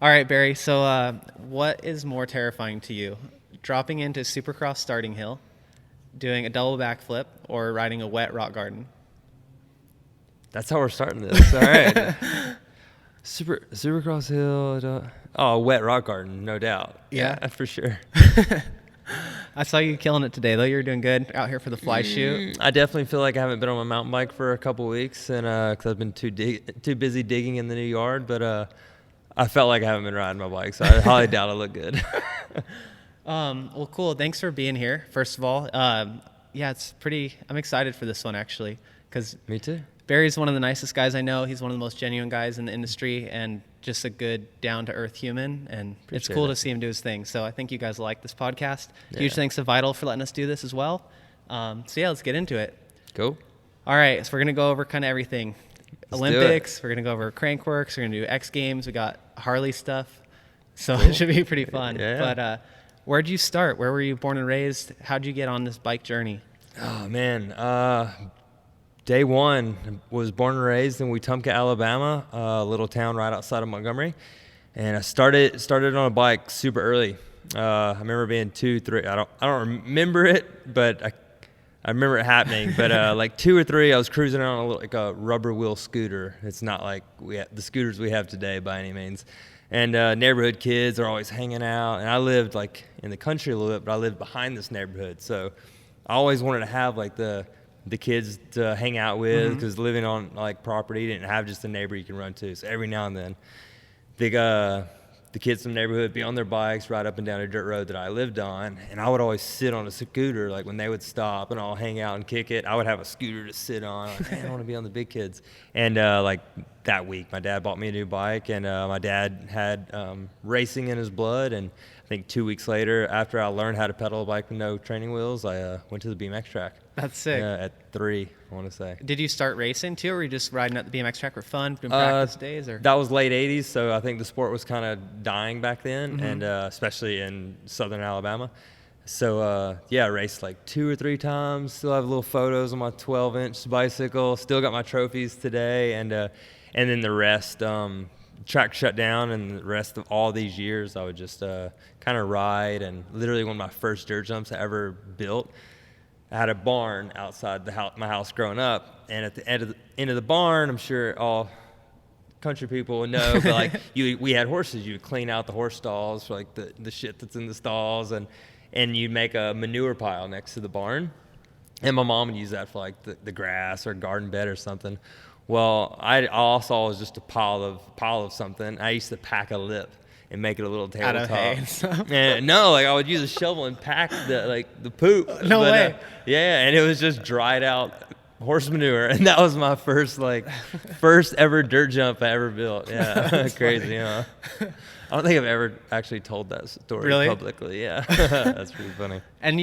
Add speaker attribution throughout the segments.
Speaker 1: All right, Barry. So what is more terrifying to you? Dropping into Supercross starting hill, doing a double backflip, or riding a wet rock garden?
Speaker 2: That's how we're starting this. All right. Supercross hill. Wet rock garden, no doubt.
Speaker 1: Yeah.
Speaker 2: For sure.
Speaker 1: I saw you killing it today, though. You were doing good out here for the fly shoot.
Speaker 2: I definitely feel like I haven't been on my mountain bike for a couple weeks, and because I've been too busy digging in the new yard. But I felt like I haven't been riding my bike, so I highly doubt I look good.
Speaker 1: Well, cool. Thanks for being here, first of all. It's pretty – I'm excited for this one, actually, because
Speaker 2: Me too.
Speaker 1: Barry's one of the nicest guys I know. He's one of the most genuine guys in the industry and just a good, down-to-earth human, and it's cool to see him do his thing. So I think you guys like this podcast.
Speaker 2: Yeah.
Speaker 1: Huge thanks to Vital for letting us do this as well. Let's get into it.
Speaker 2: Cool.
Speaker 1: All right, so we're going to go over kind of everything.
Speaker 2: Let's
Speaker 1: Olympics, we're going to go over Crankworks, we're going to do X Games, we got Harley stuff. So It should be pretty fun.
Speaker 2: Yeah.
Speaker 1: But where'd you start? Where were you born and raised? How'd you get on this bike journey?
Speaker 2: Oh, man. Day one, was born and raised in Wetumpka, Alabama, a little town right outside of Montgomery. And I started on a bike super early. I remember being 2, 3. I don't remember it, but I remember it happening. But like 2 or 3, I was cruising on a rubber wheel scooter. It's not like the scooters we have today by any means. And neighborhood kids are always hanging out. And I lived like in the country a little bit, but I lived behind this neighborhood. So I always wanted to have like the kids to hang out with, because living on like property didn't have just a neighbor you can run to. So every now and then, the kids from the neighborhood would be on their bikes right up and down a dirt road that I lived on, and I would always sit on a scooter. Like when they would stop and I'll hang out and kick it, I would have a scooter to sit on. Like, man, I want to be on the big kids. And like that week, my dad bought me a new bike, and my dad had racing in his blood. And I think 2 weeks later, after I learned how to pedal a bike with no training wheels, I went to the BMX track.
Speaker 1: That's sick.
Speaker 2: At 3, I want to say.
Speaker 1: Did you start racing too, or were you just riding at the BMX track for fun, doing practice days? Or
Speaker 2: That was late 80s, so I think the sport was kind of dying back then, and especially in southern Alabama. So, I raced like 2 or 3 times. Still have little photos on my 12-inch bicycle. Still got my trophies today, and then the rest, track shut down, and the rest of all these years, I would just kind of ride. And literally one of my first dirt jumps I ever built, I had a barn outside my house growing up, and at the end of the barn, I'm sure all country people would know, but like we had horses. You would clean out the horse stalls for like the shit that's in the stalls, and you'd make a manure pile next to the barn, and my mom would use that for like the grass or garden bed or something. Well, all I saw was just a pile of something. I used to pack a lip and make it a little tabletop.
Speaker 1: Out of hay and stuff?
Speaker 2: And no, like I would use a shovel and pack the poop.
Speaker 1: No way.
Speaker 2: And it was just dried out horse manure, and that was my first ever dirt jump I ever built. Yeah, crazy, huh? I don't think I've ever actually told that story publicly. Yeah, that's pretty funny.
Speaker 1: And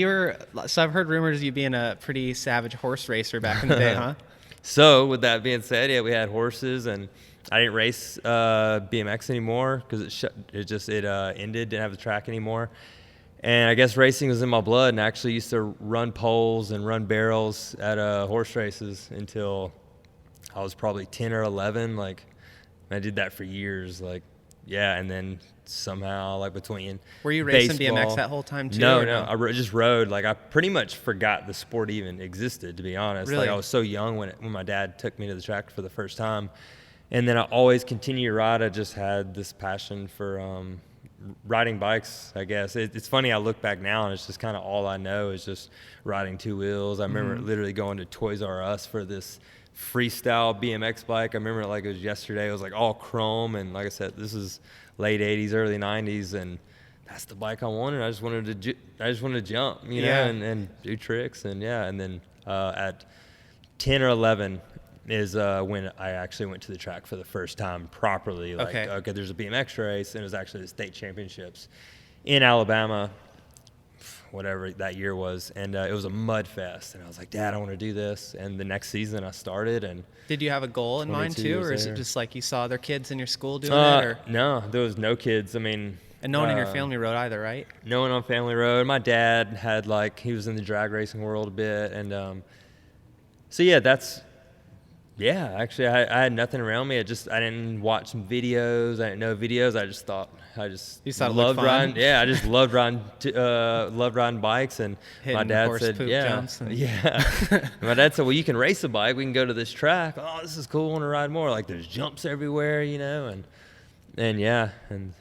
Speaker 1: so I've heard rumors of you being a pretty savage horse racer back in the day, huh?
Speaker 2: So with that being said, yeah, we had horses, and I didn't race BMX anymore because it ended, didn't have the track anymore. And I guess racing was in my blood, and I actually used to run poles and run barrels at horse races until I was probably 10 or 11. Like, I did that for years. Like, yeah, and then somehow, like, between
Speaker 1: Were you racing
Speaker 2: baseball,
Speaker 1: BMX that whole time too?
Speaker 2: No. I just rode. Like, I pretty much forgot the sport even existed, to be honest.
Speaker 1: Really?
Speaker 2: Like, I was so young when my dad took me to the track for the first time. And then I always continued to ride. I just had this passion for riding bikes, I guess. It's funny, I look back now, and it's just kind of all I know is just riding 2 wheels. I remember literally going to Toys R Us for this freestyle BMX bike. I remember it like it was yesterday. It was like all chrome, and like I said, this is late 80s, early 90s, and that's the bike I wanted. I just wanted to jump, you know, and do tricks, and then at 10 or 11 is when I actually went to the track for the first time properly. Like, okay, there's a BMX race, and it was actually the state championships in Alabama, whatever that year was, and it was a mud fest. And I was like, Dad, I want to do this. And the next season I started. And
Speaker 1: did you have a goal in mind too, or is it just like you saw other kids in your school doing it? Or?
Speaker 2: No, there was no kids. I mean,
Speaker 1: and no one in your family rode either, right?
Speaker 2: No one on family rode. My dad had he was in the drag racing world a bit, and so yeah, that's Yeah, actually, I had nothing around me. I didn't watch some videos. I didn't know videos. I just
Speaker 1: You thought it
Speaker 2: loved
Speaker 1: looked fun?
Speaker 2: riding. Yeah, I just loved riding. Loved riding bikes, and
Speaker 1: Hitting
Speaker 2: my dad
Speaker 1: horse
Speaker 2: said,
Speaker 1: poop
Speaker 2: "Yeah,
Speaker 1: jumps and-
Speaker 2: yeah." My dad said, "Well, you can race a bike. We can go to this track. Oh, this is cool. I want to ride more. Like there's jumps everywhere, and yeah, and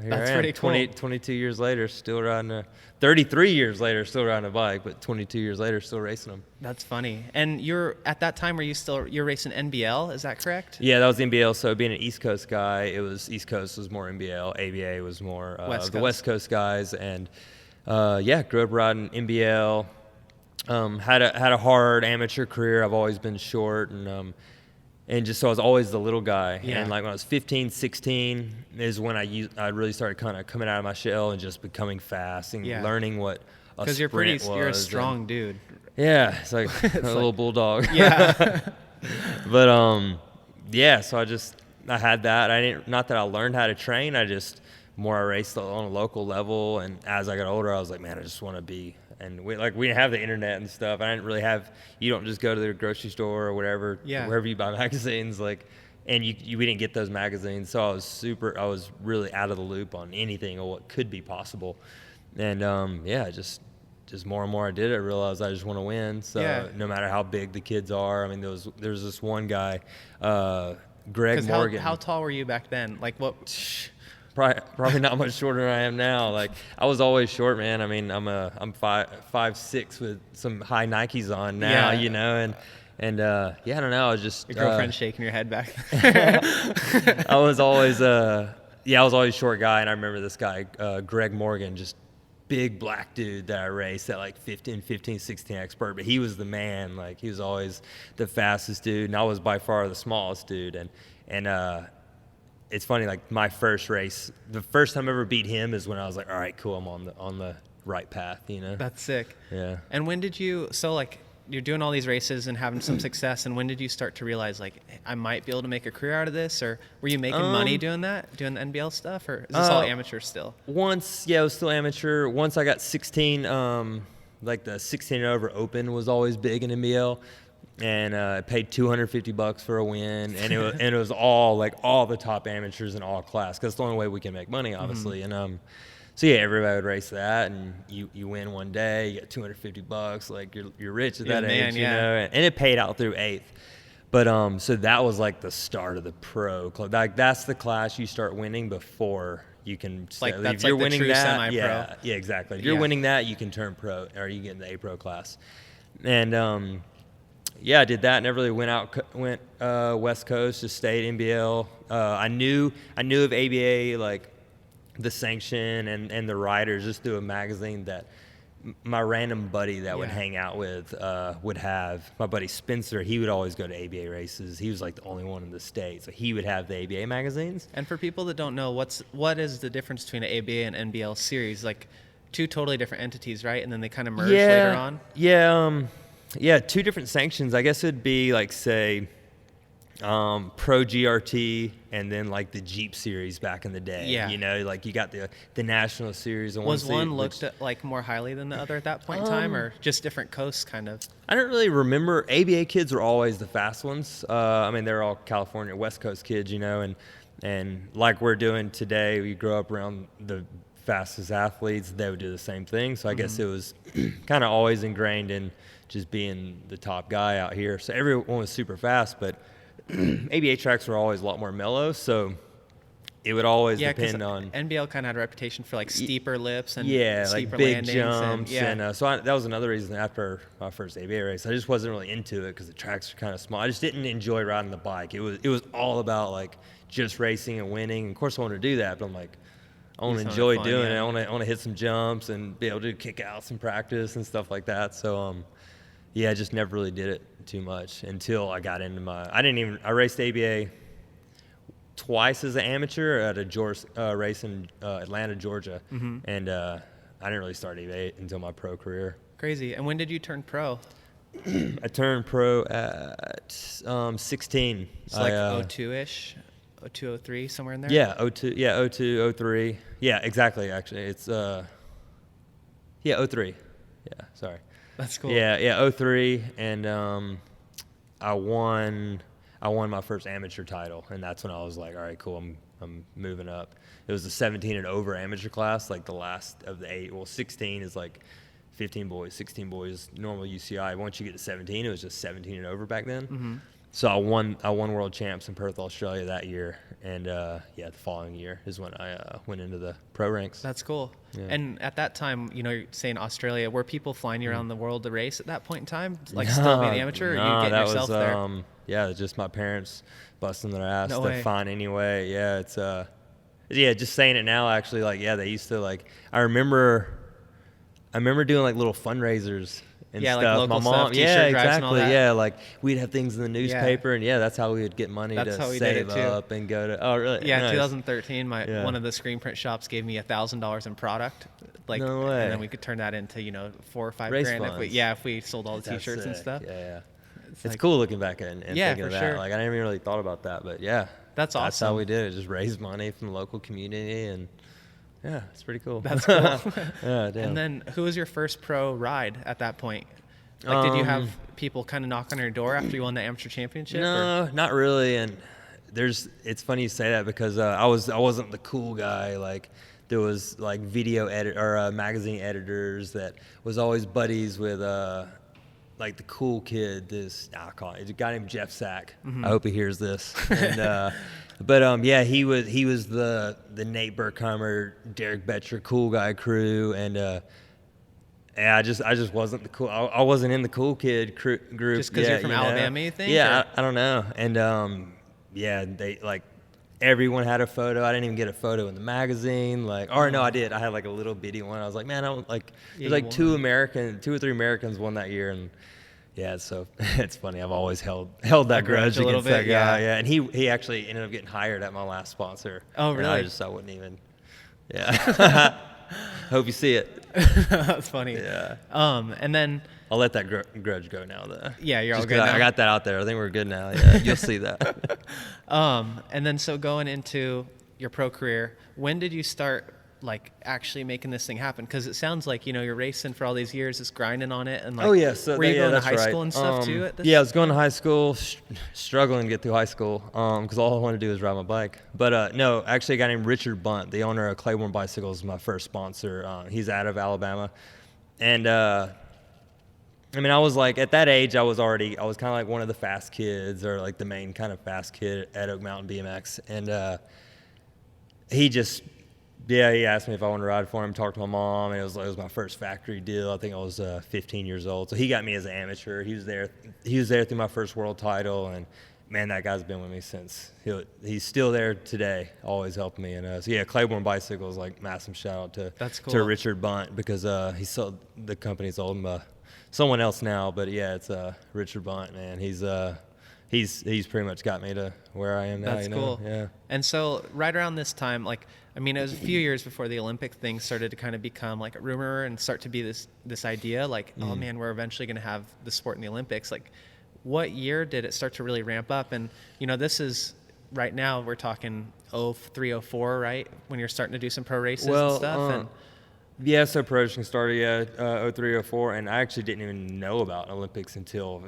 Speaker 2: here
Speaker 1: That's
Speaker 2: I am,
Speaker 1: pretty cool.
Speaker 2: 22 years later, still riding 33 years later, still riding a bike, but 22 years later, still racing them.
Speaker 1: That's funny. And at that time, you're racing NBL? Is that correct?
Speaker 2: Yeah, that was NBL. So being an East Coast guy, East Coast was more NBL. ABA was more the West Coast guys. And grew up riding NBL. Had a hard amateur career. I've always been short, and just so I was always the little guy.
Speaker 1: Yeah.
Speaker 2: And like when I was 15, 16 is when I really started kind of coming out of my shell and just becoming fast and learning what a
Speaker 1: because you're a strong dude.
Speaker 2: Yeah, it's like a little bulldog.
Speaker 1: Yeah.
Speaker 2: But so I had that. Not that I learned how to train. I raced on a local level, and as I got older, I was like, man, I just want to be. And we didn't have the internet and stuff. I didn't really have. You don't just go to the grocery store or whatever, wherever you buy magazines. And we didn't get those magazines, so I was really out of the loop on anything or what could be possible. And just more and more I did it, I realized I just want to win. So no matter how big the kids are, I mean, there's this one guy, Greg Morgan.
Speaker 1: How tall were you back then? Like what?
Speaker 2: Probably not much shorter than I am now. Like I was always short, man. I mean, I'm 5'6" with some high Nikes on now, and I don't know. I was just
Speaker 1: Your girlfriend's shaking your head back.
Speaker 2: I was always a short guy, and I remember this guy, Greg Morgan, just big black dude that I raced at like 15, 16 expert, but he was the man. Like he was always the fastest dude, and I was by far the smallest dude. And it's funny, like my first race, the first time I ever beat him is when I was like, all right, cool, I'm on the right path,
Speaker 1: That's sick.
Speaker 2: Yeah.
Speaker 1: And when did you, you're doing all these races and having some success, and when did you start to realize, like, I might be able to make a career out of this? Or were you making money doing the NBL stuff? Or is this all amateur still?
Speaker 2: It was still amateur. Once I got 16, like the 16 and over open was always big in NBL. And I paid $250 for a win, and it was all the top amateurs in all class, because it's the only way we can make money, obviously. And so everybody would race that, and you win one day, you get $250, like you're rich at that age, and it paid out through 8th. But so that was like the start of the pro club. Like that's the class you start winning before you can.
Speaker 1: If you're winning that, semi-pro.
Speaker 2: Yeah, exactly. If you're winning that, you can turn pro, or you get in the A pro class, and. I did that. Never really went West Coast. Just stayed NBL. I knew of ABA, like the sanction and the riders, just through a magazine that my random buddy that would hang out with would have. My buddy Spencer, he would always go to ABA races. He was like the only one in the state, so he would have the ABA magazines.
Speaker 1: And for people that don't know, what is the difference between an ABA and NBL series? Like two totally different entities, right? And then they kind of merge later on.
Speaker 2: Yeah, two different sanctions. I guess it'd be like, say, Pro GRT and then like the Jeep series back in the day.
Speaker 1: Yeah.
Speaker 2: Like you got the National Series. And
Speaker 1: was one looked at like more highly than the other at that point in time, or just different coasts kind of?
Speaker 2: I don't really remember. ABA kids were always the fast ones. I mean, they're all California, West Coast kids, and like we're doing today, we grow up around the fastest athletes. They would do the same thing. So I guess it was kind of always ingrained in just being the top guy out here. So everyone was super fast, but ABA tracks were always a lot more mellow, so it would always depend on.
Speaker 1: NBL kind of had a reputation for like steeper lips and
Speaker 2: like
Speaker 1: steeper
Speaker 2: big
Speaker 1: landings
Speaker 2: jumps, and so that was another reason after my first ABA race, I just wasn't really into it because the tracks are kind of small. I just didn't enjoy riding the bike. It was all about like just racing and winning. And of course, I wanted to do that, but I'm like, I want to enjoy doing it. I want to hit some jumps and be able to kick out some practice and stuff like that. So I just never really did it too much until I got into I raced ABA twice as an amateur at a race in Atlanta, Georgia. And I didn't really start ABA until my pro career.
Speaker 1: Crazy. And when did you turn pro?
Speaker 2: I turned pro at 16.
Speaker 1: It's like 02-ish, 02, 03, somewhere in there?
Speaker 2: Yeah, 02, 03. Yeah, exactly, actually. It's 03. Yeah, sorry.
Speaker 1: That's cool.
Speaker 2: Yeah, 03, and I won my first amateur title, and that's when I was like, all right, cool, I'm moving up. It was the 17 and over amateur class, like the last of the 8. Well, 16 is like 15 boys, 16 boys, normal UCI. Once you get to 17, it was just 17 and over back then.
Speaker 1: Mm-hmm.
Speaker 2: So I won world champs in Perth, Australia that year, and the following year is when I went into the pro ranks.
Speaker 1: That's cool.
Speaker 2: Yeah.
Speaker 1: And at that time, you're saying Australia, were people flying you around the world to race at that point in time? Like
Speaker 2: No,
Speaker 1: still being amateur, or
Speaker 2: no,
Speaker 1: you getting
Speaker 2: that
Speaker 1: yourself
Speaker 2: was,
Speaker 1: there?
Speaker 2: Yeah, just my parents busting their ass
Speaker 1: No
Speaker 2: to
Speaker 1: way.
Speaker 2: find anyway. Yeah, it's just saying it now, actually, like, yeah, they used to, like, I remember doing like little fundraisers and
Speaker 1: Yeah, like
Speaker 2: stuff.
Speaker 1: local
Speaker 2: My mom,
Speaker 1: stuff, t-shirt drives and all
Speaker 2: exactly.
Speaker 1: that.
Speaker 2: Yeah, like we'd have things in the newspaper, and that's how we would get money
Speaker 1: That's how
Speaker 2: to
Speaker 1: we did
Speaker 2: save
Speaker 1: it, too.
Speaker 2: up and go to. Oh, really?
Speaker 1: Yeah,
Speaker 2: Nice.
Speaker 1: 2013,
Speaker 2: Yeah.
Speaker 1: one of the screen print shops gave me $1,000 in product. Like,
Speaker 2: No way.
Speaker 1: And then we could turn that into, $4 or $5
Speaker 2: Race
Speaker 1: grand
Speaker 2: funds.
Speaker 1: if we sold all the
Speaker 2: That's
Speaker 1: t-shirts and
Speaker 2: sick.
Speaker 1: stuff.
Speaker 2: Yeah. It's
Speaker 1: like-
Speaker 2: cool looking back and
Speaker 1: Yeah,
Speaker 2: thinking
Speaker 1: for
Speaker 2: of that.
Speaker 1: sure.
Speaker 2: Like, I never even really thought about that, but yeah.
Speaker 1: That's
Speaker 2: That's how
Speaker 1: awesome.
Speaker 2: we did it. Just raise money from the local community, and yeah, it's pretty cool.
Speaker 1: That's cool.
Speaker 2: Yeah, damn.
Speaker 1: And then who was your first pro ride at that point? Like, did you have
Speaker 2: Um,
Speaker 1: people kind of knock on your door after you won the amateur championship? or-
Speaker 2: No, not really. And it's funny you say that because I wasn't the cool guy. Like, there was like magazine editors that was always buddies with like the cool kid. It's a guy named Jeff Sack.
Speaker 1: Mm-hmm.
Speaker 2: I hope he hears this. And, but he was the Nate Burkheimer, Derek Betcher cool guy crew, and yeah, I just wasn't the cool. I wasn't in the cool kid group.
Speaker 1: Just 'cause you're from Alabama, you think,
Speaker 2: Yeah,
Speaker 1: or?
Speaker 2: I don't know. And they like everyone had a photo. I didn't even get a photo in the magazine. No, I did. I had like a little bitty one. I was like, man, I don't like.
Speaker 1: Yeah,
Speaker 2: There's
Speaker 1: you
Speaker 2: like
Speaker 1: won.
Speaker 2: 2 or 3 Americans won that year, and yeah, so it's funny. I've always held that grudge
Speaker 1: a little
Speaker 2: against that
Speaker 1: bit,
Speaker 2: guy.
Speaker 1: yeah.
Speaker 2: Yeah, and he actually ended up getting hired at my last sponsor.
Speaker 1: Oh,
Speaker 2: And
Speaker 1: really?
Speaker 2: I wouldn't even. Yeah. Hope you see it.
Speaker 1: That's funny.
Speaker 2: Yeah.
Speaker 1: And then
Speaker 2: I'll let that grudge go now, though.
Speaker 1: Yeah, you're all
Speaker 2: Just
Speaker 1: good
Speaker 2: 'cause
Speaker 1: now?
Speaker 2: I got that out there. I think we're good now. Yeah, you'll see that.
Speaker 1: and then so going into your pro career, when did you start like actually making this thing happen? Because it sounds like you're racing for all these years, just grinding on it, and like,
Speaker 2: Oh yeah, so
Speaker 1: were you going to
Speaker 2: that's
Speaker 1: high
Speaker 2: right.
Speaker 1: school and stuff too? At this?
Speaker 2: Yeah, I was going to high school, struggling to get through high school, because all I wanted to do was ride my bike. But no, actually, a guy named Richard Bunt, the owner of Claiborne Bicycles, is my first sponsor. He's out of Alabama, and I was like, at that age, I was kind of like one of the fast kids, or like the main kind of fast kid at Oak Mountain BMX, and he asked me if I wanted to ride for him, talked to my mom, and it was my first factory deal. I think I was 15 years old. So he got me as an amateur. He was there through my first world title, and man, that guy's been with me since. He's still there today, always helping me. And so yeah, Claiborne Bicycles, like, massive shout out to
Speaker 1: That's cool.
Speaker 2: to Richard Bunt, because he sold the company's old someone else now, but yeah, it's Richard Bunt, man. He's pretty much got me to where I am now.
Speaker 1: That's cool.
Speaker 2: Yeah.
Speaker 1: And so right around this time, like, I mean, it was a few years before the Olympic thing started to kind of become like a rumor and start to be this idea, like, oh man, we're eventually going to have the sport in the Olympics. Like, what year did it start to really ramp up? And this is right now we're talking 03, 04, right? When you're starting to do some pro races and stuff.
Speaker 2: Yeah, so pro racing started, 03, 04, and I actually didn't even know about Olympics until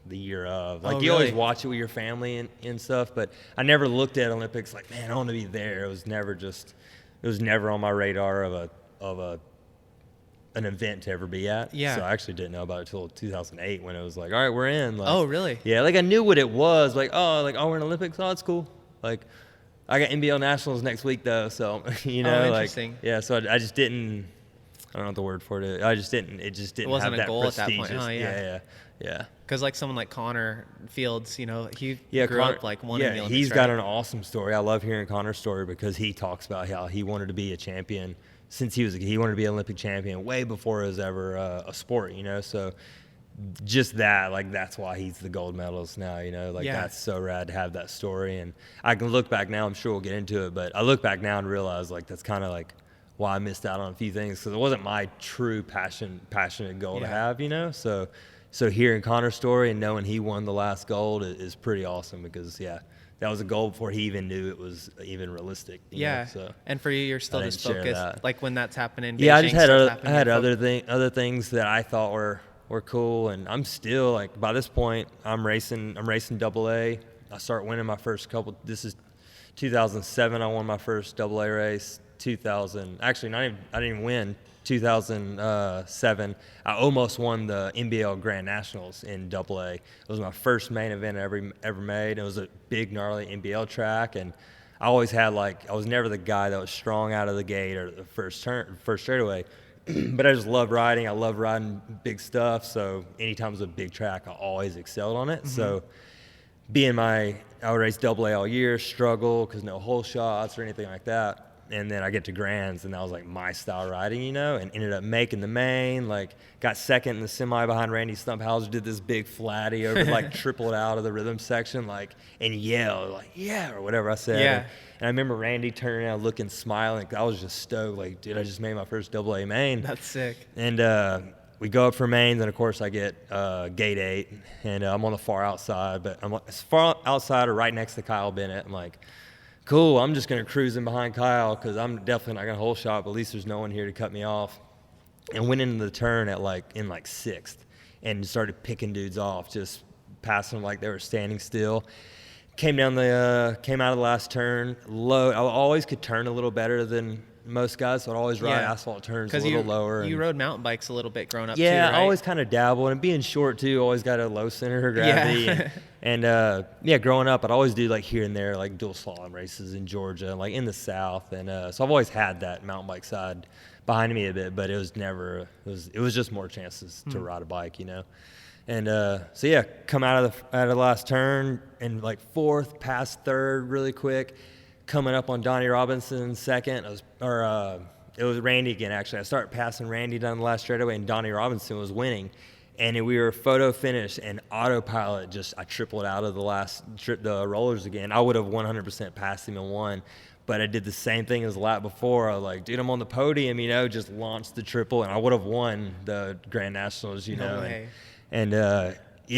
Speaker 2: the year of. Like,
Speaker 1: Oh,
Speaker 2: you always
Speaker 1: really?
Speaker 2: watch it with your family and stuff, but I never looked at Olympics like, man, I want to be there. It was never on my radar of an event to ever be at.
Speaker 1: Yeah.
Speaker 2: So I actually didn't know about it until 2008 when it was like, all right, we're in. Like,
Speaker 1: Oh, really?
Speaker 2: Yeah, like I knew what it was. Like, we're in Olympics. Oh, that's cool. Like, I got NBL Nationals next week though, so
Speaker 1: interesting.
Speaker 2: like, yeah. So I just didn't. I don't know what the word for it is. It just didn't
Speaker 1: wasn't
Speaker 2: have
Speaker 1: a
Speaker 2: that
Speaker 1: goal at that
Speaker 2: prestigious.
Speaker 1: point, huh? Yeah. Because like someone like Connor Fields, he grew up like one in the Olympics.
Speaker 2: He's
Speaker 1: right?
Speaker 2: got an awesome story. I love hearing Connor's story because he talks about how he wanted to be a champion since he wanted to be an Olympic champion way before it was ever a sport. So just that, like, that's why he's the gold medalist now. That's so rad to have that story. And I can look back now. I'm sure we'll get into it, but I look back now and realize like that's kind of like why I missed out on a few things, because it wasn't my true passionate goal to have. So hearing Connor's story and knowing he won the last gold is pretty awesome, because that was a goal before he even knew it was even realistic. you know, so
Speaker 1: And for you, you're still
Speaker 2: I
Speaker 1: just
Speaker 2: didn't share
Speaker 1: focused,
Speaker 2: that.
Speaker 1: like when that's happening.
Speaker 2: Yeah, I
Speaker 1: Beijing
Speaker 2: just had
Speaker 1: stuff's
Speaker 2: I
Speaker 1: happening,
Speaker 2: had
Speaker 1: you're
Speaker 2: other things that I thought were we're cool. And I'm still like, by this point, I'm racing double A. I start winning my first couple. This is 2007. I won my first double A race. 2000, actually, I didn't even win. 2007, I almost won the NBL Grand Nationals in Double A. It was my first main event I ever made. It was a big, gnarly NBL track, and I always had I was never the guy that was strong out of the gate or the first straightaway. But I just loved riding. I love riding big stuff. So anytime it was a big track, I always excelled on it. Mm-hmm. So I would race Double A all year, struggle because no hole shots or anything like that. And then I get to Grands, and that was like my style riding, and ended up making the main, got second in the semi behind Randy Stumphauser, did this big flatty over, tripled out of the rhythm section, and yelled, yeah, or whatever I said.
Speaker 1: Yeah.
Speaker 2: And I remember Randy turning around, looking, smiling. I was just stoked, dude, I just made my first Double A main.
Speaker 1: That's sick.
Speaker 2: And we go up for mains, and of course I get gate 8, and I'm on the far outside, but I'm as far outside or right next to Kyle Bennett. I'm like, cool, I'm just going to cruise in behind Kyle because I'm definitely not going to hole shot, but at least there's no one here to cut me off. And went into the turn in 6th and started picking dudes off, just passing them like they were standing still. Came out of the last turn, low. I always could turn a little better than most guys, so I'd always ride asphalt turns a little lower.
Speaker 1: You rode mountain bikes a little bit growing up too,
Speaker 2: right?
Speaker 1: I
Speaker 2: always kind of dabbled, and being short too, always got a low center of gravity. And growing up, I'd always do here and there, dual slalom races in Georgia, in the South. And so I've always had that mountain bike side behind me a bit, but it was just more chances to ride a bike, And come out of the last turn and 4th, past 3rd really quick. Coming up on Donnie Robinson second, it was Randy again, actually. I started passing Randy down the last straightaway, and Donnie Robinson was winning. And we were photo finish, and autopilot I tripled out of the rollers again. I would have 100% passed him and won, but I did the same thing as the lap before. I was like, dude, I'm on the podium, just launched the triple, and I would have won the Grand Nationals,
Speaker 1: No way.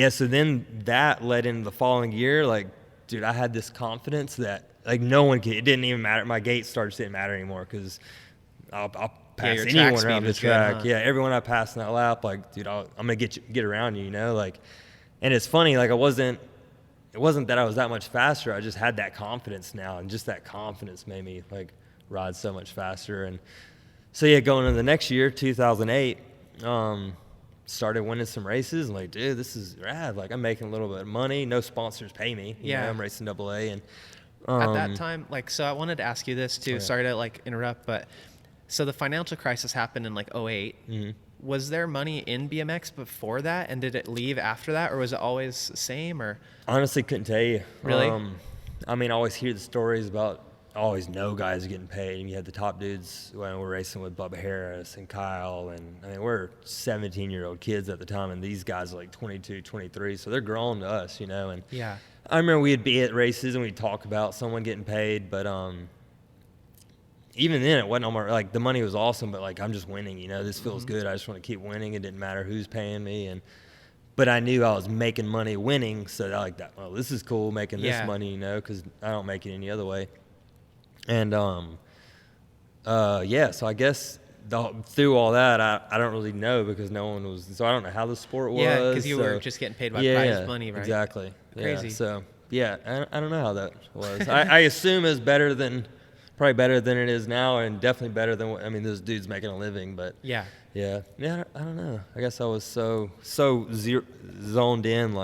Speaker 2: So then that led into the following year. Dude, I had this confidence that, no one could. It didn't even matter. My gate starts didn't matter anymore because I'll pass anyone around the track.
Speaker 1: Good, huh?
Speaker 2: Yeah, everyone I passed in that lap, dude, I'm gonna get around you, And it's funny, it wasn't that I was that much faster. I just had that confidence now, and just that confidence made me ride so much faster. And so going into the next year, 2008, started winning some races. And dude, this is rad. I'm making a little bit of money. No sponsors pay me. You know, I'm racing Double A, and
Speaker 1: at that time, so I wanted to ask you this too.
Speaker 2: Yeah.
Speaker 1: Sorry to interrupt, but so the financial crisis happened in 08.
Speaker 2: Mm-hmm.
Speaker 1: Was there money in BMX before that, and did it leave after that, or was it always the same? Or
Speaker 2: honestly, couldn't tell you.
Speaker 1: Really?
Speaker 2: I always hear the stories about. I always know guys getting paid, and you had the top dudes when we're racing with Bubba Harris and Kyle, and we're 17-year-old kids at the time, and these guys are 22, 23, so they're grown to us, And
Speaker 1: yeah.
Speaker 2: I remember we'd be at races and we'd talk about someone getting paid, but even then it wasn't on my, the money was awesome, but I'm just winning, this feels good. I just want to keep winning. It didn't matter who's paying me, but I knew I was making money winning, so I that. Oh, this is cool making this money, because I don't make it any other way. And so I guess through all that, I don't really know because no one was. So I don't know how the sport was.
Speaker 1: Yeah, because you were just getting paid by prize money, right?
Speaker 2: Exactly.
Speaker 1: Crazy.
Speaker 2: Yeah, so I don't know how that was. I assume it's probably better than it is now, and definitely better than those dudes making a living. But
Speaker 1: yeah.
Speaker 2: I don't know. I guess I was so zoned in,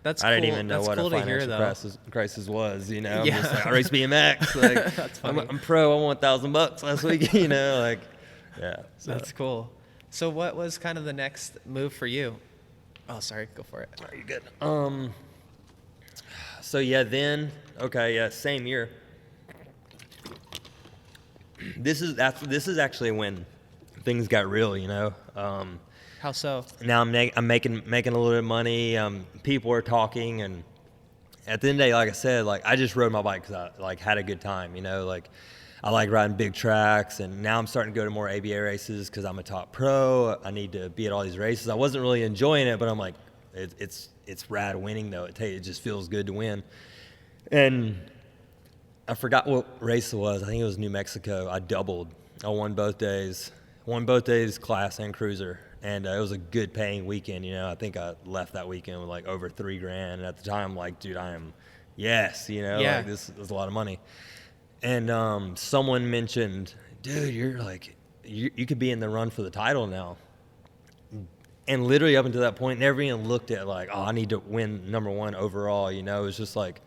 Speaker 1: That's
Speaker 2: I didn't
Speaker 1: cool.
Speaker 2: even know
Speaker 1: That's
Speaker 2: what
Speaker 1: cool
Speaker 2: a
Speaker 1: to hear,
Speaker 2: financial crisis was, I'm
Speaker 1: Yeah.
Speaker 2: just I race BMX,
Speaker 1: That's funny.
Speaker 2: I'm pro, I won $1,000 last week, yeah. So.
Speaker 1: That's cool. So what was kind of the next move for you? Oh, sorry, go for it.
Speaker 2: Are you good? Same year. This is actually when things got real,
Speaker 1: How so?
Speaker 2: Now I'm making a little bit of money. People are talking, and at the end of the day, like I said, I just rode my bike because I had a good time. I like riding big tracks, and now I'm starting to go to more ABA races because I'm a top pro. I need to be at all these races. I wasn't really enjoying it, but I'm like, it's rad winning though. It just feels good to win. And I forgot what race it was. I think it was New Mexico. I doubled. I won both days. Class and cruiser. and it was a good paying weekend. You know, I think I left that weekend with like over $3,000. And at the time, like, dude, like this is a lot of money. And someone mentioned, dude, you're like, you could be in the run for the title now. And literally up until that point, never even looked at like, oh, I need to win number one overall. You know, it was just like,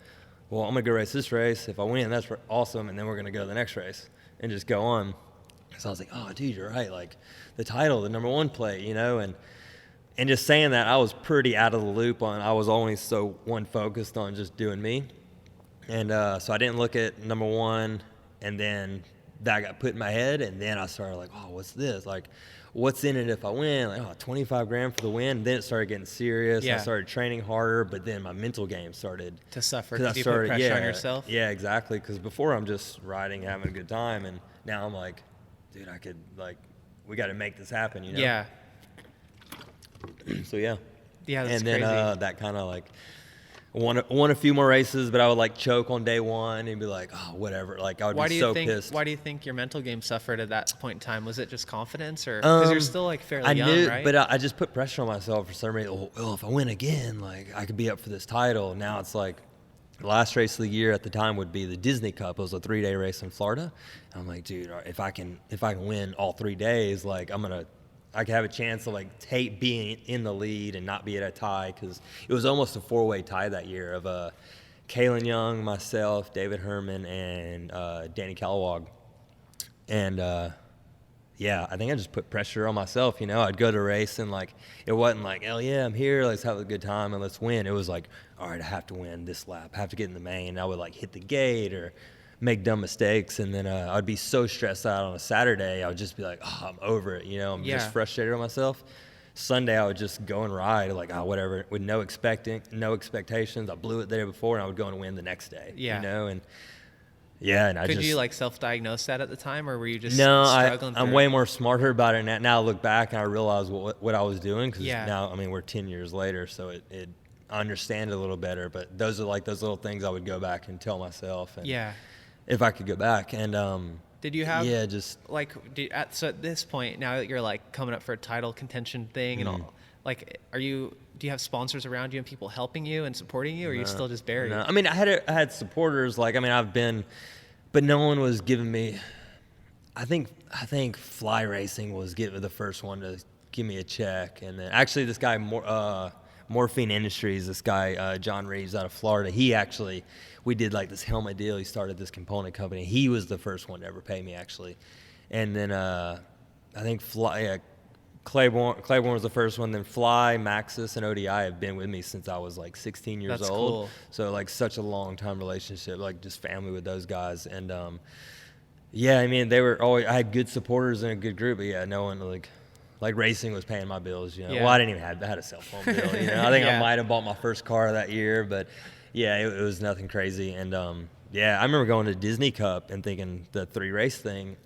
Speaker 2: well, I'm going to go race this race. If I win, that's awesome. And then we're going to go to the next race and just go on. So I was like, oh, dude, you're right. Like the title, the number one play, you know, and just saying that, I was pretty out of the loop I was always so one focused on just doing me. And so I didn't look at number one, and then that got put in my head. And then I started like, oh, what's this? Like, what's in it if I win? Like, oh, $25,000 for the win. And then it started getting serious.
Speaker 1: Yeah.
Speaker 2: I started training harder, but then my mental game started
Speaker 1: to suffer because you put pressure on yourself.
Speaker 2: Yeah, exactly. Because before I'm just riding, having a good time, and now I'm like, dude, we got to make this happen, you know?
Speaker 1: Yeah.
Speaker 2: So yeah.
Speaker 1: Yeah, that's
Speaker 2: and then
Speaker 1: crazy.
Speaker 2: That kind of like won a few more races, but I would like choke on day one and be like, oh, whatever. Like I would be so pissed.
Speaker 1: Why do you think your mental game suffered at that point in time? Was it just confidence, or because you're still like fairly young, right?
Speaker 2: But I just put pressure on myself for some reason. Well, if I win again, like I could be up for this title. Now it's like the last race of the year at the time would be the Disney Cup. It was a 3-day race in Florida. And I'm like, dude, if I can win all 3 days, like I could have a chance of like being in the lead and not be at a tie, because it was almost a 4-way tie that year of Kalen Young, myself, David Herman, and Danny Calawag. And yeah, I think I just put pressure on myself. You know, I'd go to a race and like it wasn't like, hell yeah, I'm here, let's have a good time and let's win. It was like, all right, I have to win this lap, I have to get in the main. I would like hit the gate or make dumb mistakes, and then I'd be so stressed out on a Saturday. I would just be like, oh, I'm over it, you know. I'm just frustrated with myself. Sunday, I would just go and ride like, oh, whatever, with no expectations. I blew it the day before, and I would go and win the next day. You know, and yeah, and
Speaker 1: Could you like self-diagnose that at the time, or were you just
Speaker 2: struggling? I'm way more smarter about it now. I look back and I realize what I was doing, because now, I mean, we're 10 years later, so I understand it a little better. But those are like those little things I would go back and tell myself. And if I could go back. And
Speaker 1: did you have
Speaker 2: so
Speaker 1: at this point, now that you're like coming up for a title contention thing and all, like do you have sponsors around you and people helping you and supporting you, or are you still just buried?
Speaker 2: No. I mean, I had supporters, like, I mean, but no one was giving me, I think Fly Racing was the first one to give me a check. And then actually this guy Morphine Industries, this guy John Reeves out of Florida, we did like this helmet deal. He started this component company. He was the first one to ever pay me, actually. And then I think Claiborne was the first one. Then Fly, Maxis, and ODI have been with me since I was like 16 years
Speaker 1: That's
Speaker 2: old.
Speaker 1: Cool.
Speaker 2: So like such a long time relationship, like just family with those guys. And yeah, I mean, I had good supporters and a good group, but yeah, no one like racing was paying my bills, you know. Well, I didn't even I had a cell phone bill, you know. I think I might have bought my first car that year, but yeah, it was nothing crazy. And yeah, I remember going to Disney Cup and thinking the 3-race thing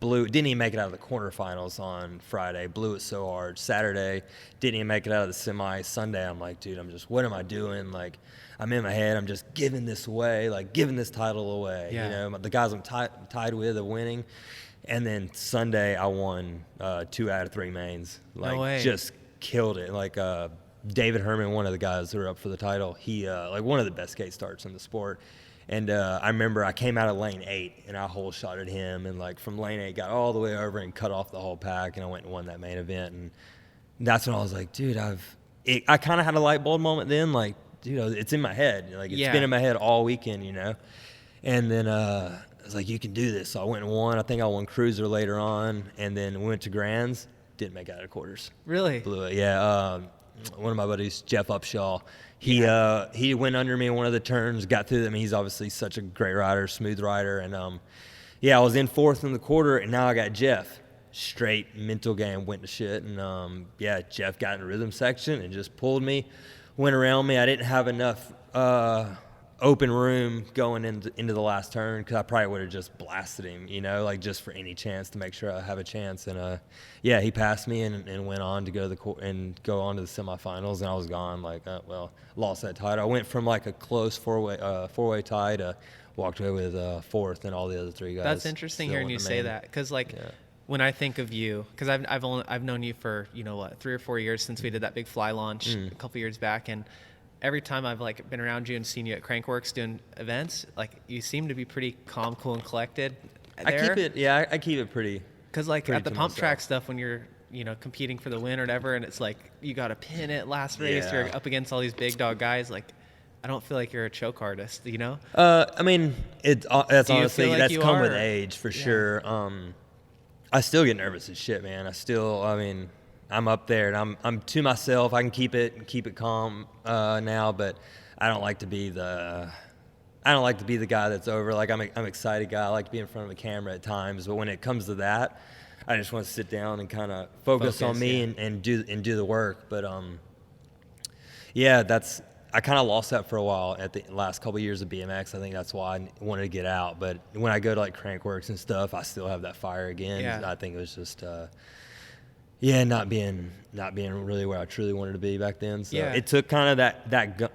Speaker 2: didn't even make it out of the quarterfinals on Friday, blew it so hard. Saturday, didn't even make it out of the semi. Sunday, I'm like, dude, what am I doing? Like, I'm in my head, I'm just giving this away, like giving this title away. You know, the guys I'm tied with are winning. And then Sunday, I won 2 out of 3 mains. Like,
Speaker 1: no way.
Speaker 2: Just killed it. Like, David Herman, one of the guys who were up for the title, he like one of the best skate starts in the sport. And I remember I came out of lane 8 and I hole shotted him, and like from lane 8 got all the way over and cut off the whole pack, and I went and won that main event. And that's when I was like, dude, I kind of had a light bulb moment then, like, dude, it's in my head. Like, it's been in my head all weekend, you know. And then I was like, you can do this. So I went and won. I think I won Cruiser later on, and then we went to Grands. Didn't make it out of quarters.
Speaker 1: Really?
Speaker 2: Blew it. Yeah. One of my buddies, Jeff Upshaw, he went under me in one of the turns, got through them. He's obviously such a great rider, smooth rider. And I was in 4th in the quarter, and now I got Jeff. Straight mental game went to shit. And Jeff got in the rhythm section and just pulled me, went around me. I didn't have enough open room going into the last turn, because I probably would have just blasted him, you know, like just for any chance to make sure I have a chance. And he passed me and went on to go on to the semifinals, and I was gone. Like, lost that title. I went from like a close four-way tie to walked away with 4th, and all the other 3 guys.
Speaker 1: That's interesting hearing you say that, because like when I think of you, because I've known you for 3 or 4 years since we did that big fly launch a couple years back, and every time I've like been around you and seen you at Crankworks doing events, like you seem to be pretty calm, cool, and collected.
Speaker 2: I keep it pretty.
Speaker 1: Because like
Speaker 2: pretty
Speaker 1: at the
Speaker 2: to
Speaker 1: pump
Speaker 2: myself.
Speaker 1: track stuff, when you're competing for the win or whatever, and it's like you got to pin it last race,
Speaker 2: Yeah.
Speaker 1: you're up against all these big dog guys. Like I don't feel like you're a choke artist,
Speaker 2: I mean, that's
Speaker 1: Do you
Speaker 2: honestly
Speaker 1: feel like
Speaker 2: that's
Speaker 1: you
Speaker 2: come with
Speaker 1: are?
Speaker 2: age for
Speaker 1: Yeah.
Speaker 2: sure. I still get nervous as shit, man. I mean, I'm up there and I'm to myself. I can keep it calm now, but I don't like to be the guy that's over. Like I'm excited guy. I like to be in front of a camera at times, but when it comes to that, I just want to sit down and kind of focus on me and do the work. But I kind of lost that for a while at the last couple of years of BMX. I think that's why I wanted to get out. But when I go to like Crankworks and stuff, I still have that fire again.
Speaker 1: Yeah.
Speaker 2: I think it was just not being really where I truly wanted to be back then. So
Speaker 1: Yeah.
Speaker 2: it took kind of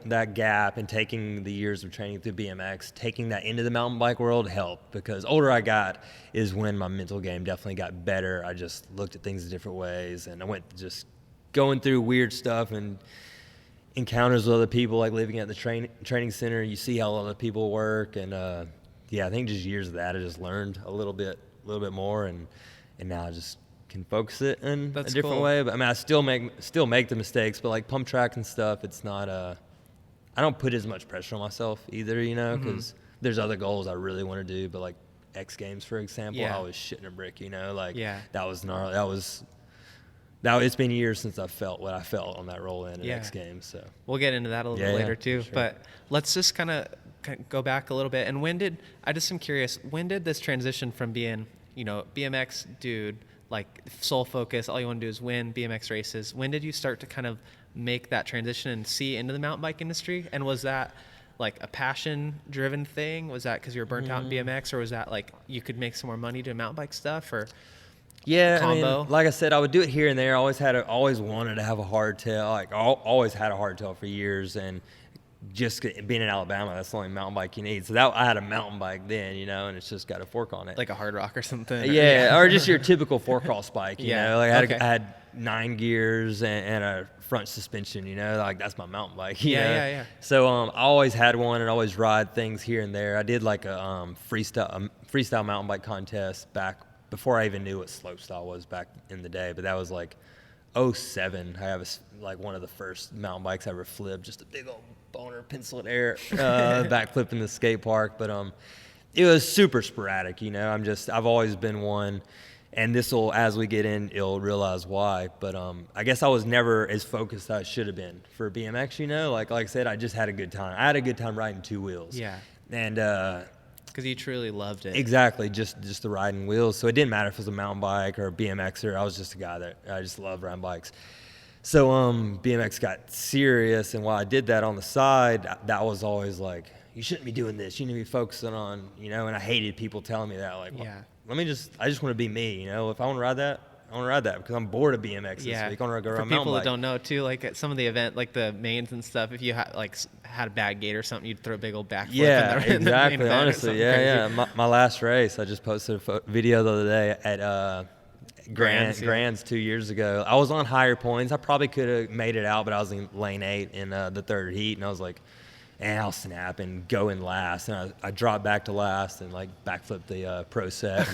Speaker 2: that gap and taking the years of training through BMX, taking that into the mountain bike world helped, because older I got is when my mental game definitely got better. I just looked at things in different ways, and I went just going through weird stuff and encounters with other people, like living at the training center. You see how other people work, and I think just years of that, I just learned a little bit more, and now I just can focus it in
Speaker 1: That's
Speaker 2: a different
Speaker 1: cool.
Speaker 2: way. But I mean, I still make the mistakes, but like pump track and stuff, it's not I don't put as much pressure on myself either, because there's other goals I really want to do, but like X Games, for example,
Speaker 1: Yeah.
Speaker 2: I was shitting a brick, like
Speaker 1: Yeah.
Speaker 2: that was gnarly. It's been years since I felt what I felt on that roll in at
Speaker 1: Yeah.
Speaker 2: X Games. So
Speaker 1: We'll get into that a little bit
Speaker 2: Yeah,
Speaker 1: later
Speaker 2: for
Speaker 1: too.
Speaker 2: sure.
Speaker 1: But let's just kind of go back a little bit. And I just am curious, when did this transition from being, BMX dude, like sole focus, all you want to do is win BMX races, when did you start to kind of make that transition and see into the mountain bike industry? And was that like a passion driven thing? Was that because you were burnt out in BMX, or was that like you could make some more money doing mountain bike stuff? Or
Speaker 2: yeah,
Speaker 1: combo?
Speaker 2: I mean, like I said, I would do it here and there. I always wanted to have a hardtail. Like always had a hardtail for years, and just being in Alabama, that's the only mountain bike you need. So I had a mountain bike then, and it's just got a fork on it.
Speaker 1: like a hard rock or something?
Speaker 2: Yeah, or just your typical four-cross bike,
Speaker 1: Yeah,
Speaker 2: Like
Speaker 1: okay.
Speaker 2: I had 9 gears and a front suspension, Like that's my mountain bike,
Speaker 1: Yeah.
Speaker 2: So I always had one and always ride things here and there. I did like a freestyle mountain bike contest back before I even knew what slopestyle was back in the day. But that was like '07. I have like one of the first mountain bikes I ever flipped, just a big old boner pencil in air backflip in the skate park. But it was super sporadic, I've always been one, and as we get in, you'll realize why. But I guess I was never as focused as I should have been for BMX, like I said, I just had a good time. I had a good time riding two wheels.
Speaker 1: Yeah.
Speaker 2: And
Speaker 1: Because you truly loved it.
Speaker 2: exactly, just the riding wheels. So it didn't matter if it was a mountain bike or a BMXer. I was just a guy that I just loved riding bikes. So BMX got serious, and while I did that on the side, that was always like, you shouldn't be doing this. You need to be focusing on, and I hated people telling me that. Like, well,
Speaker 1: Yeah.
Speaker 2: I just want to be me, If I want to ride that, I want to ride that because I'm bored of BMX this week. I want to go
Speaker 1: For
Speaker 2: around
Speaker 1: people
Speaker 2: mountain
Speaker 1: that
Speaker 2: bike.
Speaker 1: don't know too, like at some of the event, like the mains and stuff, if you had a bad gate or something, you'd throw a big old backflip.
Speaker 2: Yeah,
Speaker 1: in the main
Speaker 2: exactly.
Speaker 1: event or
Speaker 2: Honestly,
Speaker 1: something
Speaker 2: yeah.
Speaker 1: crazy.
Speaker 2: My last race, I just posted a video the other day at
Speaker 1: Grands, yeah.
Speaker 2: Grands 2 years ago. I was on higher points. I probably could have made it out, but I was in lane 8 in the third heat, and I was like, I'll snap and go in last. And I dropped back to last and like backflipped the pro set.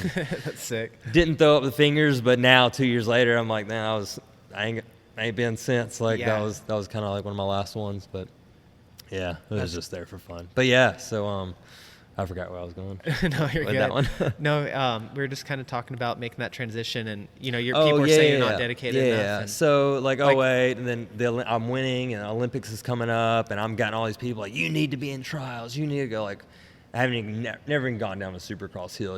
Speaker 1: That's sick.
Speaker 2: Didn't throw up the fingers, but now 2 years later, I'm like, man, I ain't been since. Like
Speaker 1: Yeah.
Speaker 2: that was kind of like one of my last ones, but yeah, it was just there for fun. But yeah, so I forgot where I was going.
Speaker 1: No, you're
Speaker 2: with
Speaker 1: good.
Speaker 2: that one.
Speaker 1: No, we were just kind of talking about making that transition, and people
Speaker 2: Oh,
Speaker 1: are saying you're not dedicated enough.
Speaker 2: Yeah.
Speaker 1: And
Speaker 2: So like 08, and then I'm winning, and the Olympics is coming up, and I'm getting all these people like, you need to be in trials, you need to go. Like, I haven't even never even gone down a Supercross hill,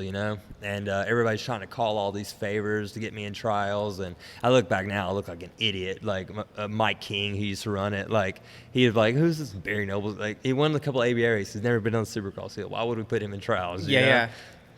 Speaker 2: and everybody's trying to call all these favors to get me in trials, and I look back now, I look like an idiot. Like Mike King, who used to run it, like he was like, who's this Barry Noble? Like he won a couple of ABA races, he's never been on the Supercross hill. Why would we put him in trials? you know?
Speaker 1: Yeah.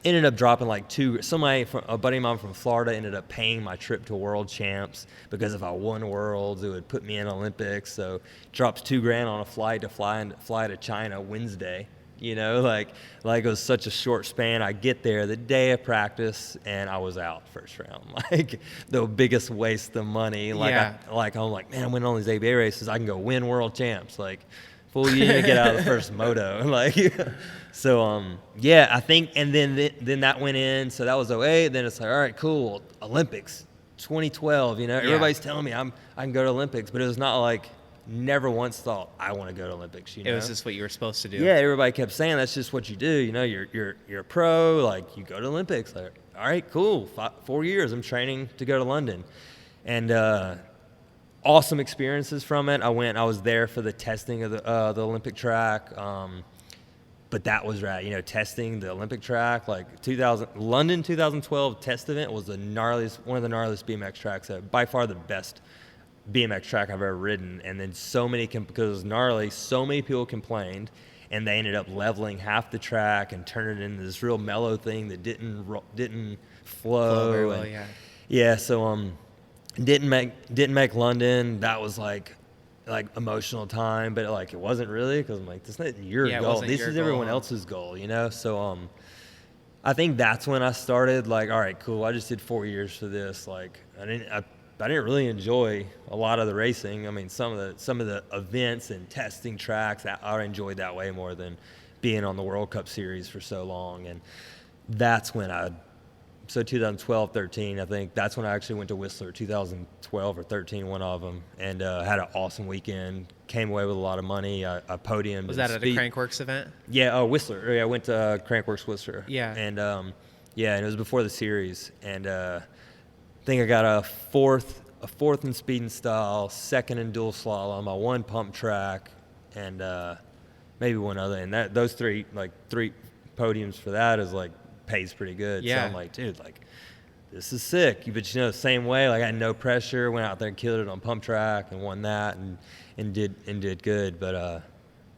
Speaker 2: Ended up dropping like a buddy of mine from Florida ended up paying my trip to World Champs because if I won Worlds, it would put me in Olympics. So drops $2,000 on a flight to fly to China Wednesday. you know, like it was such a short span. I get there the day of practice and I was out first round, like the biggest waste of money. Like I'm like, man, I'm winning all these ABA races. I can go win world champs. Like, fool, you need to get out of the first moto. Like, so yeah, I think, and then that went in. So that was 08. Then it's like, all right, cool, Olympics, 2012. You know, everybody's telling me I can go to Olympics, but it was not like. Never once thought I want to go to Olympics. You know,
Speaker 1: it was just what you were supposed to do.
Speaker 2: Yeah, everybody kept saying that's just what you do. You know, you're a pro. Like you go to Olympics. Like, all right, cool. 4 years I'm training to go to London, and awesome experiences from it. I was there for the testing of the Olympic track. But that was right. You know, testing the Olympic track, like London 2012 test event was one of the gnarliest BMX tracks. By far the best BMX track I've ever ridden, and then because it was gnarly, so many people complained, and they ended up leveling half the track and turning it into this real mellow thing that didn't flow
Speaker 1: very well.
Speaker 2: So didn't make London. That was like emotional time, but like it wasn't really, because I'm like, this isn't your goal. This is everyone else's goal, you know. So I think that's when I started like, all right, cool. I just did 4 years for this. Like I didn't really enjoy a lot of the racing. I mean, some of the events and testing tracks, I enjoyed that way more than being on the World Cup series for so long. And that's when 2012, 13, I think that's when I actually went to Whistler, 2012 or 13, one of them, and had an awesome weekend. Came away with a lot of money. I podiumed.
Speaker 1: Was that at a Crankworks event?
Speaker 2: Yeah, Whistler. Yeah, I went to Crankworks Whistler.
Speaker 1: Yeah.
Speaker 2: And and it was before the series, and I think I got a fourth in speed and style, second in dual slalom, I won pump track, and maybe one other. And those three podiums for that is like pays pretty good.
Speaker 1: Yeah.
Speaker 2: So I'm like, dude, like this is sick. But you know, the same way, like I had no pressure, went out there and killed it on pump track and won that and did good. But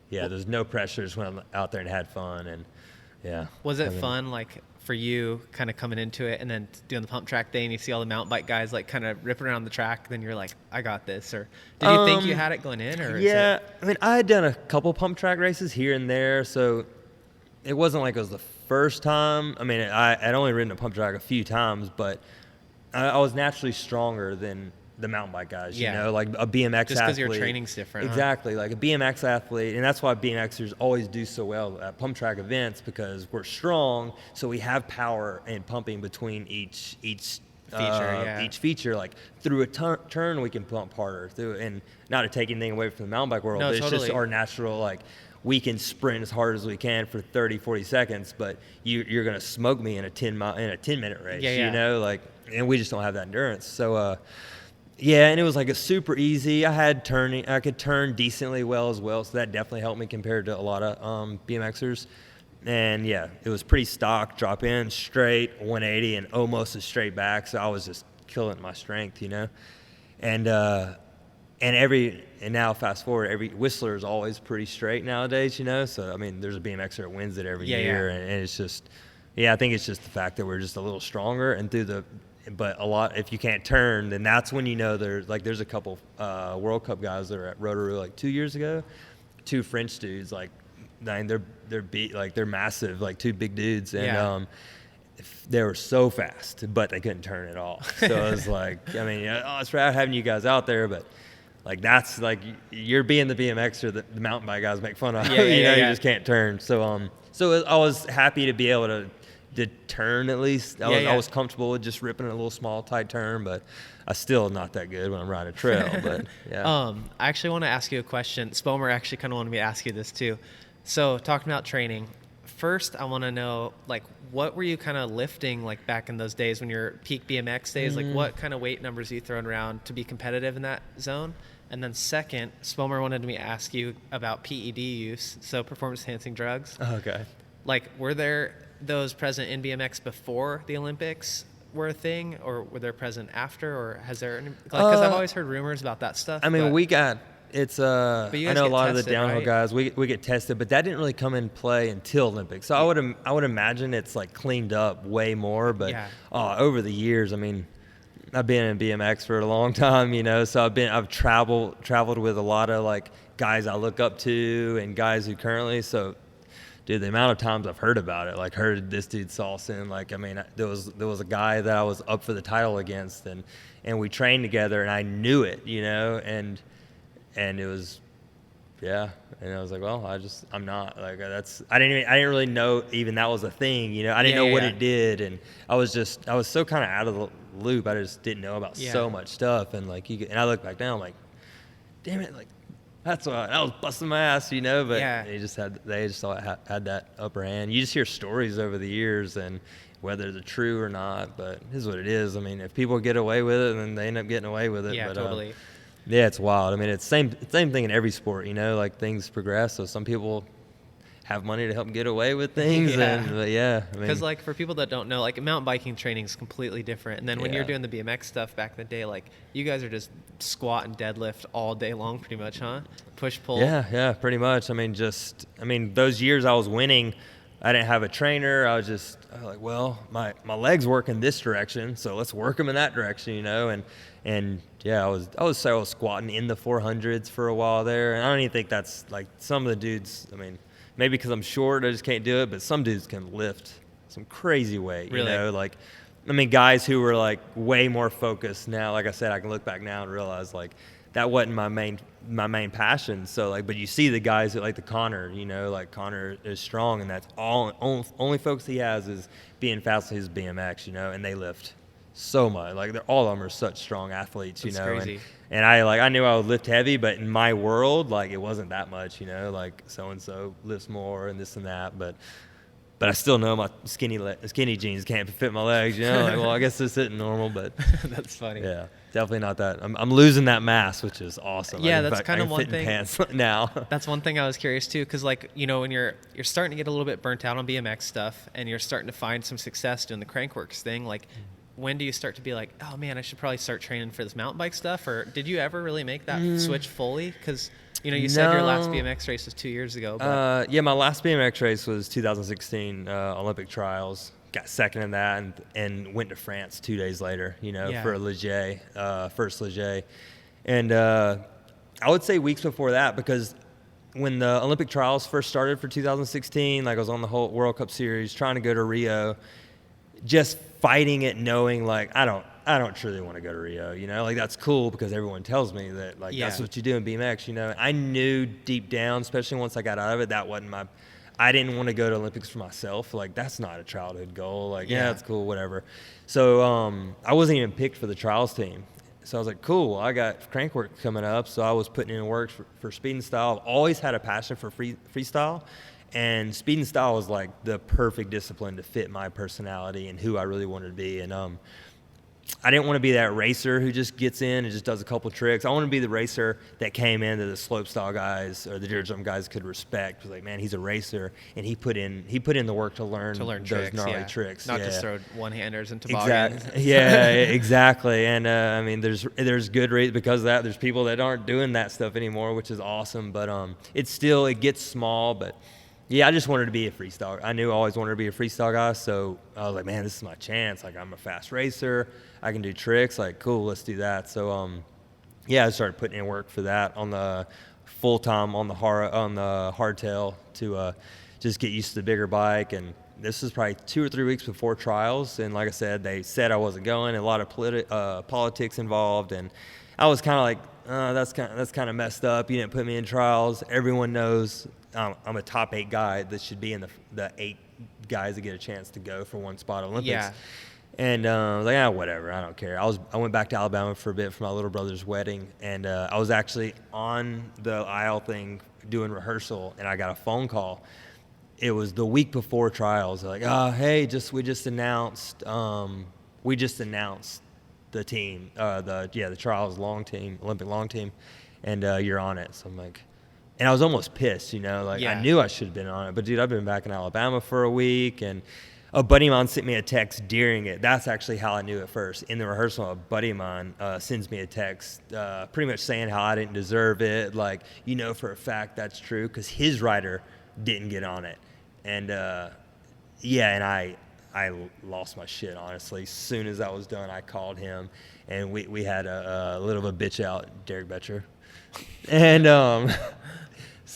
Speaker 2: yeah, there's no pressure. Just went out there and had fun. And yeah.
Speaker 1: Was it fun, like for you, kind of coming into it and then doing the pump track day, and you see all the mountain bike guys like kind of ripping around the track, then you're like, I got this? Or did you think you had it going in? Or
Speaker 2: yeah, I mean, I had done a couple pump track races here and there, so it wasn't like it was the first time. I mean, I'd only ridden a pump track a few times, but I was naturally stronger than the mountain bike guys, you know, like a BMX athlete.
Speaker 1: Just because your training's different.
Speaker 2: Exactly, like a BMX athlete, and that's why BMXers always do so well at pump track events, because we're strong, so we have power and pumping between each feature. Like through a turn, we can pump harder through, and not to take anything away from the mountain bike world, but it's just our natural, like, we can sprint as hard as we can for 30, 40 seconds, but you're going to smoke me in a 10-minute race, you know, like, and we just don't have that endurance. So, yeah, and it was like a super easy. I could turn decently well as well, so that definitely helped me compared to a lot of BMXers. And yeah, it was pretty stock, drop in, straight, 180, and almost a straight back. So I was just killing my strength, you know. And now fast forward, every Whistler is always pretty straight nowadays, you know. So I mean, there's a BMXer that wins it every year, and it's just, I think it's just the fact that we're just a little stronger, and but a lot, if you can't turn, then that's when you know there's a couple World Cup guys that are at Rotorua like 2 years ago, two French dudes, like they're massive, like two big dudes, and they were so fast, but they couldn't turn at all. So it was like, I mean, it's rad having you guys out there, but like that's like you're being the BMXer that the mountain bike guys make fun of. You just can't turn. So so I was happy to be able to turn at least. I was comfortable with just ripping a little small tight turn, but I still not that good when I'm riding a trail. But yeah.
Speaker 1: I actually want to ask you a question. Spomer actually kind of wanted me to ask you this too. So talking about training, first I want to know, like, what were you kind of lifting like back in those days when you're peak BMX days? Like, what kind of weight numbers are you throwing around to be competitive in that zone? And then second, Spomer wanted me to ask you about PED use, so performance enhancing drugs.
Speaker 2: Okay.
Speaker 1: Like, were there those present in BMX before the Olympics were a thing, or were they present after, or has there any, because I've always heard rumors about that stuff.
Speaker 2: I mean, I know a lot of the downhill
Speaker 1: right?
Speaker 2: guys, we get tested, but that didn't really come in play until Olympics. So I would imagine it's like cleaned up way more, but over the years, I mean, I've been in BMX for a long time, you know, so I've traveled with a lot of like guys I look up to and guys who currently, so dude, the amount of times I've heard about it, like heard this dude Salson, like, I mean, there was a guy that I was up for the title against, and we trained together, and I knew it, you know, and it was, yeah, and I was like, well, I'm not, like, I didn't really know even that was a thing, you know, I didn't know what it did, and I was so kind of out of the loop, I just didn't know about so much stuff, and like, and I look back now, I'm like, damn it, like, that's why I was busting my ass, you know, but they just had that upper hand. You just hear stories over the years, and whether they're true or not, but it is what it is. I mean, if people get away with it, then they end up getting away with it.
Speaker 1: Yeah,
Speaker 2: but,
Speaker 1: totally.
Speaker 2: Yeah, it's wild. I mean, it's same thing in every sport, you know, like things progress. So some people have money to help them get away with things. But I mean,
Speaker 1: because like for people that don't know, like mountain biking training is completely different. And then when you're doing the BMX stuff back in the day, like you guys are just squat and deadlift all day long, pretty much, huh? Push pull.
Speaker 2: Yeah, pretty much. I mean, those years I was winning, I didn't have a trainer. I was like, well, my legs work in this direction, so let's work them in that direction, you know. And yeah, I was squatting in the 400s for a while there, and I don't even think that's like some of the dudes. I mean, maybe because I'm short, I just can't do it. But some dudes can lift some crazy weight,
Speaker 1: really?
Speaker 2: You know, like. I mean, guys who were like way more focused now. Like I said, I can look back now and realize like that wasn't my main passion. So like, but you see the guys that like the Connor, you know, like Connor is strong, and that's only focus he has is being fast with his BMX, you know, and they lift so much. Like all of them are such strong athletes, you
Speaker 1: that's
Speaker 2: know.
Speaker 1: Crazy.
Speaker 2: And I knew I would lift heavy, but in my world, like it wasn't that much, you know. Like so and so lifts more and this and that, but I still know my skinny jeans can't fit my legs, you know. Like, well, I guess this isn't normal, but
Speaker 1: that's funny.
Speaker 2: Yeah, definitely not that. I'm losing that mass, which is awesome.
Speaker 1: Yeah, that's kind of one
Speaker 2: fit in
Speaker 1: thing.
Speaker 2: Pants now.
Speaker 1: That's one thing I was curious too, because like you know when you're starting to get a little bit burnt out on BMX stuff, and you're starting to find some success doing the Crankworks thing, like. When do you start to be like, oh man, I should probably start training for this mountain bike stuff? Or did you ever really make that switch fully? Because you know, you said your last BMX race was 2 years ago. But
Speaker 2: yeah, my last BMX race was 2016 Olympic trials. Got second in that, and went to France 2 days later. You know, for a Leger, first Leger, and I would say weeks before that, because when the Olympic trials first started for 2016, like I was on the whole World Cup series, trying to go to Rio. Just fighting it, knowing like I don't truly want to go to Rio, you know, like that's cool because everyone tells me that like that's what you do in BMX, you know. I knew deep down, especially once I got out of it, that wasn't I didn't want to go to Olympics for myself. Like that's not a childhood goal. Like yeah, it's cool, whatever. So I wasn't even picked for the trials team. So I was like, cool, I got Crankwork coming up. So I was putting in work for speed and style. I've always had a passion for freestyle. And speed and style was like the perfect discipline to fit my personality and who I really wanted to be. And I didn't want to be that racer who just gets in and just does a couple tricks. I want to be the racer that came in that the slope style guys or the dare jump guys could respect. It was like, man, he's a racer, and he put in the work to learn those
Speaker 1: tricks,
Speaker 2: gnarly tricks.
Speaker 1: Not just throw one-handers and toboggans.
Speaker 2: Exactly. Yeah, exactly. And I mean, there's good reason because of that. There's people that aren't doing that stuff anymore, which is awesome. But it gets small, but. Yeah, I just wanted to be a freestyle. I knew I always wanted to be a freestyle guy, so I was like, man, this is my chance. Like, I'm a fast racer. I can do tricks. Like, cool, let's do that. So, yeah, I started putting in work for that on the full time on the hardtail to just get used to the bigger bike. And this was probably 2 or 3 weeks before trials. And like I said, they said I wasn't going. A lot of politics involved, and I was kind of like, that's kind of messed up. You didn't put me in trials. Everyone knows. I'm a top 8 guy that should be in the 8 guys that get a chance to go for one spot at Olympics.
Speaker 1: Yeah.
Speaker 2: And I was like, whatever, I don't care. I went back to Alabama for a bit for my little brother's wedding, and I was actually on the aisle thing doing rehearsal, and I got a phone call. It was the week before trials. They're like, hey, we just announced the team, the trials long team, Olympic long team, and you're on it. So I'm like. And I was almost pissed, you know, like I knew I should have been on it. But, dude, I've been back in Alabama for a week, and a buddy of mine sent me a text during it. That's actually how I knew it first. In the rehearsal, a buddy of mine sends me a text pretty much saying how I didn't deserve it. Like, you know for a fact that's true because his rider didn't get on it. And, and I lost my shit, honestly. As soon as that was done, I called him, and we had a little of a bitch out, Derek Betcher. And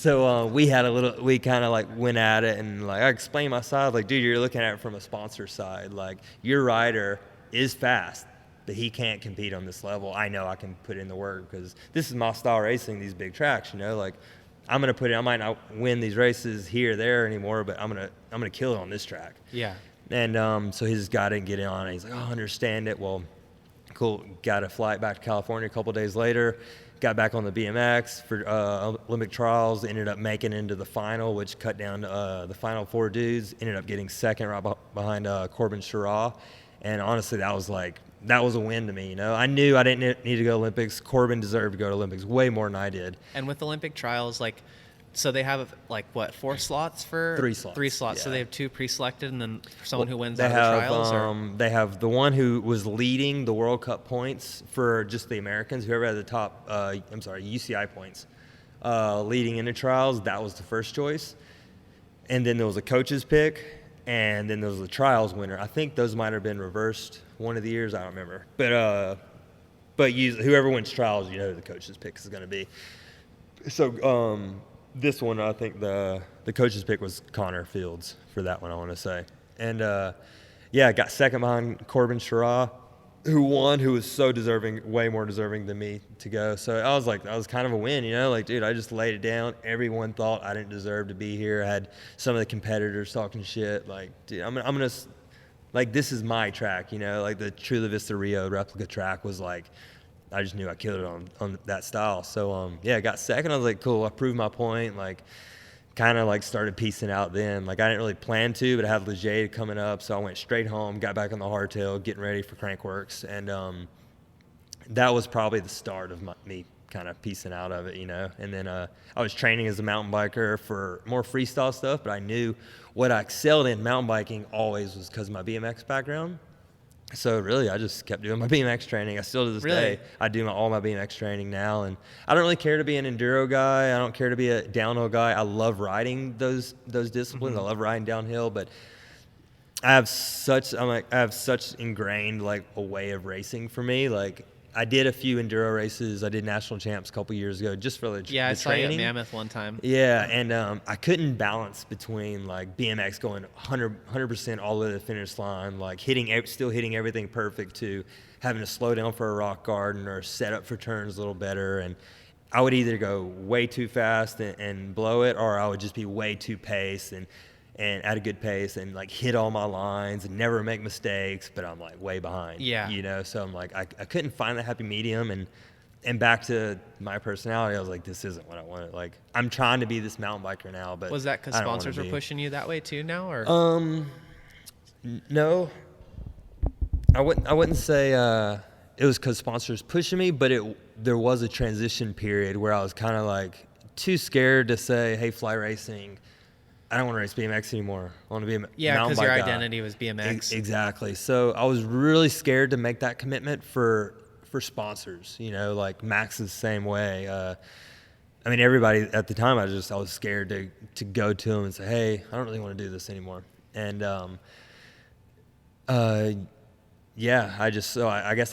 Speaker 2: So we kind of like went at it, and like I explained my side, like, dude, you're looking at it from a sponsor side. Like, your rider is fast, but he can't compete on this level. I know I can put in the work because this is my style racing, these big tracks, you know, like I'm going to put it, I might not win these races here or there anymore, but I'm going to kill it on this track.
Speaker 1: Yeah.
Speaker 2: And so his guy didn't get in on it. He's like, oh, I understand it. Well, cool. Got a flight back to California a couple days later. Got back on the BMX for Olympic trials. Ended up making it into the final, which cut down to the final 4 dudes. Ended up getting second right behind Corbin Sherraw. And honestly, that was a win to me. You know, I knew I didn't need to go to Olympics. Corbin deserved to go to Olympics way more than I did.
Speaker 1: And with Olympic trials, like, so they have like what, 4 slots for
Speaker 2: 3 slots.
Speaker 1: 3 slots.
Speaker 2: Yeah.
Speaker 1: So they have 2 pre-selected, and then for someone who wins
Speaker 2: they
Speaker 1: out
Speaker 2: have,
Speaker 1: of the trials.
Speaker 2: They have the one who was leading the World Cup points for just the Americans. Whoever had the top, UCI points, leading into trials. That was the first choice, and then there was a coach's pick, and then there was the trials winner. I think those might have been reversed one of the years. I don't remember, but whoever wins trials, you know who the coach's pick is going to be. So. This one, I think the coach's pick was Connor Fields for that one, I want to say. And, got second behind Corbin Sherraw, who won, who was so deserving, way more deserving than me to go. So I was like, that was kind of a win, you know? Like, dude, I just laid it down. Everyone thought I didn't deserve to be here. I had some of the competitors talking shit. Like, dude, I'm gonna like, this is my track, you know? Like, the Chula Vista Rio replica track was like, I just knew I killed it on that style. So, I got second. I was like, cool, I proved my point. Like, kind of like started piecing out then. Like, I didn't really plan to, but I had Leger coming up. So I went straight home, got back on the hardtail, getting ready for Crankworks. And that was probably the start of me kind of piecing out of it, you know. And then I was training as a mountain biker for more freestyle stuff, but I knew what I excelled in mountain biking always was because of my BMX background. So really, I just kept doing my BMX training. I still to this day, I do all my BMX training now, and I don't really care to be an enduro guy. I don't care to be a downhill guy. I love riding those disciplines. Mm-hmm. I love riding downhill, but I have such ingrained like a way of racing for me. Like, I did a few enduro races. I did national champs a couple years ago just for the training.
Speaker 1: I saw you at Mammoth one time.
Speaker 2: Yeah, and I couldn't balance between like BMX going 100% all the way to the finish line, like still hitting everything perfect, to having to slow down for a rock garden or set up for turns a little better. And I would either go way too fast and blow it, or I would just be way too paced and at a good pace and like hit all my lines and never make mistakes, but I'm like way behind. Yeah. You know, so I'm like, I couldn't find that happy medium, and back to my personality, I was like, this isn't what I wanted. Like, I'm trying to be this mountain biker now, but
Speaker 1: was that because sponsors were pushing you that way too now, or?
Speaker 2: No, I wouldn't say it was because sponsors pushing me, but there was a transition period where I was kind of like too scared to say, hey, fly racing, I don't want to race BMX anymore. I want to be a mountain bike guy.
Speaker 1: Yeah, because your identity was BMX.
Speaker 2: Exactly. So I was really scared to make that commitment for sponsors. You know, like Max is the same way. I mean, everybody at the time, I was scared to go to them and say, hey, I don't really want to do this anymore. And I guess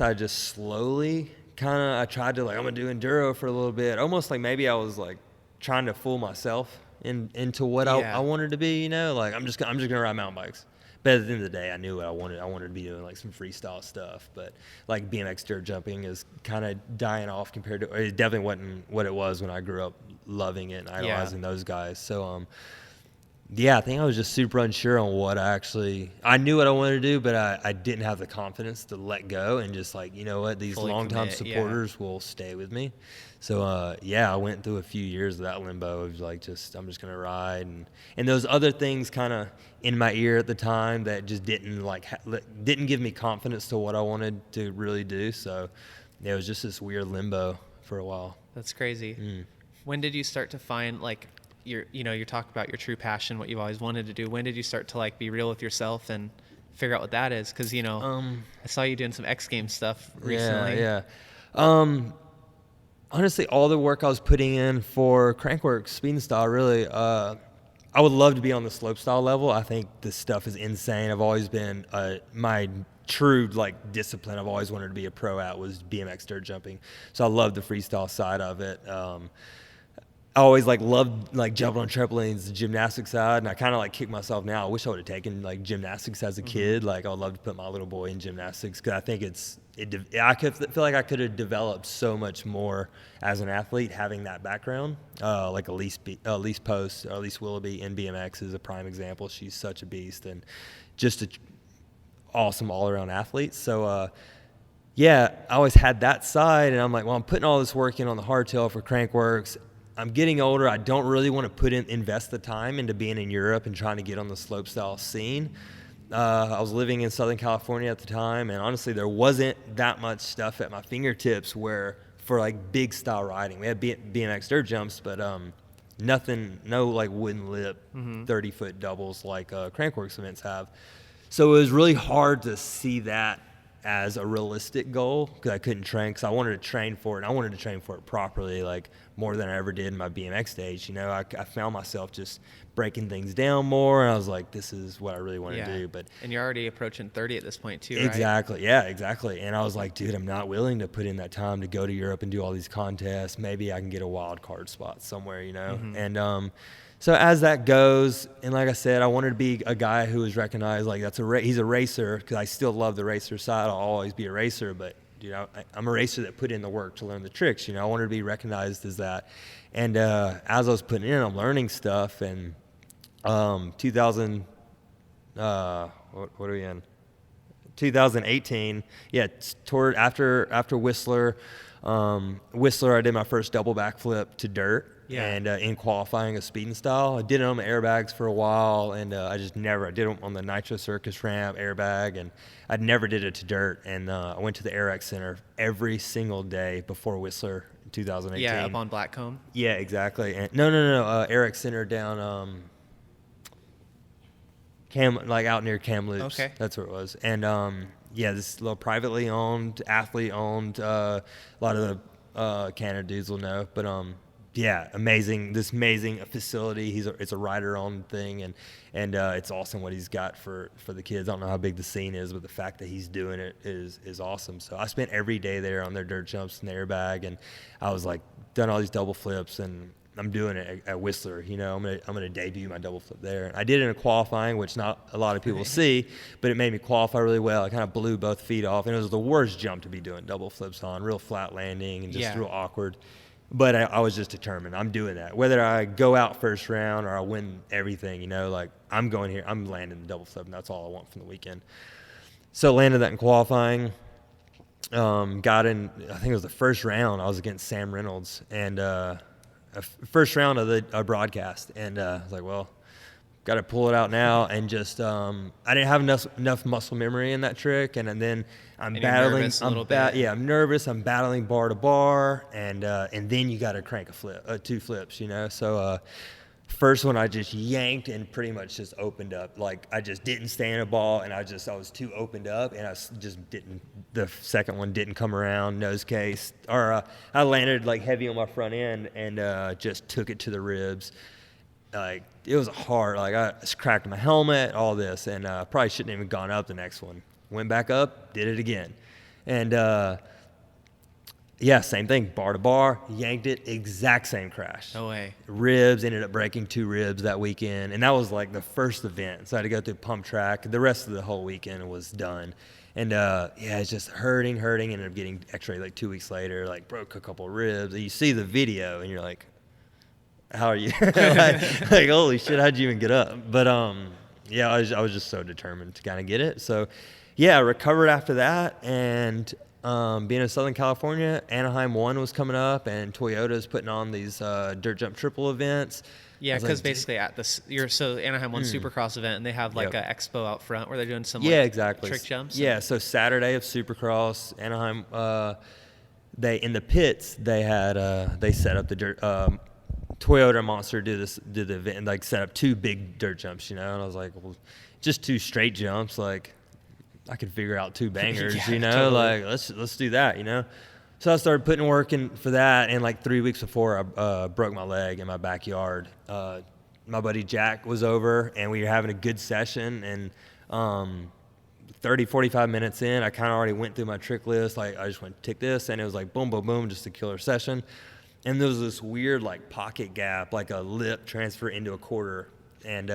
Speaker 2: I just slowly I tried to, like, I'm gonna do enduro for a little bit, almost like maybe I was like trying to fool myself into what I wanted to be, you know, like I'm just gonna ride mountain bikes. But at the end of the day, I knew what I wanted. I wanted to be doing like some freestyle stuff, but like BMX dirt jumping is kind of dying off compared to. It definitely wasn't what it was when I grew up loving it and idolizing those guys. So I think I was just super unsure on what I knew what I wanted to do, but I didn't have the confidence to let go and just, like, you know what, these longtime supporters will stay with me. So, I went through a few years of that limbo of, like, I'm just going to ride. And those other things kind of in my ear at the time that just didn't give me confidence to what I wanted to really do. So, it was just this weird limbo for a while.
Speaker 1: That's crazy. When did you start to find, like, you're talking about your true passion, what you've always wanted to do? When did you start to, like, be real with yourself and figure out what that is? Because, I saw you doing some X Games stuff recently.
Speaker 2: Yeah. Honestly, all the work I was putting in for Crankworks, speed and style, really, I would love to be on the slope style level. I think this stuff is insane. I've always been my true, like, discipline I've always wanted to be a pro at was BMX dirt jumping. So I love the freestyle side of it. I always like loved like jumping on trampolines, the gymnastics side, and I kind of like kick myself now. I wish I would have taken like gymnastics as a kid. Like I would love to put my little boy in gymnastics because I think I could feel like I could have developed so much more as an athlete having that background. Like Elise Post, or Elise Willoughby in BMX is a prime example. She's such a beast and just a awesome all around athlete. So yeah, I always had that side, and I'm like, well, I'm putting all this work in on the hardtail for Crankworks. I'm getting older. I don't really want to invest the time into being in Europe and trying to get on the slopestyle scene. I was living in Southern California at the time, and honestly, there wasn't that much stuff at my fingertips where for like big style riding. We had BMX dirt jumps, but nothing, no like wooden lip, 30-foot doubles like Crankworks events have. So it was really hard to see that as a realistic goal because I couldn't train because I wanted to train for it, and I wanted to train for it properly, like more than I ever did in my BMX days. You know, I found myself just breaking things down more, and I was like, this is what I really want to do. But
Speaker 1: and you're already approaching 30 at this point too,
Speaker 2: exactly,
Speaker 1: right?
Speaker 2: Yeah, exactly. And I was like, dude, I'm not willing to put in that time to go to Europe and do all these contests. Maybe I can get a wild card spot somewhere, you know. And so as that goes, and like I said, I wanted to be a guy who was recognized like he's a racer because I still love the racer side. I'll always be a racer, but you know, I'm a racer that put in the work to learn the tricks. You know, I wanted to be recognized as that. And as I was putting in, I'm learning stuff. And 2000, what are we in? 2018, yeah, toward after Whistler. Whistler, I did my first double backflip to dirt.
Speaker 1: Yeah.
Speaker 2: And in qualifying a speed and style, I did it on my airbags for a while, and I did them on the Nitro Circus ramp airbag, and I never did it to dirt. And I went to the AirX Center every single day before Whistler in 2018.
Speaker 1: Yeah, up on Blackcomb.
Speaker 2: Yeah, exactly. And no, AirX Center down like out near Kamloops.
Speaker 1: Okay.
Speaker 2: That's where it was. And yeah, this little privately owned, athlete owned. A lot of the Canada dudes will know, but yeah, amazing facility. It's a rider-owned thing, and it's awesome what he's got for the kids. I don't know how big the scene is, but the fact that he's doing it is awesome. So I spent every day there on their dirt jumps and their airbag, and I was like done all these double flips, and I'm doing it at Whistler. You know, I'm gonna debut my double flip there. And I did it in a qualifying, which not a lot of people see, but it made me qualify really well. I kind of blew both feet off, and it was the worst jump to be doing double flips on, real flat landing and just real awkward. But I was just determined. I'm doing that. Whether I go out first round or I win everything, you know, like I'm going here. I'm landing the double flip, and that's all I want from the weekend. So landed that in qualifying. Got in, I think it was the first round. I was against Sam Reynolds, and first round of the broadcast. And I was like, well, got to pull it out now. And just I didn't have enough muscle memory in that trick. And then I'm battling
Speaker 1: nervous a little bit.
Speaker 2: Yeah, I'm nervous. I'm battling bar to bar, and then you got to crank two flips, you know. So first one I just yanked and pretty much just opened up. Like I just didn't stay in a ball, and I was too opened up, and I just didn't. The second one didn't come around, nose case, or I landed like heavy on my front end and just took it to the ribs. Like it was hard. Like I just cracked my helmet, all this, and probably shouldn't have even gone up the next one. Went back up, did it again. And yeah, same thing, bar to bar, yanked it, exact same crash.
Speaker 1: No way.
Speaker 2: Ribs, ended up breaking 2 ribs that weekend. And that was like the first event. So I had to go through pump track. The rest of the whole weekend was done. And yeah, it's just hurting. Ended up getting x-ray like 2 weeks later, like broke a couple of ribs. And you see the video and you're like, how are you? like, holy shit, how'd you even get up? But yeah, I was just so determined to kind of get it. So yeah, I recovered after that, and being in Southern California, Anaheim 1 was coming up, and Toyota's putting on these dirt jump triple events.
Speaker 1: Yeah, because basically at Anaheim 1 Supercross event, and they have like an expo out front where they're doing some
Speaker 2: exactly
Speaker 1: trick jumps.
Speaker 2: Yeah, so Saturday of Supercross, Anaheim, they in the pits they had they set up the dirt. Toyota Monster did the event and like set up 2 big dirt jumps, you know, and I was like, well, just 2 straight jumps, like I could figure out 2 bangers,
Speaker 1: Yeah,
Speaker 2: you know,
Speaker 1: totally.
Speaker 2: like let's do that, you know. So I started putting work in for that, and like 3 weeks before I broke my leg in my backyard. My buddy Jack was over, and we were having a good session, and 30, 45 minutes in, I kind of already went through my trick list. Like I just went tick this, and it was like boom, boom, boom, just a killer session. and there was this weird like pocket gap, like a lip transfer into a quarter, and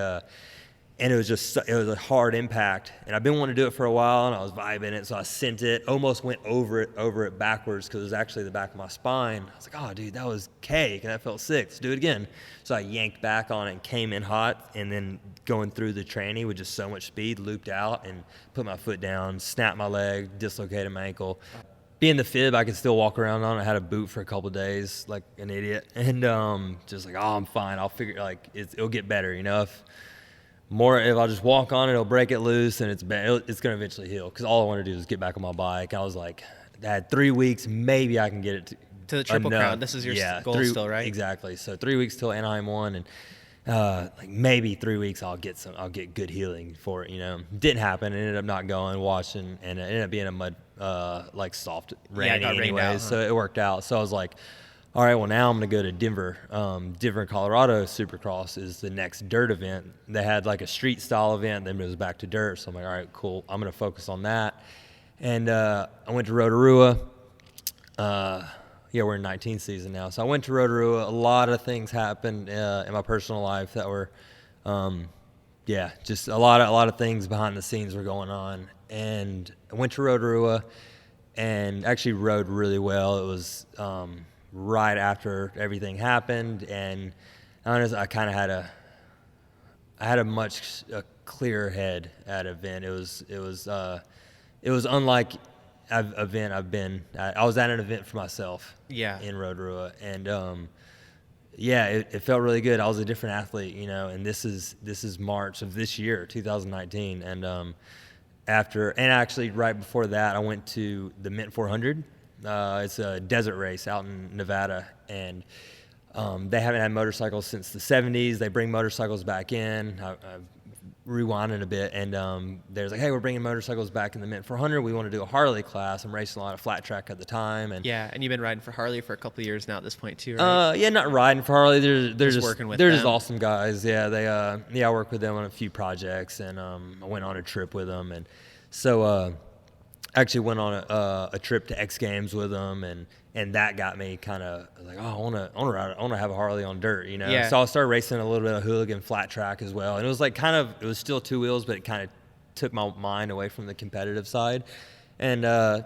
Speaker 2: it was a hard impact. And I've been wanting to do it for a while, and I was vibing it, so I sent it, almost went over it backwards because it was actually the back of my spine. I was like, oh, dude, that was cake, and that felt sick. Let's do it again. So I yanked back on it and came in hot, and then going through the tranny with just so much speed, looped out and put my foot down, snapped my leg, dislocated my ankle. Being the fib, I could still walk around on. I had a boot for a couple of days, like an idiot, and just like, oh, I'm fine. I'll figure, like, it'll get better, you know. If I just walk on it, it'll break it loose, and it's going to eventually heal. Because all I want to do is get back on my bike. I was like, I had 3 weeks, maybe I can get it
Speaker 1: to the Triple Crown. This is your goal still, right?
Speaker 2: Exactly. So 3 weeks till Anaheim 1, and like maybe 3 weeks I'll get good healing for it. You know, didn't happen. It ended up not going. Watching, and it ended up being a mud like soft rainy anyways. So it worked out. So I was like, all right, well, now I'm going to go to Denver. Denver, Colorado Supercross is the next dirt event. They had like a street style event, then it was back to dirt. So I'm like, all right, cool. I'm going to focus on that. And I went to Rotorua. We're in 19th season now. So I went to Rotorua. A lot of things happened in my personal life that were, just a lot of things behind the scenes were going on. And I went to Rotorua and actually rode really well. It was right after everything happened, and honestly, I kind of had a much clearer head at event. It was unlike event I've been at. I was at an event for myself in Rotorua, and it felt really good. I was a different athlete, you know, and this is March of this year, 2019, and actually right before that I went to the Mint 400. It's a desert race out in Nevada, and they haven't had motorcycles since the 70s. They bring motorcycles back in. I've rewinded a bit, and there's like, hey, we're bringing motorcycles back in the Mint 400. We want to do a Harley class. I'm racing a lot of flat track at the time. And
Speaker 1: and you've been riding for Harley for a couple of years now at this point too, right?
Speaker 2: Not riding for Harley. They're just
Speaker 1: working with
Speaker 2: they're
Speaker 1: them.
Speaker 2: just awesome guys. Yeah, I work with them on a few projects, and I went on a trip with them, and so. Actually went on a trip to X Games with them, and that got me kind of like, oh, I want to have a Harley on dirt, you know.
Speaker 1: Yeah.
Speaker 2: So I started racing a little bit of hooligan flat track as well, and it was like it was still two wheels, but it kind of took my mind away from the competitive side, and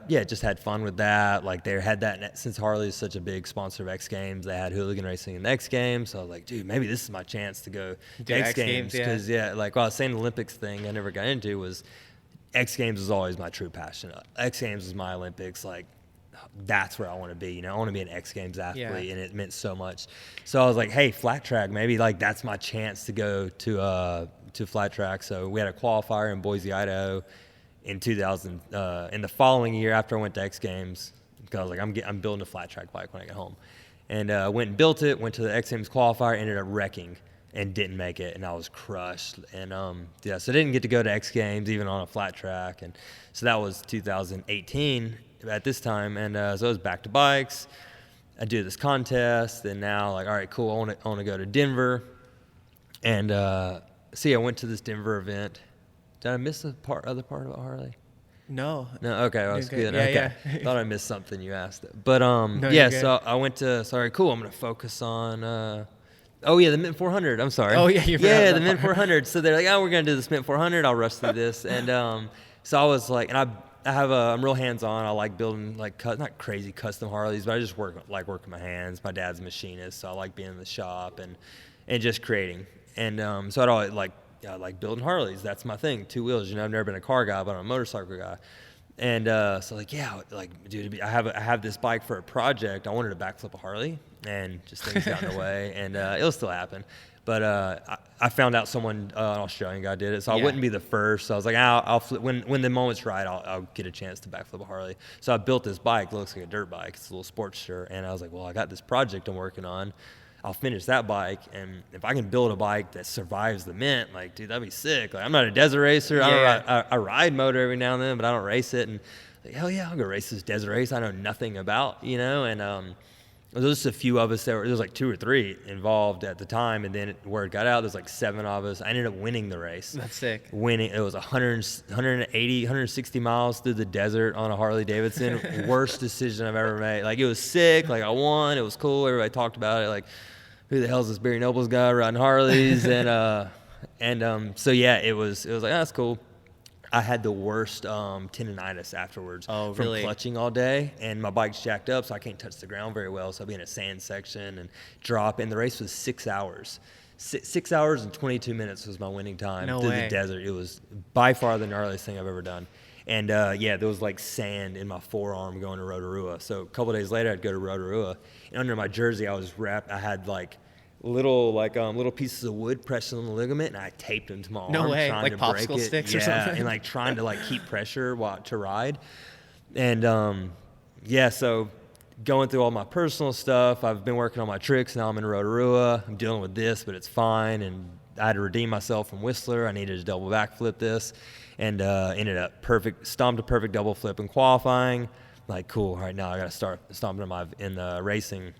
Speaker 2: just had fun with that. Like they had that since Harley is such a big sponsor of X Games, they had hooligan racing in the X Games. So I was like, dude, maybe this is my chance to go to X Games because like what I was saying, the Olympics thing I never got into was. X Games was always my true passion. X Games was my Olympics. Like, that's where I want to be. You know, I want to be an X Games athlete, and it meant so much. So I was like, hey, flat track, maybe like that's my chance to go to flat track. So we had a qualifier in Boise, Idaho, in 2000. In the following year, after I went to X Games, because I was like, I'm building a flat track bike when I get home, and went and built it. Went to the X Games qualifier, ended up wrecking. And didn't make it, and I was crushed. And so I didn't get to go to X Games even on a flat track, and so that was 2018 at this time. And so I was back to bikes. I do this contest, and now like, all right, cool. I want to go to Denver, and I went to this Denver event. Did I miss other part about Harley?
Speaker 1: No.
Speaker 2: Okay, well, that's good.
Speaker 1: Yeah,
Speaker 2: okay.
Speaker 1: yeah.
Speaker 2: Thought I missed something you asked, but so I went to. Sorry, cool. I'm gonna focus on. The Mint 400. I'm sorry.
Speaker 1: Oh, yeah,
Speaker 2: the Mint 400. So they're like, oh, we're going to do this Mint 400. I'll rush through this. And so I was like, and I'm real hands-on. I like building, like, not crazy custom Harleys, but I just working my hands. My dad's a machinist, so I like being in the shop and just creating. And so I'd always I like building Harleys. That's my thing, two wheels. You know, I've never been a car guy, but I'm a motorcycle guy. And so dude, I have this bike for a project. I wanted to backflip a Harley, and just things got in the way, and it'll still happen. But I found out someone, an Australian guy, did it, so I wouldn't be the first. So I was like, I'll flip, when the moment's right, I'll get a chance to backflip a Harley. So I built this bike. It looks like a dirt bike. It's a little Sportster, and I was like, well, I got this project I'm working on. I'll finish that bike, and if I can build a bike that survives the Mint, like, dude, that'd be sick. Like, I'm not a desert racer. I ride motor every now and then, but I don't race it. And like, hell yeah, I'll go race this desert race I know nothing about, you know. And There was just a few of us there was like 2 or 3 involved at the time, and then word got out, there's like 7 of us. I ended up winning the race.
Speaker 1: That's sick.
Speaker 2: Winning, it was 180, 160 miles through the desert on a Harley Davidson. Worst decision I've ever made. Like, it was sick. Like, I won. It was cool. Everybody talked about it. Like, who the hell's this Barry Nobles guy riding Harleys? So yeah, it was like, oh, that's cool. I had the worst tendonitis afterwards from clutching all day, and my bike's jacked up, so I can't touch the ground very well. So I'll be in a sand section and drop. And the race was 6 hours. 6 hours and 22 minutes was my winning time through the desert. It was by far the gnarliest thing I've ever done. And yeah, there was like sand in my forearm going to Rotorua. So a couple days later, I'd go to Rotorua, and under my jersey, I had like little pieces of wood pressed on the ligament, and I taped them to my arm.
Speaker 1: No way,
Speaker 2: trying
Speaker 1: like
Speaker 2: to break
Speaker 1: popsicle
Speaker 2: it.
Speaker 1: sticks or something.
Speaker 2: And like trying to like keep pressure to ride. And yeah, so going through all my personal stuff, I've been working on my tricks. Now I'm in Rotorua. I'm dealing with this, but it's fine. And I had to redeem myself from Whistler. I needed to double backflip this, and ended up stomped a perfect double flip in qualifying. Like, cool. All right, now I got to start stomping in racing.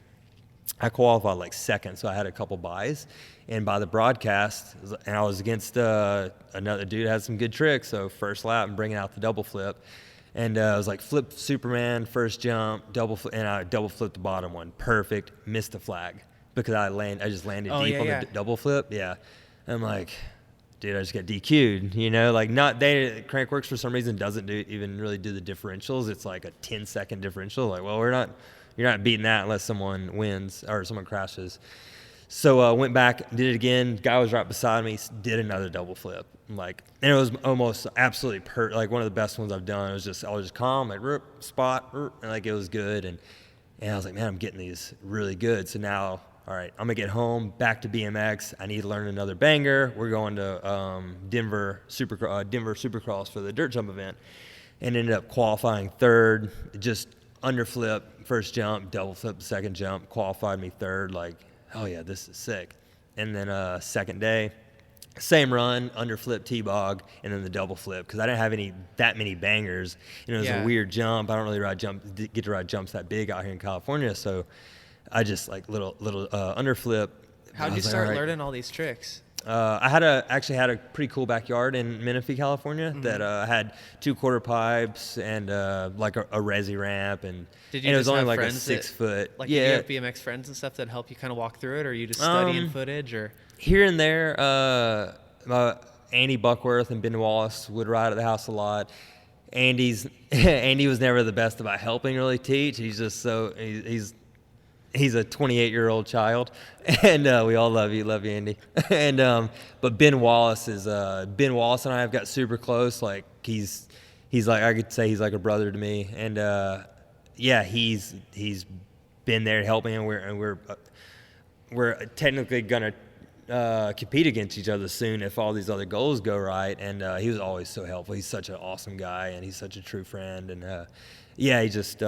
Speaker 2: I qualified like second, so I had a couple buys. And by the broadcast, and I was against another dude that had some good tricks. So first lap, I'm bringing out the double flip. And I was like, flip Superman, first jump, and I double flipped the bottom one. Perfect. Missed the flag because I just landed deep on the double flip. Yeah. I'm like, dude, I just got DQ'd, Crankworks for some reason doesn't even really do the differentials. It's like a 10-second differential. Like, well, you're not beating that unless someone wins or someone crashes. So went back, did it again. Guy was right beside me, did another double flip. And it was almost absolutely like one of the best ones I've done. I was just calm, like spot, and like it was good. And I was like, man, I'm getting these really good. So now, all right, I'm gonna get home, back to BMX. I need to learn another banger. We're going to Denver Supercross for the dirt jump event, and ended up qualifying third. Just underflip, first jump, double flip, the second jump, qualified me third. Like, oh yeah, this is sick. And then second day, same run, underflip, T-bog, and then the double flip, because I didn't have that many bangers, and it was a weird jump. I don't really get to ride jumps that big out here in California, so I just like little underflip.
Speaker 1: How'd you start learning all these tricks?
Speaker 2: I actually had a pretty cool backyard in Menifee, California, that had 2 quarter pipes and like a resi ramp, and it was only like a 6 foot.
Speaker 1: Like, you have BMX friends and stuff that help you kind of walk through it, or are you just studying footage, or
Speaker 2: here and there? Andy Buckworth and Ben Wallace would ride at the house a lot. Andy was never the best about helping really teach. He's just he's a 28-year-old child, and we all love you, Andy. And but Ben Wallace and I have got super close. Like, he's like, I could say he's like a brother to me. And yeah, he's been there to help me, and we're technically gonna compete against each other soon if all these other goals go right. And he was always so helpful. He's such an awesome guy, and he's such a true friend. And yeah, he just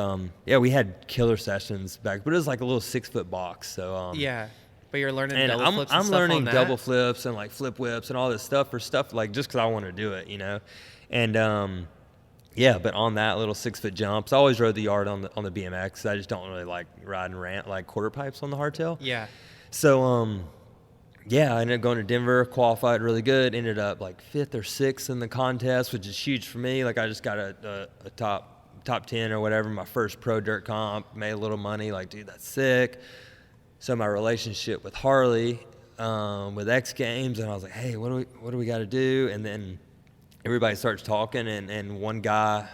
Speaker 2: we had killer sessions back, but it was like a little 6-foot box. So
Speaker 1: yeah, but you're learning
Speaker 2: and
Speaker 1: double flips.
Speaker 2: I'm learning double flips and like flip whips and all this stuff like just because I want to do it, And yeah, but on that little 6-foot jumps, I always rode the yard on the BMX. I just don't really like riding like quarter pipes on the hardtail.
Speaker 1: Yeah.
Speaker 2: So yeah, I ended up going to Denver, qualified really good, ended up like 5th or 6th in the contest, which is huge for me. Like, I just got a top 10 or whatever, my first pro dirt comp, made a little money. Like, dude, that's sick. So my relationship with Harley, with X Games, and I was like, hey, what do we got to do? And then everybody starts talking, and one guy,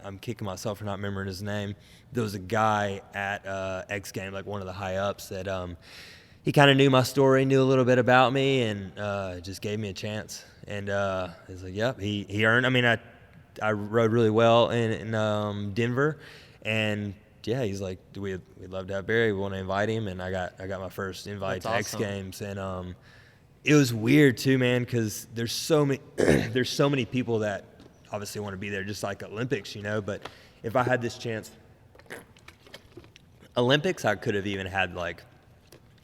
Speaker 2: I'm kicking myself for not remembering his name. There was a guy at X Games, like one of the high ups, that he kind of knew my story, knew a little bit about me, and just gave me a chance. And he's like, yep, he earned. I mean, I rode really well in Denver, and yeah, he's like, we'd love to have Barry. We want to invite him, and I got my first invite to X Games, and it was weird too, man, because there's so many people that obviously want to be there, just like Olympics, But if I had this chance, Olympics, I could have even had like.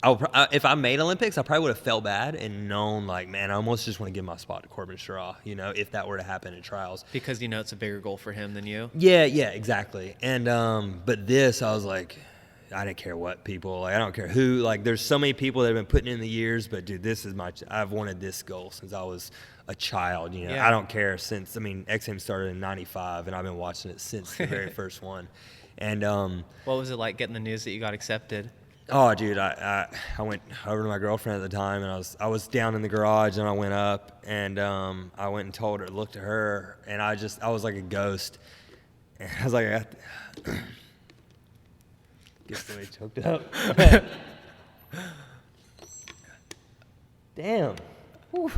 Speaker 2: If I made Olympics, I probably would have felt bad and known, like, man, I almost just want to give my spot to Corbin Straw, if that were to happen in trials.
Speaker 1: Because it's a bigger goal for him than you?
Speaker 2: Yeah, exactly. And but this, I was like, I didn't care what people, like, I don't care who, like, there's so many people that have been putting in the years, but dude, I've wanted this goal since I was a child, you know.
Speaker 1: Yeah.
Speaker 2: I don't care since, I mean, X Games started in 95 and I've been watching it since the very first one. And
Speaker 1: What was it like getting the news that you got accepted?
Speaker 2: oh, dude, I went over to my girlfriend at the time, and I was down in the garage, and I went up, and I went and told her, looked at her, and I was like a ghost. And I was like, get somebody choked up. Damn. Whew.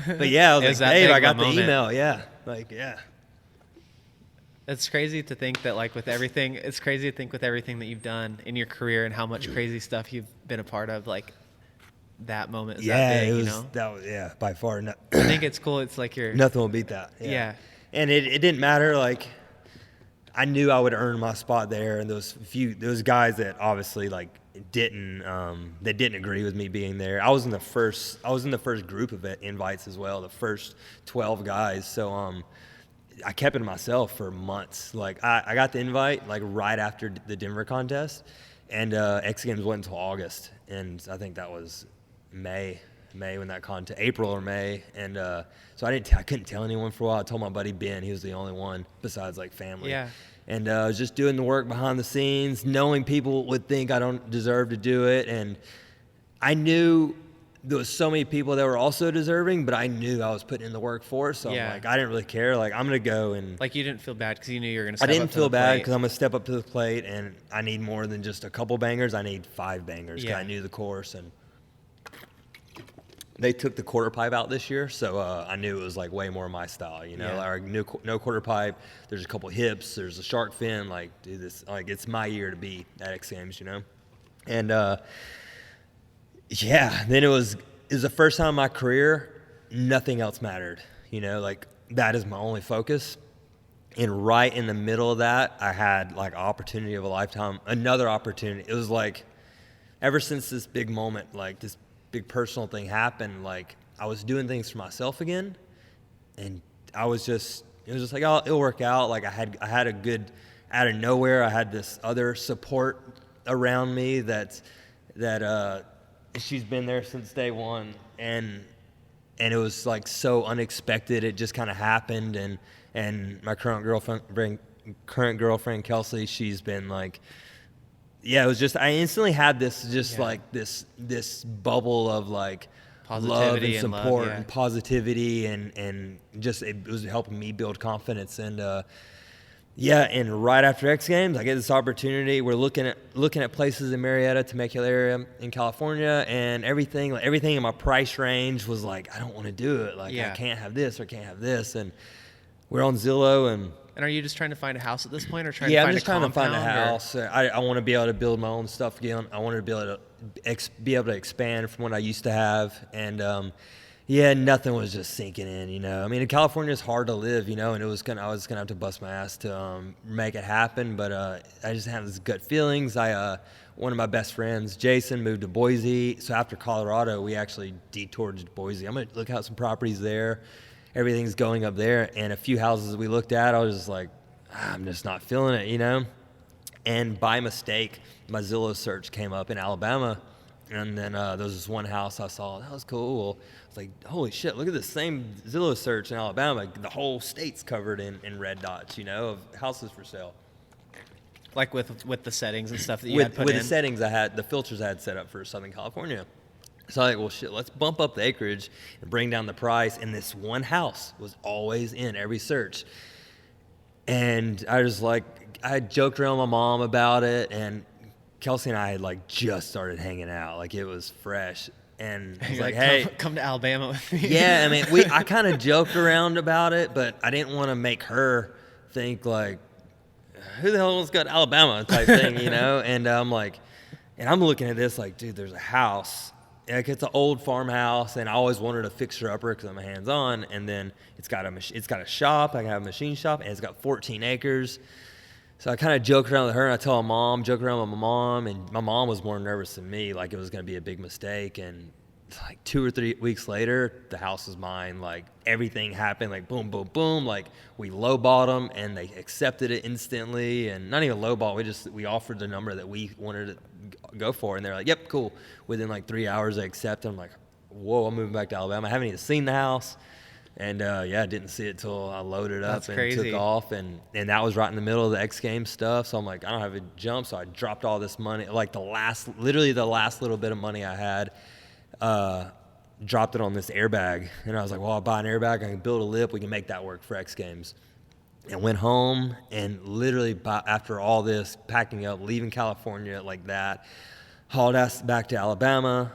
Speaker 2: But yeah, I was like, Dave, I got the email. Yeah. Like, yeah.
Speaker 1: It's crazy to think that, like, with everything that you've done in your career and how much crazy stuff you've been a part of, like, that moment is that big, you know?
Speaker 2: That was, yeah, by far.
Speaker 1: I think it's cool. It's like
Speaker 2: nothing will beat that.
Speaker 1: Yeah.
Speaker 2: And it didn't matter. Like, I knew I would earn my spot there. And those guys that obviously, like, didn't agree with me being there. I was in the first group of invites as well, the first 12 guys. So, I kept it to myself for months. Like, I got the invite like right after the Denver contest, and X Games went until August, and I think that was May when that contest, April or May, and so I couldn't tell anyone for a while. I told my buddy Ben, he was the only one besides like family.
Speaker 1: Yeah.
Speaker 2: And I was just doing the work behind the scenes, knowing people would think I don't deserve to do it, and I knew there was so many people that were also deserving, but I knew I was putting in the work for it, so
Speaker 1: Yeah.
Speaker 2: I'm like, I didn't really care. Like, I'm going to go and...
Speaker 1: Like, you didn't feel bad because you knew you were going to
Speaker 2: I
Speaker 1: step
Speaker 2: didn't
Speaker 1: up to
Speaker 2: feel
Speaker 1: the
Speaker 2: bad
Speaker 1: plate.
Speaker 2: because I'm going to step up to the plate, and I need more than just a couple bangers. I need 5 bangers because I knew the course, and they took the quarter pipe out this year, so I knew it was like way more my style, you know.
Speaker 1: Yeah.
Speaker 2: Like, no quarter pipe. There's a couple hips. There's a shark fin. Like, dude, this, like, it's my year to be at X Games, you know. And yeah, then it was the first time in my career nothing else mattered, you know. Like, that is my only focus. And right in the middle of that, I had like opportunity of a lifetime, another opportunity. It was like, ever since this big moment, like this big personal thing happened, like I was doing things for myself again, and it was just like, oh, it'll work out. Like, I had a good, out of nowhere, I had this other support around me that she's been there since day one, and it was like so unexpected. It just kind of happened, and my current girlfriend Kelsey, she's been like, yeah, it was just, I instantly had this just like this bubble of like love and support and positivity, and just, it was helping me build confidence. And yeah, and right after X Games, I get this opportunity. We're looking at places in Marietta, Temecula area in California, and everything in my price range was like, I don't want to do it. Like, I can't have this or can't have this. And we're on Zillow, and
Speaker 1: are you just trying to find a house at this point, or trying to find
Speaker 2: I'm just trying to find a house.
Speaker 1: Or?
Speaker 2: I want to be able to build my own stuff again. I want to be able to expand from what I used to have, and yeah, nothing was just sinking in, you know. I mean, in California, it's hard to live, you know, and I was gonna have to bust my ass to make it happen. But I just had these gut feelings. One of my best friends, Jason, moved to Boise. So after Colorado, we actually detoured to Boise. I'm gonna look out some properties there. Everything's going up there, and a few houses we looked at, I was just like, I'm just not feeling it, you know. And by mistake, my Zillow search came up in Alabama. And then there was this one house I saw. That was cool. I was like, holy shit, look at this same Zillow search in Alabama. The whole state's covered in red dots, you know, of houses for sale.
Speaker 1: Like with the settings and stuff that you had put in?
Speaker 2: With the settings the filters I had set up for Southern California. So I'm like, well, shit, let's bump up the acreage and bring down the price. And this one house was always in every search. And I was like, I had joked around with my mom about it, and Kelsey and I had like just started hanging out, like it was fresh, and I was like, hey,
Speaker 1: come to Alabama with me.
Speaker 2: Yeah, I mean, I kind of joked around about it, but I didn't want to make her think like, who the hell wants to go to Alabama type thing, you know? And I'm like, and I'm looking at this like, dude, there's a house, like it's an old farmhouse, and I always wanted a fixer-upper because I'm hands-on, and then it's got a shop, I can have a machine shop, and it's got 14 acres. So I kind of joked around with her, and I told my mom, joked around with my mom, and my mom was more nervous than me, like it was going to be a big mistake. And like 2 or 3 weeks later, the house was mine. Like everything happened, like boom, boom, boom. Like we lowballed them and they accepted it instantly. And not even lowball, we offered the number that we wanted to go for. And they're like, yep, cool. Within like 3 hours, they accept. I'm like, whoa, I'm moving back to Alabama. I haven't even seen the house. And I didn't see it till I loaded up and took off. And that was right in the middle of the X Games stuff. So I'm like, I don't have a jump. So I dropped all this money, like literally the last little bit of money I had, dropped it on this airbag. And I was like, well, I'll buy an airbag. I can build a lip. We can make that work for X Games. And went home and literally after all this, packing up, leaving California like that, hauled ass back to Alabama.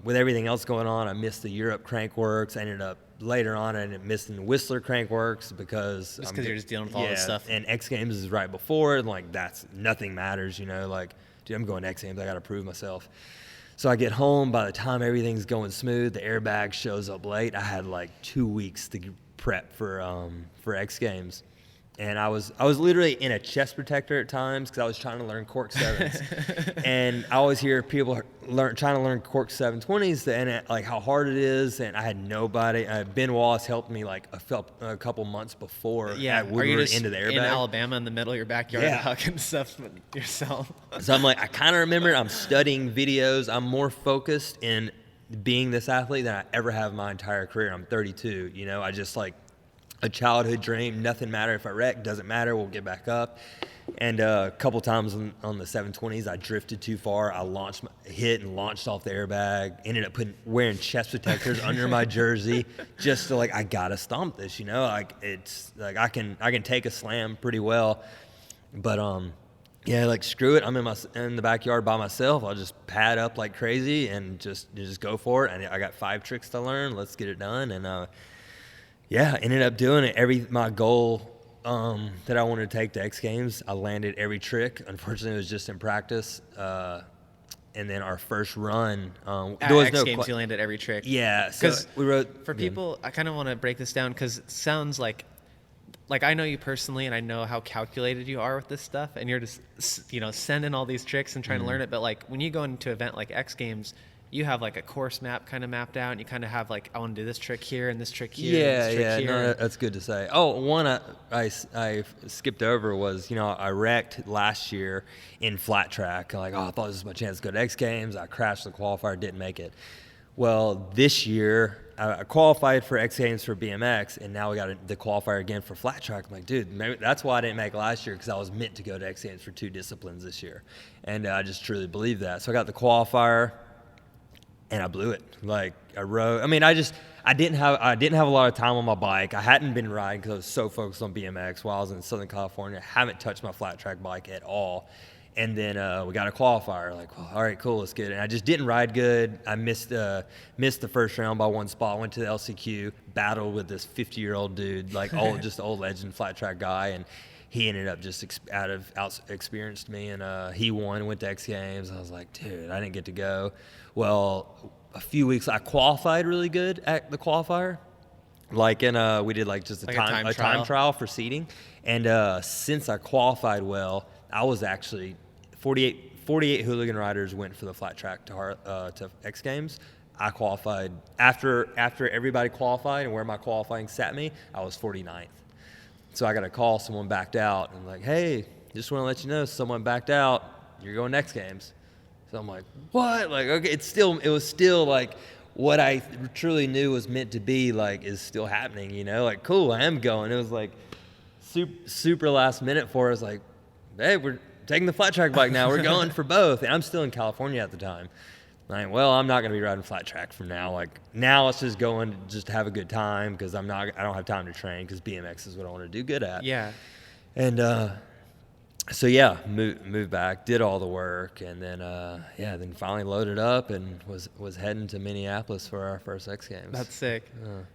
Speaker 2: With everything else going on, I missed the Europe Crankworks. I ended up later on, I ended up missing the Whistler Crankworks because
Speaker 1: you're just dealing with all this stuff.
Speaker 2: And X Games is right before it. And like nothing matters, like, dude, I'm going to X Games. I got to prove myself. So I get home. By the time everything's going smooth, the airbag shows up late. I had like 2 weeks to prep for X Games. And I was literally in a chest protector at times because I was trying to learn cork 7s. And I always hear people trying to learn cork 720s and like how hard it is. And I had nobody. Ben Wallace helped me like a couple months before.
Speaker 1: Yeah,
Speaker 2: are you just into the airbag?
Speaker 1: In Alabama in the middle of your backyard hucking stuff yourself?
Speaker 2: So I'm like, I kind of remember I'm studying videos. I'm more focused in being this athlete than I ever have in my entire career. I'm 32. I just like a childhood dream. Nothing matter if I wreck. Doesn't matter. We'll get back up. And a couple times on the 720s, I drifted too far. I hit and launched off the airbag. Ended up wearing chest protectors under my jersey just to like, I gotta stomp this. Like it's like I can take a slam pretty well, but yeah, like screw it. I'm in the backyard by myself. I'll just pad up like crazy and just go for it. And I got 5 tricks to learn. Let's get it done. And ended up doing it. My goal that I wanted to take to X Games, I landed every trick. Unfortunately, it was just in practice. And then our first run,
Speaker 1: at X Games, you landed every trick.
Speaker 2: Yeah, so we wrote
Speaker 1: for people. I kind of want to break this down because it sounds like I know you personally, and I know how calculated you are with this stuff, and you're just sending all these tricks and trying to learn it. But like when you go into an event like X Games, you have like a course map kind of mapped out, and you kind of have like, I want to do this trick here and this trick here. And this trick here.
Speaker 2: No, that's good to say. Oh, one I skipped over was, I wrecked last year in flat track. Like, I thought this was my chance to go to X Games. I crashed the qualifier, didn't make it. Well, this year I qualified for X Games for BMX, and now we got the qualifier again for flat track. I'm like, dude, maybe that's why I didn't make last year, because I was meant to go to X Games for 2 disciplines this year, and I just truly believe that. So I got the qualifier. And I blew it. Like I rode. I mean, I didn't have a lot of time on my bike. I hadn't been riding because I was so focused on BMX while I was in Southern California. I haven't touched my flat track bike at all. And then we got a qualifier. Like, well, all right, cool, let's get it. And I just didn't ride good. I missed the first round by 1 spot. Went to the LCQ, battled with this 50-year-old dude, like just old legend flat track guy, and he ended up just out experienced me, and he won, went to X Games. I was like, dude, I didn't get to go. Well, a few weeks, I qualified really good at the qualifier. Like, and we did like just a time trial for seating. And since I qualified well, I was actually 48 hooligan riders went for the flat track to X Games. I qualified after everybody qualified and where my qualifying sat me, I was 49th. So I got a call, someone backed out, and like, hey, just want to let you know, someone backed out, you're going X Games. So I'm like, what? Like, okay, it was still like what I truly knew was meant to be, like, is still happening, like, cool, I am going. It was like super last minute for us, like, hey, we're taking the flat track bike now, we're going for both. And I'm still in California at the time. Like, well, I'm not going to be riding flat track from now. Like, now let's just go and just have a good time, because I don't have time to train, because BMX is what I want to do good at.
Speaker 1: Yeah.
Speaker 2: And so yeah, moved back, did all the work, and then then finally loaded up and was heading to Minneapolis for our first X Games.
Speaker 1: That's sick.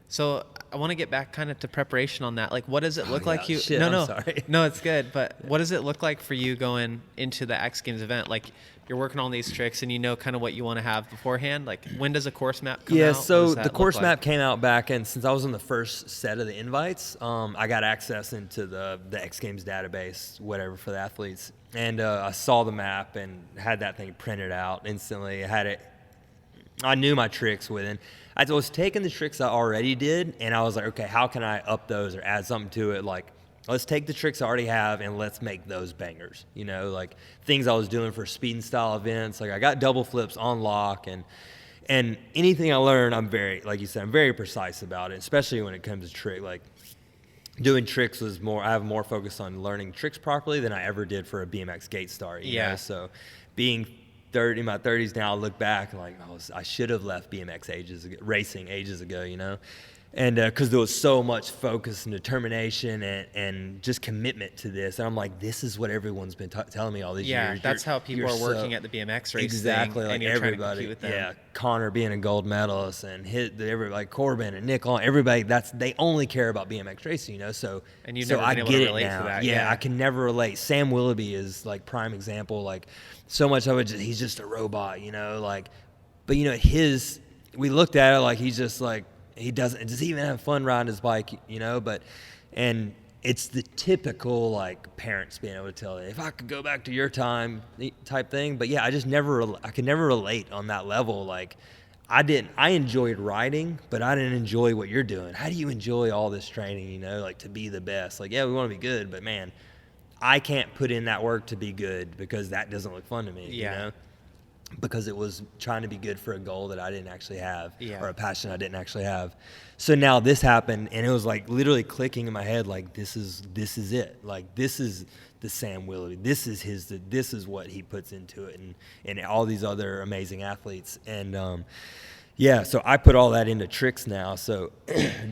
Speaker 1: So I want to get back kind of to preparation on that. Like, what does it look like you?
Speaker 2: Shit,
Speaker 1: no,
Speaker 2: I'm sorry.
Speaker 1: No, it's good. But what does it look like for you going into the X Games event? Like, you're working on these tricks and you know kind of what you want to have beforehand. Like, when does a course map come out?
Speaker 2: Yeah, so the course map came out back, and since I was in the first set of the invites, I got access into the X Games database, whatever, for the athletes. And I saw the map and had that thing printed out instantly. I had it I knew my tricks within. I was taking the tricks I already did, and I was like, okay, how can I up those or add something to it? Like, let's take the tricks I already have and let's make those bangers. You know, like things I was doing for speed and style events. Like I got double flips on lock, and anything I learn, I'm very, like you said, I'm very precise about it, especially when it comes to trick. Like doing tricks was more, I have more focus on learning tricks properly than I ever did for a BMX gate start. You know? So being in my 30s now, I look back like, I should have left BMX racing ages ago, you know? And because there was so much focus and determination and just commitment to this. And I'm like, this is what everyone's been telling me all these years.
Speaker 1: Yeah, that's how people are working at the BMX race
Speaker 2: exactly,
Speaker 1: thing,
Speaker 2: like
Speaker 1: and you're
Speaker 2: everybody.
Speaker 1: trying to compete with them.
Speaker 2: Yeah, Connor being a gold medalist and like Corbin and Nick, everybody, they only care about BMX racing, you know? So,
Speaker 1: and you've
Speaker 2: so
Speaker 1: never
Speaker 2: I
Speaker 1: been able
Speaker 2: get
Speaker 1: to
Speaker 2: it
Speaker 1: relate
Speaker 2: now.
Speaker 1: to that.
Speaker 2: Yeah, I can never relate. Sam Willoughby is like prime example. Like so much of it, he's just a robot, you know? Like, but you know, we looked at it like he's just like, does he even have fun riding his bike, you know? And it's the typical like parents being able to tell you, if I could go back to your time type thing. But yeah, I could never relate on that level. Like I enjoyed riding, but I didn't enjoy what you're doing. How do you enjoy all this training, you know, like to be the best? Like, yeah, we want to be good, but man, I can't put in that work to be good because that doesn't look fun to me, you know? Because it was trying to be good for a goal that I didn't actually have or a passion I didn't actually have. So now this happened and it was like literally clicking in my head like this is it. Like this is the Sam Willoughby. This is what he puts into it and all these other amazing athletes. And so I put all that into tricks now. So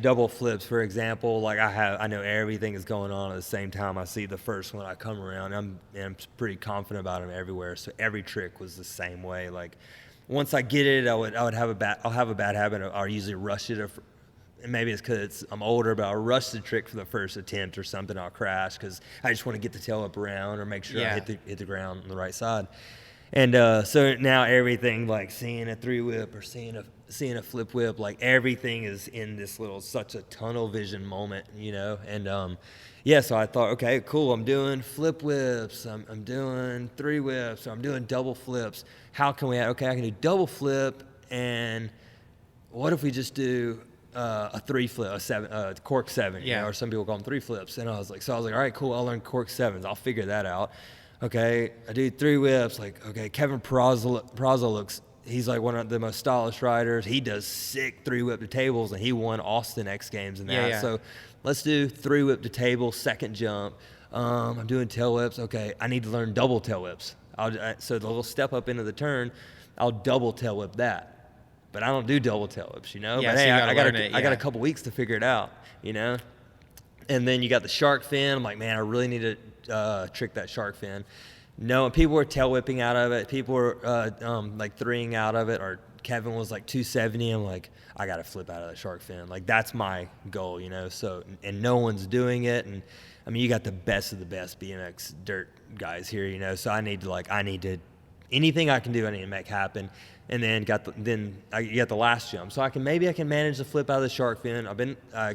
Speaker 2: double flips, for example, like I know everything is going on at the same time. I see the first one, I come around, I'm pretty confident about them everywhere. So every trick was the same way. Like once I get it, I'll have a bad habit. I'll usually rush it. And maybe it's because I'm older, but I'll rush the trick for the first attempt or something. I'll crash because I just want to get the tail up around or make sure I hit the ground on the right side. And so now everything, like seeing a 3-whip or seeing a flip whip, like everything is in this such a tunnel vision moment, you know? And so I thought, okay, cool, I'm doing flip whips, I'm doing 3-whips, or I'm doing double flips. How can I can do double flip, and what if we just do a 3-flip, cork 7, you know, or some people call them 3 flips. And I was like, all right, cool, I'll learn cork 7s, I'll figure that out. Okay, I do 3 whips. Like, okay, Kevin Peraza he's like one of the most stylish riders. He does sick 3-whip to tables, and he won Austin X Games and that. So let's do 3-whip to table, second jump. I'm doing tail whips. Okay, I need to learn double tail whips. So the little step up into the turn, I'll double tail whip that. But I don't do double tail whips, you know?
Speaker 1: Yeah,
Speaker 2: but
Speaker 1: so
Speaker 2: hey,
Speaker 1: I
Speaker 2: got a couple weeks to figure it out, you know? And then you got the shark fin. I'm like, man, I really need to trick that shark fin. No, people were tail whipping out of it. People were like 3ing out of it. Or Kevin was like 270. I'm like, I got to flip out of that shark fin. Like that's my goal, you know. So and no one's doing it. And I mean, you got the best of the best BMX dirt guys here, you know. So I need to anything I can do, I need to make happen. And then you got the last jump. So I can manage the flip out of the shark fin.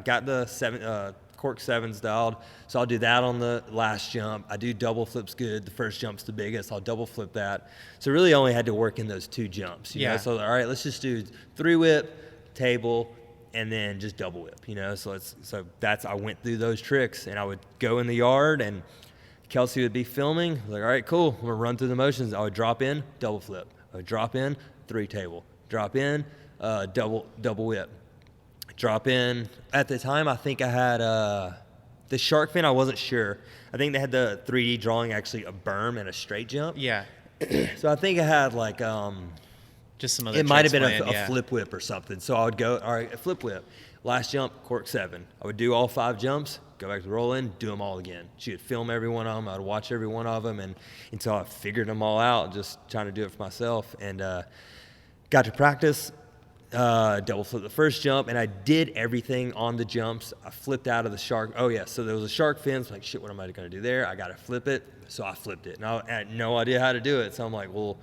Speaker 2: Got the cork 7s dialed, so I'll do that on the last jump. I do double flips good. The first jump's the biggest. I'll double flip that. So really only had to work in those 2 jumps. You know? So all right, let's just do 3-whip, table, and then just double whip. You know, so I went through those tricks, and I would go in the yard, and Kelsey would be filming. I was like, all right, cool. I'm gonna run through the motions. I would drop in, double flip. I would drop in, 3 table. Drop in, double whip. Drop in. At the time, I think I had the shark fin. I wasn't sure. I think they had the 3D drawing actually a berm and a straight jump.
Speaker 1: Yeah.
Speaker 2: So I think I had like
Speaker 1: just some other.
Speaker 2: It might have been a flip whip or something. So I would go, all right, a flip whip. Last jump, cork 7. I would do all 5 jumps, go back to roll in, do them all again. She would film every one of them. I would watch every one of them, and until I figured them all out, just trying to do it for myself. And got to practice. Double flip the first jump, and I did everything on the jumps. I flipped out of the shark. Oh yeah, so there was a shark fin. So like, shit, what am I going to do there? I got to flip it. So I flipped it, and I had no idea how to do it. So I'm like, well,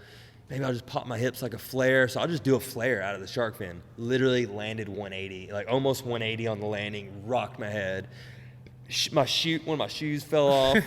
Speaker 2: maybe I'll just pop my hips like a flare. So I'll just do a flare out of the shark fin. Literally landed 180, like almost 180 on the landing. Rocked my head. One of my shoes fell off,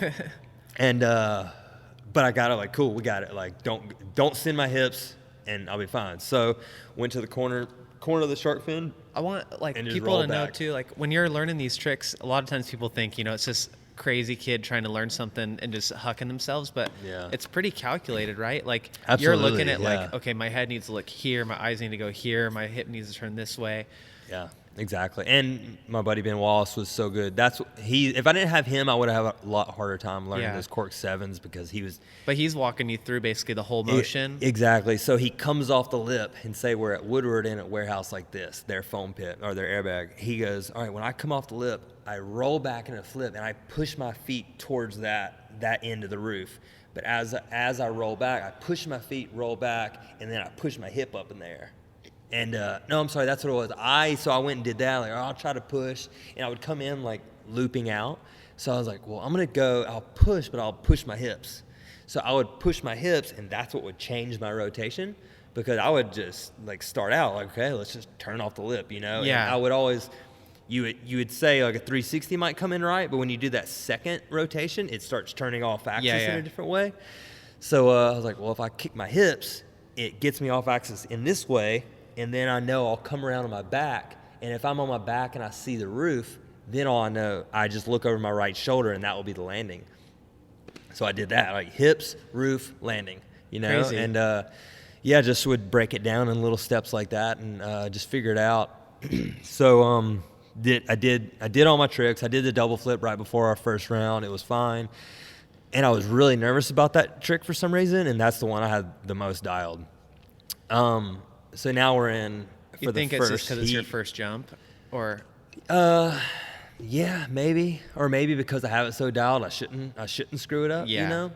Speaker 2: and but I got it. Like, cool, we got it. Like, don't send my hips. and I'll be fine. So went to the corner of the shark fin.
Speaker 1: I want like
Speaker 2: And just
Speaker 1: people
Speaker 2: roll
Speaker 1: to know
Speaker 2: back.
Speaker 1: too, like when you're learning these tricks, a lot of times people think, it's just crazy kid trying to learn something and just hucking themselves, but
Speaker 2: Yeah.
Speaker 1: it's pretty calculated, right? Like
Speaker 2: Absolutely,
Speaker 1: you're looking at
Speaker 2: yeah.
Speaker 1: like, okay, my head needs to look here, my eyes need to go here, my hip needs to turn this way.
Speaker 2: Yeah, exactly. And my buddy Ben Wallace was so good. If I didn't have him, I would have a lot harder time learning
Speaker 1: Yeah.
Speaker 2: those cork sevens because he was
Speaker 1: But he's walking you through basically the whole motion.
Speaker 2: Exactly. So he comes off the lip and say we're at Woodward Inn at warehouse like this, their foam pit or their airbag. He goes, all right, when I come off the lip, I roll back in a flip and I push my feet towards that end of the roof. But as I roll back, I push my feet, roll back, and then I push my hip up in the air. And no, I'm sorry, that's what it was. So I went and did that. Like, I'll try to push, and I would come in like looping out. So I was like, well, I'm gonna go. I'll push, but I'll push my hips. So I would push my hips, and that's what would change my rotation because I would just like start out like, okay, let's just turn off the lip,
Speaker 1: Yeah.
Speaker 2: And I would always, you would say like a 360 might come in right, but when you do that second rotation, it starts turning off axis in a different way. So I was like, well, if I kick my hips, it gets me off axis in this way. And then I know I'll come around on my back. And if I'm on my back and I see the roof, then all I know, I just look over my right shoulder and that will be the landing. So I did that, like hips, roof, landing,
Speaker 1: Crazy.
Speaker 2: And just would break it down in little steps like that and just figure it out. So I did all my tricks. I did the double flip right before our first round. It was fine. And I was really nervous about that trick for some reason, and that's the one I had the most dialed. So now we're in for
Speaker 1: You
Speaker 2: the
Speaker 1: think
Speaker 2: first
Speaker 1: it's just because it's your
Speaker 2: heat.
Speaker 1: first jump, or
Speaker 2: Yeah, maybe, or maybe because I have it so dialed, I shouldn't screw it up.
Speaker 1: Yeah.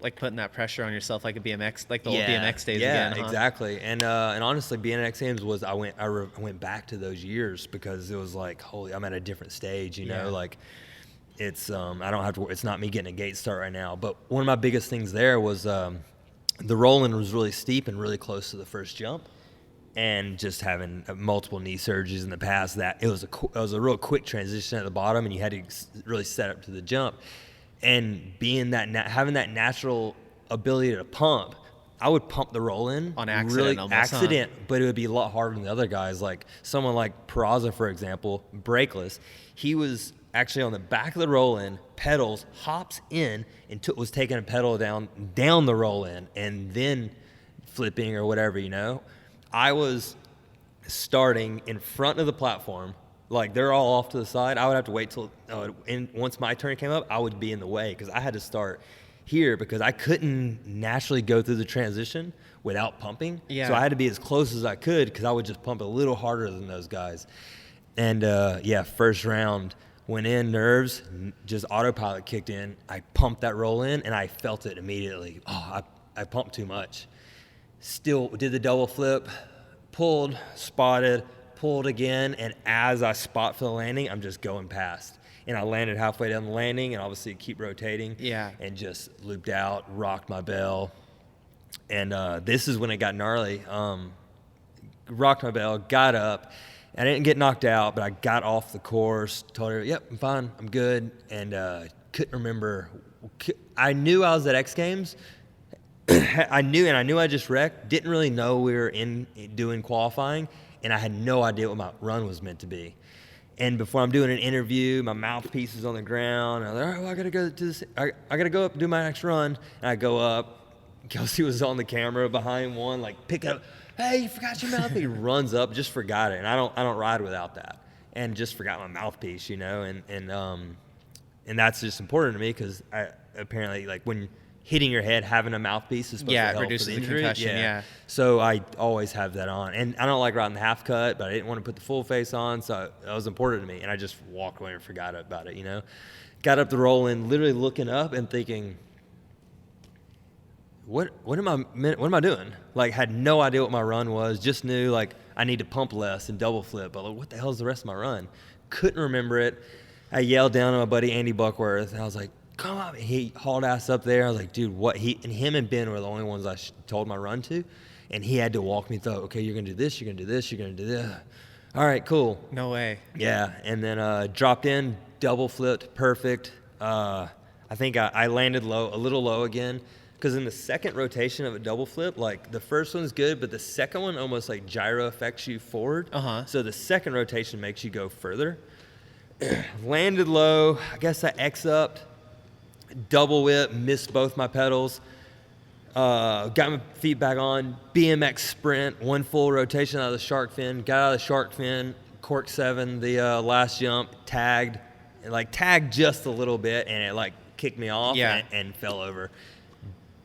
Speaker 1: Like putting that pressure on yourself, like a BMX, like the old BMX days
Speaker 2: yeah,
Speaker 1: again? Huh?
Speaker 2: exactly. And honestly, BMX games was I went back to those years because it was like, holy, I'm at a different stage.
Speaker 1: Yeah.
Speaker 2: Like it's I don't have to. It's not me getting a gate start right now. But one of my biggest things there was the rolling was really steep and really close to the first jump. And just having multiple knee surgeries in the past, that it was a real quick transition at the bottom, and you had to really set up to the jump. And being having that natural ability to pump, I would pump the roll in
Speaker 1: On accident,
Speaker 2: really
Speaker 1: almost, huh?
Speaker 2: but it would be a lot harder than the other guys. Like someone like Peraza, for example, brakeless. He was actually on the back of the roll in, pedals, hops in, and was taking a pedal down the roll in, and then flipping or whatever, I was starting in front of the platform, like they're all off to the side. I would have to wait till, once my turn came up, I would be in the way because I had to start here because I couldn't naturally go through the transition without pumping.
Speaker 1: Yeah.
Speaker 2: So I had to be as close as I could because I would just pump a little harder than those guys. And first round went in, nerves, just autopilot kicked in. I pumped that roll in and I felt it immediately. Oh, I pumped too much. Still did the double flip, pulled, spotted, pulled again, and as I spot for the landing, I'm just going past. And I landed halfway down the landing and obviously keep rotating.
Speaker 1: Yeah.
Speaker 2: And just looped out, rocked my bell. And this is when it got gnarly. Rocked my bell, got up. I didn't get knocked out, but I got off the course, told her, yep, I'm fine, I'm good. And couldn't remember. I knew I was at X Games. I knew I just wrecked. Didn't really know we were doing qualifying, and I had no idea what my run was meant to be. And before I'm doing an interview, my mouthpiece is on the ground. And I'm like, all right, well, I gotta go to this. I gotta go up and do my next run. And I go up. Kelsey was on the camera behind one, like pick it up. Hey, you forgot your mouthpiece. He runs up, just forgot it, and I don't ride without that, and just forgot my mouthpiece, and that's just important to me because I apparently like when hitting your head, having a mouthpiece is supposed to help
Speaker 1: reduces
Speaker 2: with
Speaker 1: the
Speaker 2: injury.
Speaker 1: concussion, yeah.
Speaker 2: So I always have that on. And I don't like riding the half cut, but I didn't want to put the full face on, so that was important to me. And I just walked away and forgot about it, Got up the roll in, literally looking up and thinking, what am I doing? Like, had no idea what my run was, just knew, like, I need to pump less and double flip. But, like, what the hell is the rest of my run? Couldn't remember it. I yelled down at my buddy Andy Buckworth, and I was like, come on. He hauled ass up there. I was like, dude, what? Him and Ben were the only ones I told my run to, and he had to walk me through. Okay, you're gonna do this. You're gonna do this. You're gonna do this. All right, cool.
Speaker 1: No way.
Speaker 2: Yeah, and then dropped in, double flipped, perfect. I think I landed a little low again, because in the second rotation of a double flip, like the first one's good, but the second one almost like gyro affects you forward. So the second rotation makes you go further. Landed low. I guess I X-upped. Double whip, missed both my pedals. Got my feet back on. BMX sprint, one full rotation out of the shark fin. Got out of the shark fin, cork 7, the last jump, tagged just a little bit, and it like kicked me off and fell over.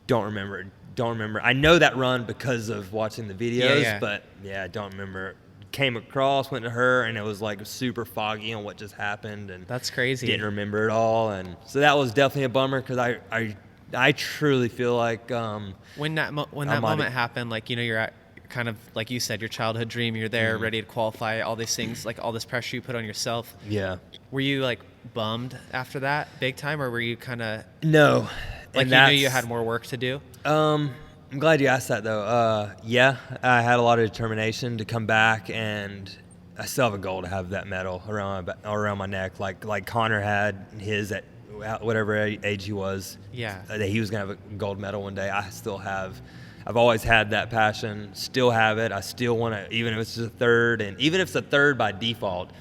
Speaker 2: Don't remember. I know that run because of watching the videos, but I don't remember. Came across, went to her, and it was like super foggy on what just happened, and
Speaker 1: that's crazy.
Speaker 2: Didn't remember it all, and so that was definitely a bummer because I truly feel like
Speaker 1: when that moment happened, like, you know, you're at kind of like you said, your childhood dream. You're there, ready to qualify. All these things, like all this pressure you put on yourself.
Speaker 2: Yeah.
Speaker 1: Were you like bummed after that, big time, or were you kind of
Speaker 2: no?
Speaker 1: Like you knew you had more work to do.
Speaker 2: I'm glad you asked that, though. I had a lot of determination to come back, and I still have a goal to have that medal around my neck, like Connor had his at whatever age he was.
Speaker 1: Yeah.
Speaker 2: That he was going to have a gold medal one day. I still have. I've always had that passion, still have it. I still want to, even if it's just a third, and even if it's a third by default,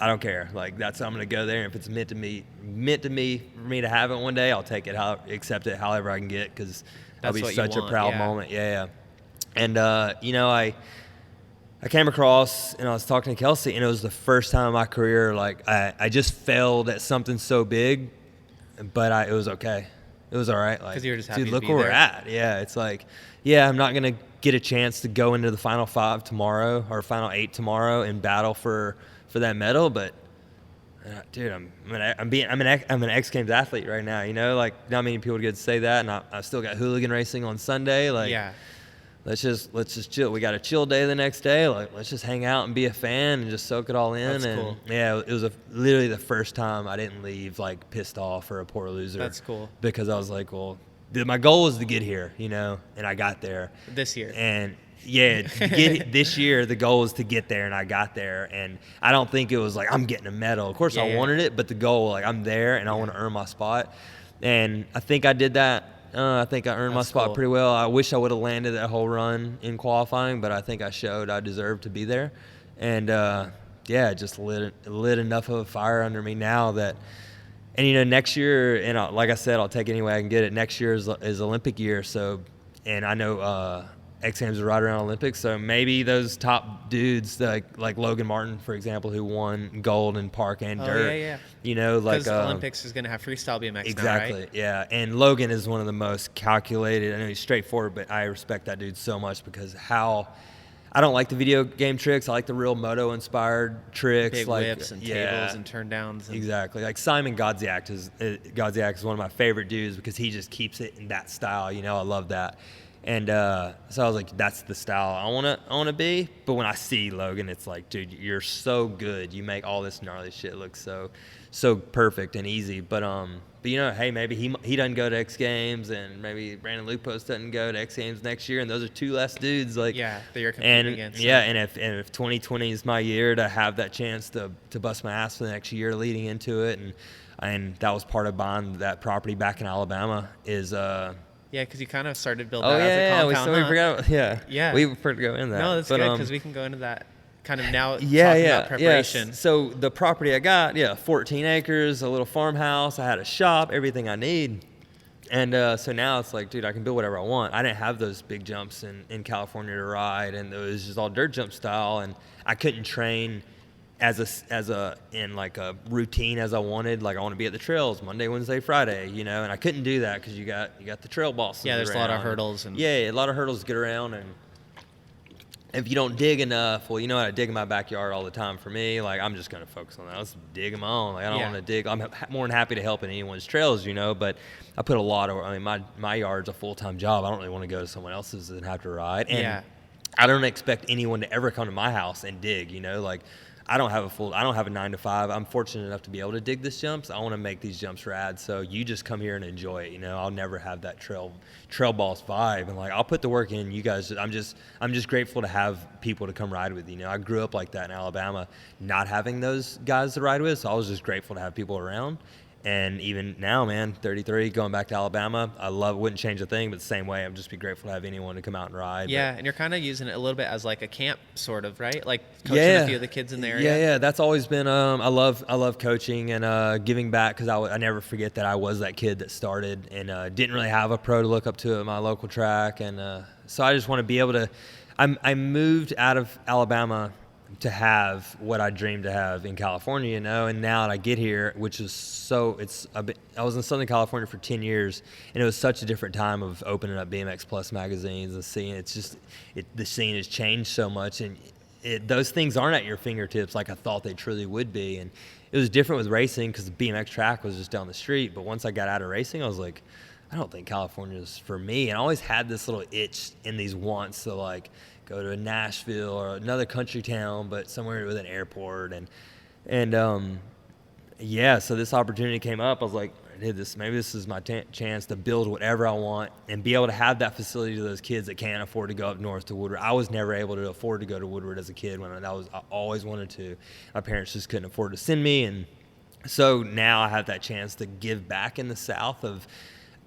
Speaker 2: I don't care. Like, I'm going to go there. If it's meant to me for me to have it one day, I'll take it, accept it however I can get, because that'll be such a proud moment. Yeah. And, I came across and I was talking to Kelsey, and it was the first time in my career, like, I just failed at something so big, but it was okay. It was all right. Like,
Speaker 1: because you were just happy
Speaker 2: dude, look
Speaker 1: to be
Speaker 2: where
Speaker 1: there.
Speaker 2: we're at. Yeah, it's like, I'm not going to get a chance to go into the final 5 tomorrow or final 8 tomorrow and battle for that medal, but dude, I'm an X Games athlete right now. You know, like, not many people get to say that, and I still got hooligan racing on Sunday. Like, let's just chill. We got a chill day the next day. Like, let's just hang out and be a fan and just soak it all in.
Speaker 1: That's
Speaker 2: and
Speaker 1: cool.
Speaker 2: Yeah, it was literally the first time I didn't leave like pissed off or a poor loser.
Speaker 1: That's cool.
Speaker 2: Because I was like, well, my goal was to get here, you know, and I got there
Speaker 1: this year.
Speaker 2: And this year the goal was to get there, and I got there. And I don't think it was like I'm getting a medal. Of course, I wanted it, but the goal, like, I'm there and I want to earn my spot. And I think I did that. I think I earned my spot pretty well. I wish I would have landed that whole run in qualifying, but I think I showed I deserved to be there. And it just lit enough of a fire under me now that. And, you know, next year, and like I said, I'll take it any way I can get it. Next year is Olympic year, so, and I know X Games are right around Olympics, so maybe those top dudes like Logan Martin, for example, who won gold in park and dirt. You know, like
Speaker 1: because Olympics is going to have freestyle BMX
Speaker 2: exactly,
Speaker 1: now, right?
Speaker 2: Yeah. And Logan is one of the most calculated. I know he's straightforward, but I respect that dude so much because I don't like the video game tricks. I like the real moto-inspired tricks,
Speaker 1: big
Speaker 2: like
Speaker 1: whips and tables and turndowns.
Speaker 2: Exactly. Like Simon Godziak is one of my favorite dudes because he just keeps it in that style. You know, I love that. And so I was like, that's the style I want to be. But when I see Logan, it's like, dude, you're so good. You make all this gnarly shit look so perfect and easy. But you know, hey, maybe he doesn't go to X Games, and maybe Brandon Lupos doesn't go to X Games next year, and those are 2 less dudes. Like,
Speaker 1: that you're competing against.
Speaker 2: Yeah, and if 2020 is my year to have that chance to bust my ass for the next year leading into it, and that was part of buying that property back in Alabama is.
Speaker 1: Because you kind of started building that as a compound.
Speaker 2: We forgot. We prefer to go into that.
Speaker 1: No, that's good because we can go into that kind of now. Talking about preparation.
Speaker 2: So the property I got, 14 acres, a little farmhouse. I had a shop, everything I need. And so now it's like, dude, I can build whatever I want. I didn't have those big jumps in California to ride, and it was just all dirt jump style, and I couldn't train in like a routine as I wanted. Like, I want to be at the trails Monday, Wednesday, Friday, you know, and I couldn't do that because you got the trail bosses.
Speaker 1: Yeah, there's a lot of hurdles
Speaker 2: a lot of hurdles to get around, and if you don't dig enough, well, you know, I dig in my backyard all the time. For me, like, I'm just gonna focus on that. Let's dig them on. Like, I don't want to dig. I'm more than happy to help in anyone's trails, you know, but I put a lot of. I mean, my yard's a full-time job. I don't really want to go to someone else's and have to ride. And I don't expect anyone to ever come to my house and dig, you know, like. I don't have a 9-to-5. I'm fortunate enough to be able to dig these jumps. I want to make these jumps rad. So you just come here and enjoy it. You know, I'll never have that trail boss vibe. And like, I'll put the work in. You guys, I'm just grateful to have people to come ride with. You know, I grew up like that in Alabama, not having those guys to ride with. So I was just grateful to have people around. And even now, man, 33, going back to Alabama, wouldn't change a thing, but the same way, I'd just be grateful to have anyone to come out and ride.
Speaker 1: Yeah, and you're kind of using it a little bit as like a camp, sort of, right? Like coaching a few of the kids in the area.
Speaker 2: Yeah, that's always been. I love coaching and giving back, because I never forget that I was that kid that started and didn't really have a pro to look up to at my local track, and so I just want to be able to. I moved out of Alabama to have what I dreamed to have in California, you know, and now that I get here, which is I was in Southern California for 10 years, and it was such a different time of opening up BMX Plus magazines and seeing the scene has changed so much, and those things aren't at your fingertips like I thought they truly would be. And it was different with racing because the BMX track was just down the street, but once I got out of racing, I was like, I don't think California is for me. And I always had this little itch in these wants to like go to Nashville or another country town, but somewhere with an airport. So this opportunity came up. I was like, maybe this is my chance to build whatever I want and be able to have that facility to those kids that can't afford to go up north to Woodward. I was never able to afford to go to Woodward as a kid I always wanted to. My parents just couldn't afford to send me. And so now I have that chance to give back in the South of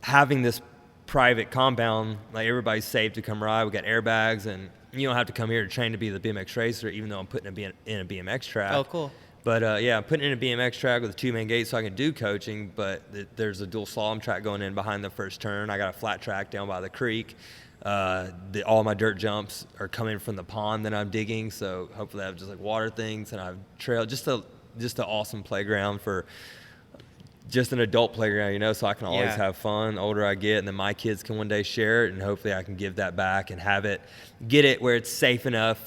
Speaker 2: having this private compound, like everybody's safe to come ride. We got airbags, and you don't have to come here to train to be the BMX racer, even though I'm putting in a BMX track.
Speaker 1: Oh, cool.
Speaker 2: But I'm putting in a BMX track with a 2-man gate so I can do coaching, but there's a dual slalom track going in behind the first turn. I got a flat track down by the creek. All my dirt jumps are coming from the pond that I'm digging, so hopefully I have just like water things, and I have trail, just an awesome playground for just an adult playground, you know, so I can always have fun the older I get, and then my kids can one day share it, and hopefully I can give that back and get it where it's safe enough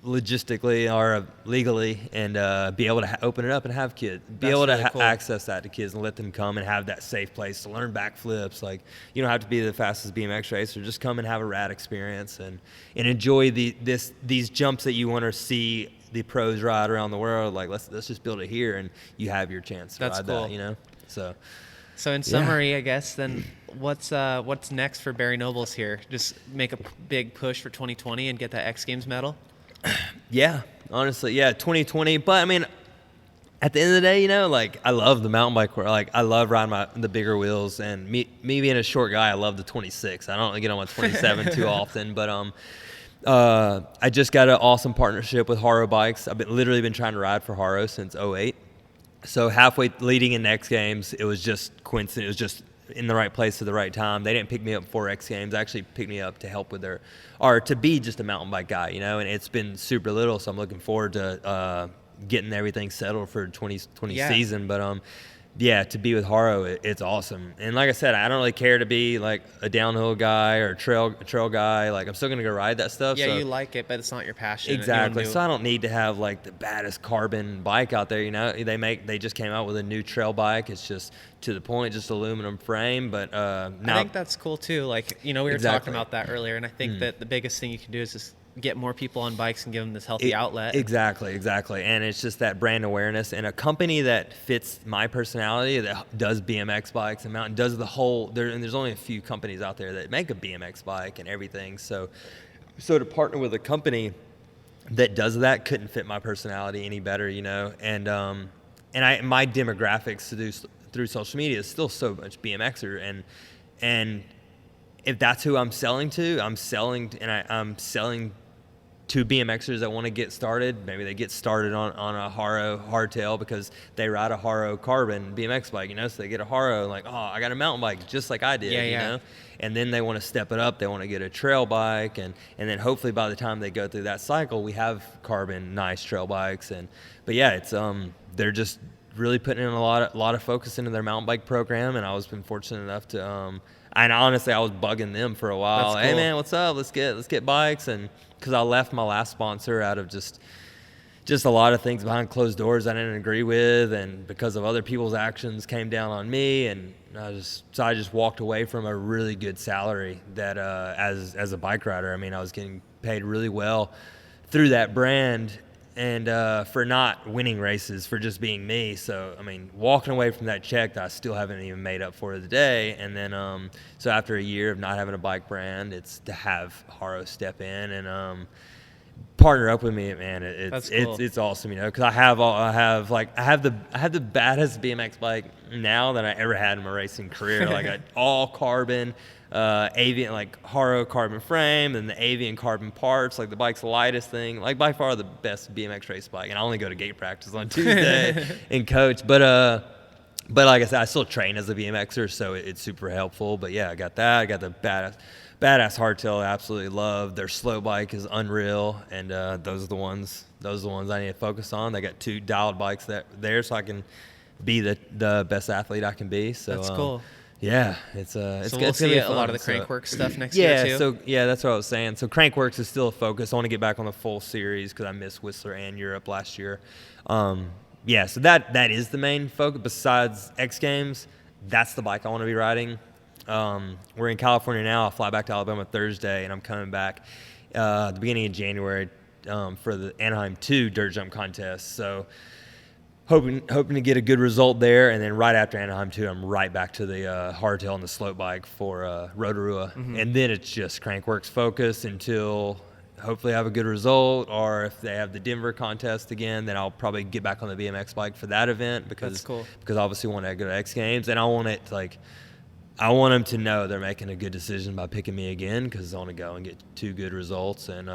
Speaker 2: logistically or legally, and be able to open it up and have kids, cool. Access that to kids and let them come and have that safe place to learn backflips. Like, you don't have to be the fastest BMX racer, just come and have a rad experience and enjoy these jumps that you want to see the pros ride around the world. Like, let's just build it here, and you have your chance to ride cool. that, you know. So
Speaker 1: in summary, I guess then what's next for Barry Nobles here? Just make a big push for 2020 and get that X Games medal.
Speaker 2: Yeah, honestly, 2020. But I mean, at the end of the day, you know, like, I love the mountain bike. Like, I love riding the bigger wheels, and me being a short guy, I love the 26. I don't get on my 27 too often, but I just got an awesome partnership with Haro Bikes. I've literally been trying to ride for Haro since 2008. So halfway leading in X Games, it was just coincidence. It was just in the right place at the right time. They didn't pick me up for X Games. They actually picked me up to help with to be just a mountain bike guy, you know, and it's been super little. So I'm looking forward to getting everything settled for 2020 season. But to be with Haro, it's awesome. And like I said, I don't really care to be like a downhill guy or a trail guy. Like, I'm still going to go ride that stuff.
Speaker 1: Yeah, so you like it, but it's not your passion.
Speaker 2: Exactly. So I don't need to have like the baddest carbon bike out there. You know, they just came out with a new trail bike. It's just to the point, just aluminum frame. But
Speaker 1: I think that's cool too. Like, you know, we were talking about that earlier, and I think that the biggest thing you can do is just get more people on bikes and give them this healthy outlet.
Speaker 2: Exactly. And it's just that brand awareness, and a company that fits my personality, that does BMX bikes and mountain, does the whole, and there's only a few companies out there that make a BMX bike and everything. So to partner with a company that does that couldn't fit my personality any better, you know. And my demographics through social media is still so much BMXer, and if that's who I'm selling to, I'm selling to BMXers that want to get started. Maybe they get started on a Haro hardtail because they ride a Haro carbon BMX bike, you know, so they get a Haro, like, oh, I got a mountain bike just like I did, you know, and then they want to step it up. They want to get a trail bike, and then hopefully by the time they go through that cycle, we have carbon nice trail bikes. But it's they're just really putting in a lot of focus into their mountain bike program, and I was been fortunate enough to and honestly, I was bugging them for a while. Cool. Hey man, what's up? Let's get bikes. And because I left my last sponsor out of just a lot of things behind closed doors I didn't agree with, and because of other people's actions came down on me, and I just walked away from a really good salary that as a bike rider, I mean, I was getting paid really well through that brand, and for not winning races, for just being me. So, I mean, walking away from that check that I still haven't even made up for today. And then, so after a year of not having a bike brand, it's to have Haro step in and partner up with me, man.
Speaker 1: That's cool.
Speaker 2: It's awesome, you know, because I have the baddest BMX bike now that I ever had in my racing career. Like all carbon, avian, like Haro carbon frame, and the avian carbon parts. Like the bike's the lightest thing, like by far the best BMX race bike. And I only go to gate practice on Tuesday and coach, but like I said, I still train as a BMXer, so it's super helpful. But yeah, I got that. I got the badass hardtail I absolutely love. Their slow bike is unreal, and those are the ones I need to focus on. They got 2 dialed bikes there, so I can be the best athlete I can be. So
Speaker 1: that's cool.
Speaker 2: Yeah, it's
Speaker 1: so we'll see a lot of the Crankworks stuff next year too.
Speaker 2: That's what I was saying. So Crankworks is still a focus. I want to get back on the full series because I missed Whistler and Europe last year. Yeah, so that is the main focus. Besides X Games, that's the bike I want to be riding. We're in California now. I'll fly back to Alabama Thursday, and I'm coming back at the beginning of January for the Anaheim 2 dirt jump contest. So hoping to get a good result there, and then right after Anaheim 2, I'm right back to the hardtail and the slope bike for Rotorua. Mm-hmm. And then it's just Crankworks focus until hopefully I have a good result, or if they have the Denver contest again, then I'll probably get back on the BMX bike for that event because
Speaker 1: that's cool.
Speaker 2: Because obviously I want to go to X Games, and I want them to know they're making a good decision by picking me again because I want to go and get 2 good results and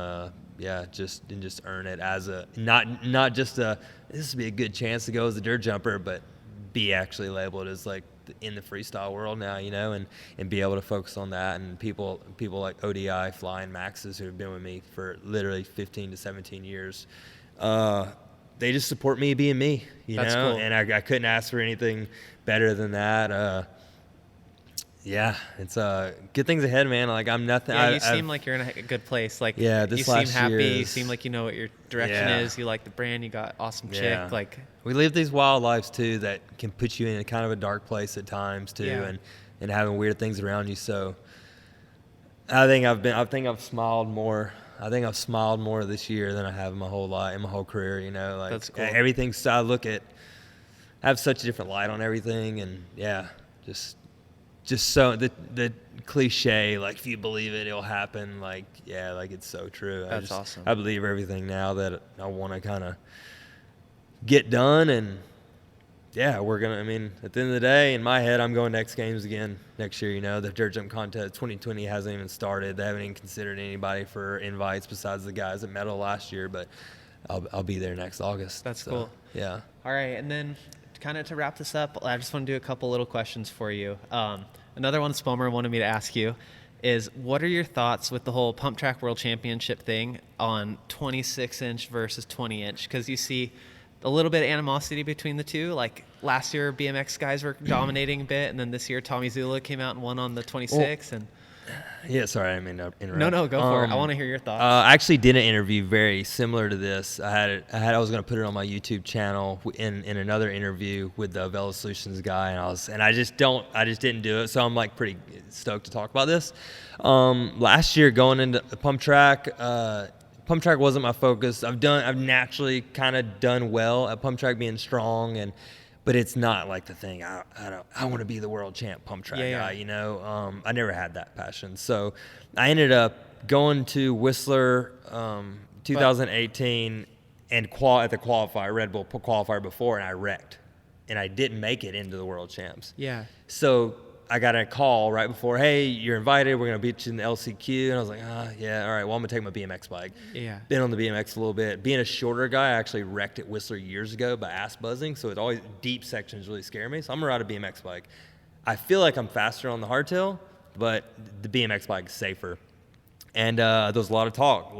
Speaker 2: just earn it as a not just a this would be a good chance to go as a dirt jumper, but be actually labeled as like in the freestyle world now, you know, and be able to focus on that. And people like ODI, Flying Maxes, who have been with me for literally 15 to 17 years, they just support me being me, you
Speaker 1: That's
Speaker 2: know,
Speaker 1: cool.
Speaker 2: and I couldn't ask for anything better than that. Yeah, it's good things ahead, man. Like I'm nothing.
Speaker 1: Yeah, you seem like you're in a good place. Like
Speaker 2: yeah,
Speaker 1: you seem happy. You seem like you know what your direction is. You like the brand. You got awesome chick. Like
Speaker 2: we live these wild lives too that can put you in a kind of a dark place at times too, and having weird things around you. So I think I've smiled more. I think I've smiled more this year than I have in my whole life, in my whole career. You know, like
Speaker 1: that's cool.
Speaker 2: Everything's. I have such a different light on everything, and just so the cliche, like if you believe it, it'll happen. Like like it's so true.
Speaker 1: That's awesome.
Speaker 2: I believe everything now that I want to kind of get done, and we're gonna. I mean, at the end of the day, in my head, I'm going to X Games again next year. You know, the dirt jump contest 2020 hasn't even started. They haven't even considered anybody for invites besides the guys that medaled last year. But I'll be there next August.
Speaker 1: That's cool.
Speaker 2: Yeah.
Speaker 1: All right, and then kind of to wrap this up, I just want to do a couple little questions for you. Another one Spomer wanted me to ask you is, what are your thoughts with the whole Pump Track World Championship thing on 26-inch versus 20-inch? Because you see a little bit of animosity between the two. Like last year, BMX guys were dominating a bit, and then this year, Tommy Zula came out and won on the 26.
Speaker 2: Yeah, sorry, I didn't mean to interrupt.
Speaker 1: No, go for it. I want to hear your thoughts.
Speaker 2: I actually did an interview very similar to this. I was going to put it on my YouTube channel in another interview with the Vela Solutions guy, and I just didn't do it. So I'm like pretty stoked to talk about this. Last year going into Pump Track wasn't my focus. I've naturally kind of done well at Pump Track, being strong but it's not like the thing. I want to be the world champ Pump Track guy, you know. I never had that passion. So I ended up going to Whistler 2018 and at the qualifier, Red Bull qualifier before, and I wrecked. And I didn't make it into the world champs.
Speaker 1: Yeah.
Speaker 2: So I got a call right before, hey, you're invited. We're going to beat you in the LCQ. And I was like, all right, well, I'm going to take my BMX bike.
Speaker 1: Yeah.
Speaker 2: Been on the BMX a little bit. Being a shorter guy, I actually wrecked at Whistler years ago by ass buzzing. So it's always deep sections really scare me. So I'm going to ride a BMX bike. I feel like I'm faster on the hardtail, but the BMX bike is safer. And there was a lot of talk,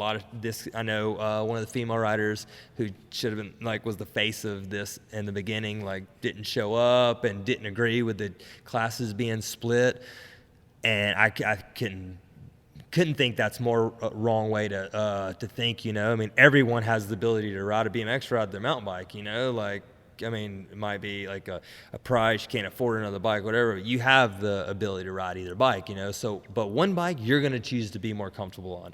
Speaker 2: I know one of the female riders who should have been, was the face of this in the beginning, didn't show up and didn't agree with the classes being split. And I couldn't think that's more wrong way to think, you know. I mean, everyone has the ability to ride a BMX, ride their mountain bike, you know, it might be like a price, you can't afford another bike, whatever. You have the ability to ride either bike, you know. So, but one bike you're going to choose to be more comfortable on.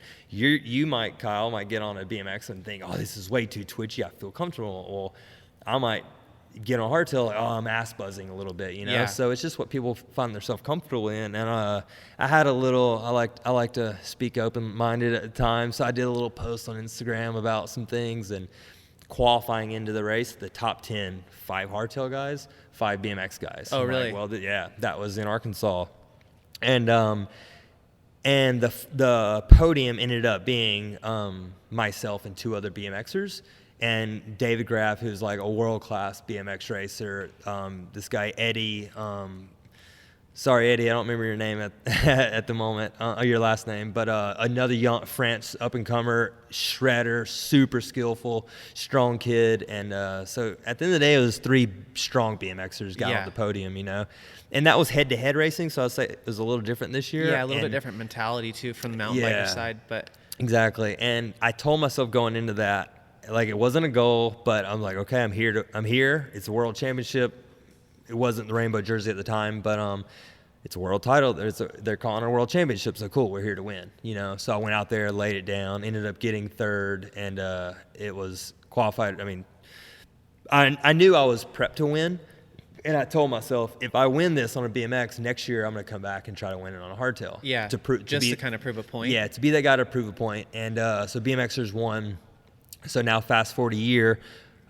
Speaker 2: Kyle might get on a BMX and think, oh, this is way too twitchy. I feel comfortable. Well, I might get on hardtail, like, oh, I'm ass buzzing a little bit, you know.
Speaker 1: Yeah.
Speaker 2: So it's just what people find themselves comfortable in. And I had a little. I like to speak open-minded at times, so I did a little post on Instagram about some things and qualifying into the race. The top 10, 5 hardtail guys, 5 BMX guys.
Speaker 1: Oh,
Speaker 2: I'm
Speaker 1: really?
Speaker 2: Like, well, yeah, that was in Arkansas, and the podium ended up being myself and 2 other BMXers, and David Graff, who's like a world-class BMX racer. This guy Eddie. Sorry, Eddie, I don't remember your name at the moment, your last name, but another young French up-and-comer, shredder, super skillful, strong kid. And so at the end of the day, it was 3 strong BMXers got on the podium, you know. And that was head-to-head racing, so I'd say it was a little different this year.
Speaker 1: Yeah, a little bit different mentality, too, from the mountain biker side. But
Speaker 2: exactly. And I told myself going into that, like, it wasn't a goal, but I'm like, okay, I'm here. It's a world championship. It wasn't the rainbow jersey at the time, but it's a world title. They're calling it a world championship, so cool, we're here to win, you know. So I went out there, laid it down, ended up getting 3rd, and it was qualified. I mean, I knew I was prepped to win, and I told myself, if I win this on a BMX, next year I'm going to come back and try to win it on a hardtail.
Speaker 1: Yeah, to kind of prove a point.
Speaker 2: Yeah, to be that guy to prove a point. And so BMXers won. So now fast forward a year,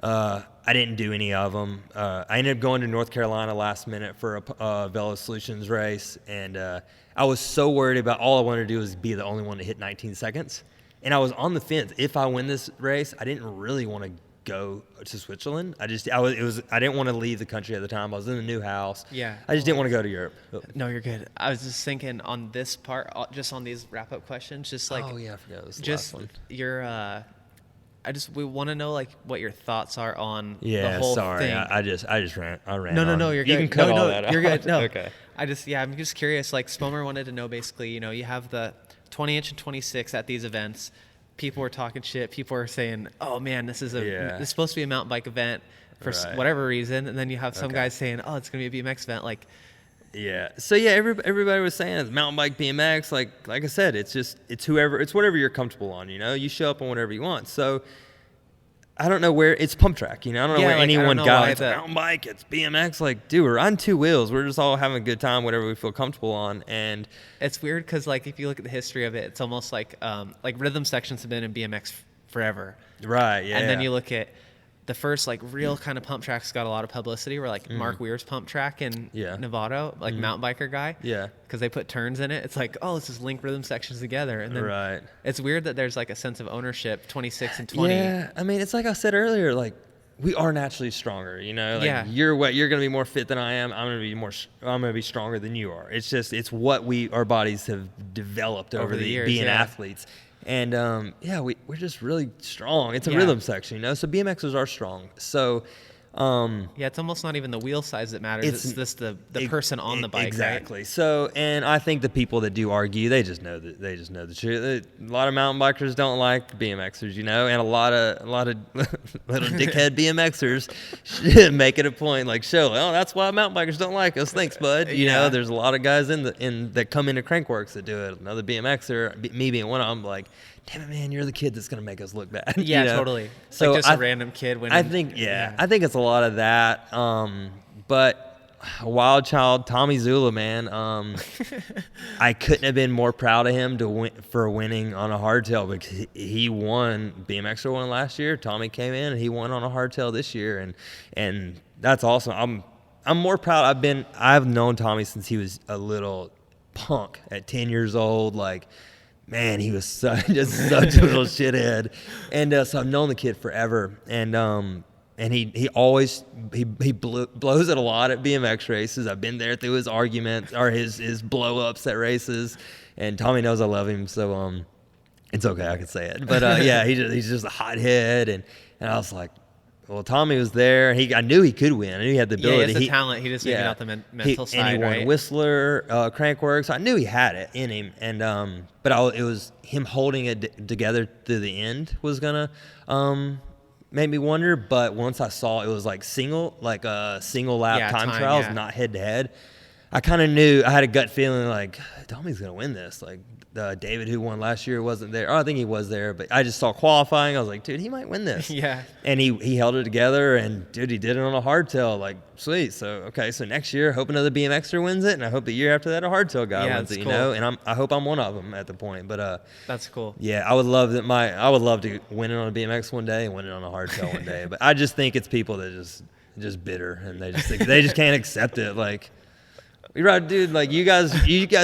Speaker 2: I didn't do any of them. I ended up going to North Carolina last minute for a Velo Solutions race, and I was so worried about, all I wanted to do was be the only one to hit 19 seconds. And I was on the fence. If I win this race, I didn't really want to go to Switzerland. I didn't want to leave the country at the time. I was in a new house.
Speaker 1: Yeah.
Speaker 2: I just didn't want to go to Europe.
Speaker 1: No, you're good. I was just thinking on this part, just on these wrap-up questions, just like,
Speaker 2: oh yeah, I forgot. It was the
Speaker 1: just
Speaker 2: last one.
Speaker 1: your we want to know like what your thoughts are on
Speaker 2: Yeah,
Speaker 1: the whole
Speaker 2: sorry.
Speaker 1: thing.
Speaker 2: I just ran.
Speaker 1: No, you're good.
Speaker 2: You can cut all that out.
Speaker 1: You're good. No,
Speaker 2: Okay.
Speaker 1: I'm just curious. Like Spomer wanted to know, basically, you know, you have the 20-inch and 26 at these events. People were talking shit. People were saying, "Oh man, this is supposed to be a mountain bike event for whatever reason," and then you have some guys saying, "Oh, it's gonna be a BMX event." Like,
Speaker 2: yeah. So yeah, everybody was saying it's mountain bike, BMX. Like I said, it's whatever you're comfortable on. You know, you show up on whatever you want. So I don't know where it's pump track. You know, I don't know where anyone got it's mountain bike, it's BMX. Like, dude, we're on 2 wheels. We're just all having a good time, whatever we feel comfortable on. And
Speaker 1: it's weird because like if you look at the history of it, it's almost like rhythm sections have been in BMX forever.
Speaker 2: Right. Yeah.
Speaker 1: And then you look at the first like real kind of pump tracks got a lot of publicity were like Mark Weir's pump track in Novato, like mountain biker guy.
Speaker 2: Yeah.
Speaker 1: Because they put turns in it. It's like, oh, let's just link rhythm sections together. And then it's weird that there's like a sense of ownership, 26 and 20.
Speaker 2: Yeah. I mean, it's like I said earlier, like we are naturally stronger, you know, like you're going to be more fit than I am. I'm going to be stronger than you are. It's just, it's what our bodies have developed over the years, being athletes. And we're just really strong. It's a rhythm section, you know. So BMXers are strong. So
Speaker 1: it's almost not even the wheel size that matters. It's just the person on the bike.
Speaker 2: Exactly.
Speaker 1: Right?
Speaker 2: So, and I think the people that do argue, they just know the truth. A lot of mountain bikers don't like BMXers, you know, and a lot of little dickhead BMXers make it a point, like, show, oh, that's why mountain bikers don't like us. Thanks, bud. You know, there's a lot of guys that come into Crankworks that do it. Another BMXer, me being one of them, like, damn it, man, you're the kid that's going to make us look bad.
Speaker 1: Yeah,
Speaker 2: you know?
Speaker 1: Totally. So like just a random kid winning.
Speaker 2: I think it's a lot of that. But a wild child, Tommy Zula, man, I couldn't have been more proud of him for winning on a hardtail, because he won. BMXer won last year. Tommy came in and he won on a hardtail this year, and that's awesome. I'm more proud. I've known Tommy since he was a little punk at 10 years old, like. Man, he was such a little shithead, and so I've known the kid forever, and he always blows it a lot at BMX races. I've been there through his arguments or his blow ups at races, and Tommy knows I love him, so it's okay, I can say it. But he's just a hothead, and I was like, well, Tommy was there. I knew he could win. I knew he had the ability.
Speaker 1: Yeah, he has the talent. He just maybe not the mental side,
Speaker 2: and he won Whistler, Crankworks. I knew he had it in him, and it was him holding it together through the end was gonna make me wonder. But once I saw it was like single lap time trials, not head to head. I kind of knew, I had a gut feeling like Domi's gonna win this. Like David, who won last year, wasn't there. Oh, I think he was there, but I just saw qualifying. I was like, dude, he might win this.
Speaker 1: Yeah.
Speaker 2: And he held it together, and dude, he did it on a hardtail. Like, sweet. So okay, so next year, hope another BMXer wins it, and I hope the year after that a hardtail guy wins it. You
Speaker 1: cool.
Speaker 2: know, and I hope I'm one of them at the point. But
Speaker 1: that's cool.
Speaker 2: Yeah, I would love to win it on a BMX one day and win it on a hardtail one day. But I just think it's people that just bitter, and they just can't accept it. Like, we ride, dude. Like you guys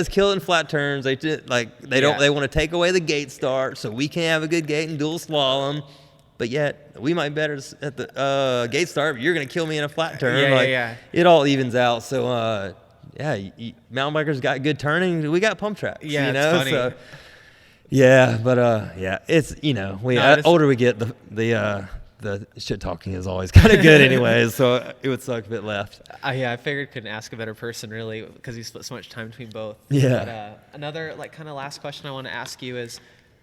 Speaker 2: kill it in flat turns. They want to take away the gate start, so we can't have a good gate and dual slalom. But yet we might be better at the gate start. But you're gonna kill me in a flat turn.
Speaker 1: Yeah.
Speaker 2: It all evens out. So mountain bikers got good turning. We got pump tracks.
Speaker 1: Yeah,
Speaker 2: you know.
Speaker 1: it's funny.
Speaker 2: So yeah, but it's older we get, the shit talking is always kind of good anyways, so it would suck if it left.
Speaker 1: I figured couldn't ask a better person really, because you split so much time between both.
Speaker 2: Yeah.
Speaker 1: But another kind of last question I want to ask you is,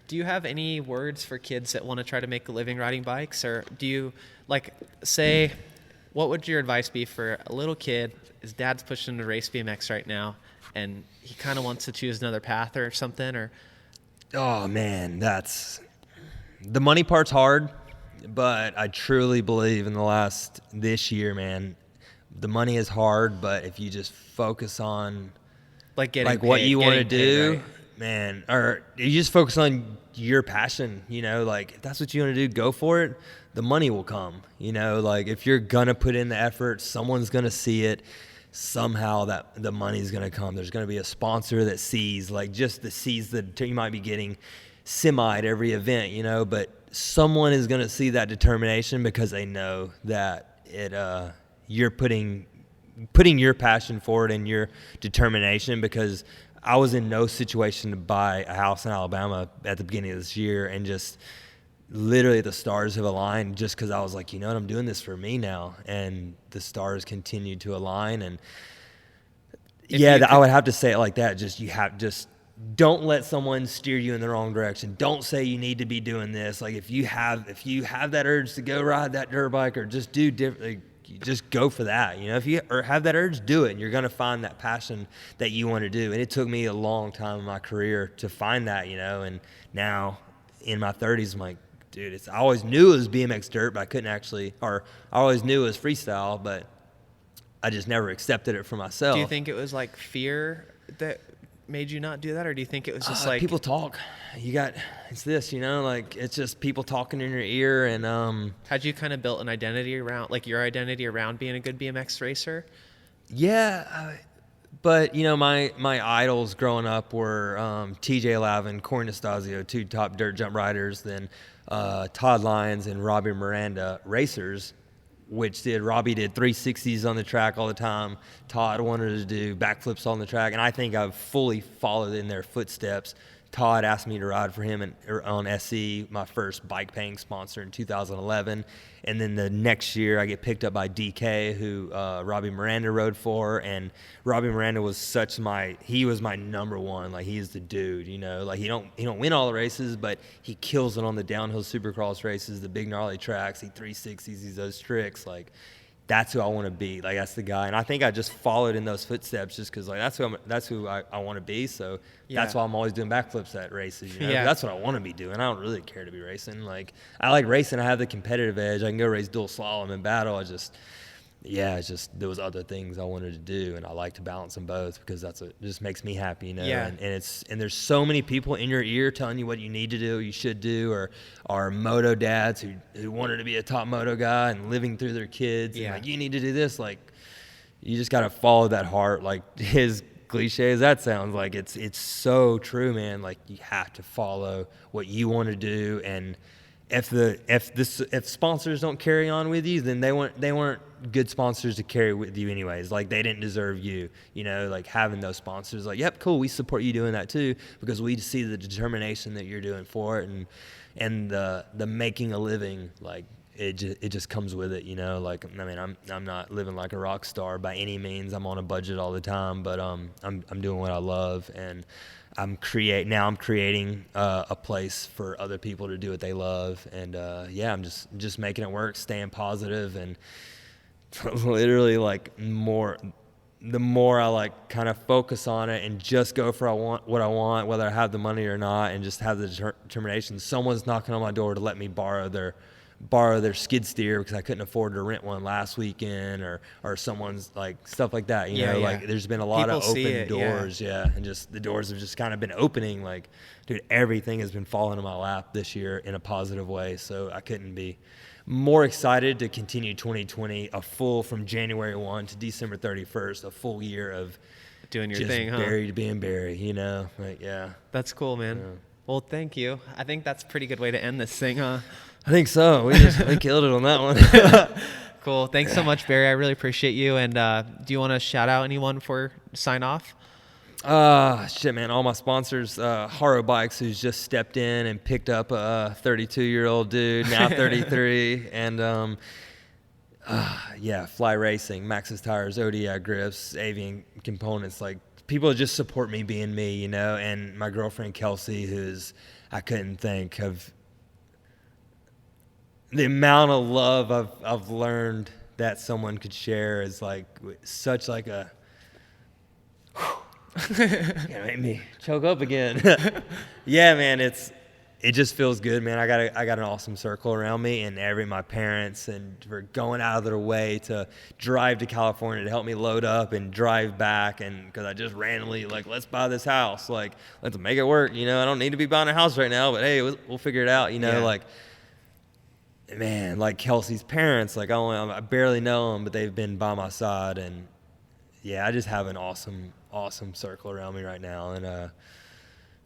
Speaker 1: do you have any words for kids that want to try to make a living riding bikes, or do you say, what would your advice be for a little kid? His dad's pushing to race BMX right now, and he kind of wants to choose another path or something, or.
Speaker 2: Oh man, the money part's hard. But I truly believe this year, man, the money is hard, but if you just focus on what you want to do, right? Man, or you just focus on your passion, if that's what you want to do, go for it. The money will come, if you're going to put in the effort, someone's going to see it. Somehow that the money's going to come. There's going to be a sponsor that sees, that you might be getting semi-ed every event, but someone is going to see that determination because they know that you're putting your passion forward and your determination. Because I was in no situation to buy a house in Alabama at the beginning of this year, and just literally the stars have aligned just because I was like, I'm doing this for me now, and the stars continued to align. And I would have to say it like that. Don't let someone steer you in the wrong direction. Don't say you need to be doing this. Like if you have that urge to go ride that dirt bike, or just do different, just go for that. If you have that urge, do it, and you're gonna find that passion that you want to do. And it took me a long time in my career to find that, and now in my 30s, I'm like, dude, I always knew it was BMX dirt, but I couldn't actually, or I always knew it was freestyle, but I just never accepted it for myself.
Speaker 1: Do you think it was fear that made you not do that, or do you think it was just
Speaker 2: people talk? It's this, it's just people talking in your ear. And
Speaker 1: had you kind of built an identity around, your identity around being a good BMX racer?
Speaker 2: Yeah, but my idols growing up were TJ Lavin, Corey Nastasio, two top dirt jump riders, then Todd Lyons and Robbie Miranda, racers. Robbie did 360s on the track all the time. Todd wanted to do backflips on the track, and I think I've fully followed in their footsteps. Todd asked me to ride for him on SE, my first bike paying sponsor, in 2011. And then the next year I get picked up by DK, who Robbie Miranda rode for. And Robbie Miranda was he was my number one. He is the dude, he don't win all the races, but he kills it on the downhill supercross races, the big gnarly tracks. He 360s, he's those tricks. That's who I want to be. That's the guy. And I think I just followed in those footsteps just because that's who I want to be. So that's why I'm always doing backflips at races. That's what I want to be doing. I don't really care to be racing. I like racing. I have the competitive edge. I can go race dual slalom in battle. There was other things I wanted to do, and I like to balance them both because it just makes me happy,
Speaker 1: Yeah.
Speaker 2: And there's so many people in your ear telling you what you need to do, you should do, or moto dads who wanted to be a top moto guy and living through their kids.
Speaker 1: Yeah.
Speaker 2: And you need to do this. You just got to follow that heart. His cliche as that sounds, it's so true, man. You have to follow what you want to do, and if sponsors don't carry on with you, then they weren't good sponsors to carry with you anyways. They didn't deserve you, having those sponsors. Yep, cool, we support you doing that too, because we see the determination that you're doing for it, and the making a living. It just comes with it, I'm not living like a rock star by any means. I'm on a budget all the time, but I'm doing what I love, and I'm creating a place for other people to do what they love, and I'm just making it work, staying positive, and literally the more I like kind of focus on it and just go for what I want, whether I have the money or not, and just have the determination. Someone's knocking on my door to let me borrow their skid steer because I couldn't afford to rent one last weekend, or someone's like stuff like that. You know, like there's been a lot of open doors, and just the doors have just kind of been opening. Like, dude, everything has been falling in my lap this year in a positive way. So I couldn't be more excited to continue 2020 from January 1 to December 31st, a full year of
Speaker 1: doing your
Speaker 2: just
Speaker 1: thing, huh?
Speaker 2: Barry to being Barry, you know? Like, yeah.
Speaker 1: That's cool, man.
Speaker 2: Yeah.
Speaker 1: Well, thank you. I think that's a pretty good way to end this thing, huh?
Speaker 2: I think so. We killed it on that one.
Speaker 1: Cool. Thanks so much, Barry. I really appreciate you. And do you want to shout out anyone for sign off?
Speaker 2: Shit, man. All my sponsors, Haro Bikes, who's just stepped in and picked up a 32-year-old dude, now 33. And, Fly Racing, Maxxis Tires, ODI Grips, Avian Components. Like, people just support me being me, you know? And my girlfriend, Kelsey, who's, I couldn't think of the amount of love I've learned that someone could share is like such like a Can't make me choke up again. Yeah, man, it just feels good, man. I got an awesome circle around me, and my parents, and for going out of their way to drive to California to help me load up and drive back, and because I just randomly like, let's buy this house, like let's make it work. You know, I don't need to be buying a house right now, but hey, we'll figure it out. You know, like. Man, like Kelsey's parents, like I barely know them, but they've been by my side, and yeah, I just have an awesome circle around me right now, and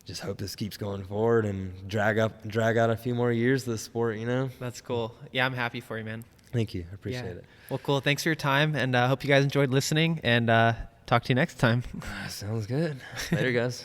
Speaker 2: just hope this keeps going forward and drag out a few more years of the sport, you know?
Speaker 1: That's cool. Yeah, I'm happy for you, man.
Speaker 2: Thank you. I appreciate it.
Speaker 1: Well, cool. Thanks for your time, and I hope you guys enjoyed listening, and talk to you next time.
Speaker 2: Sounds good. Later, guys.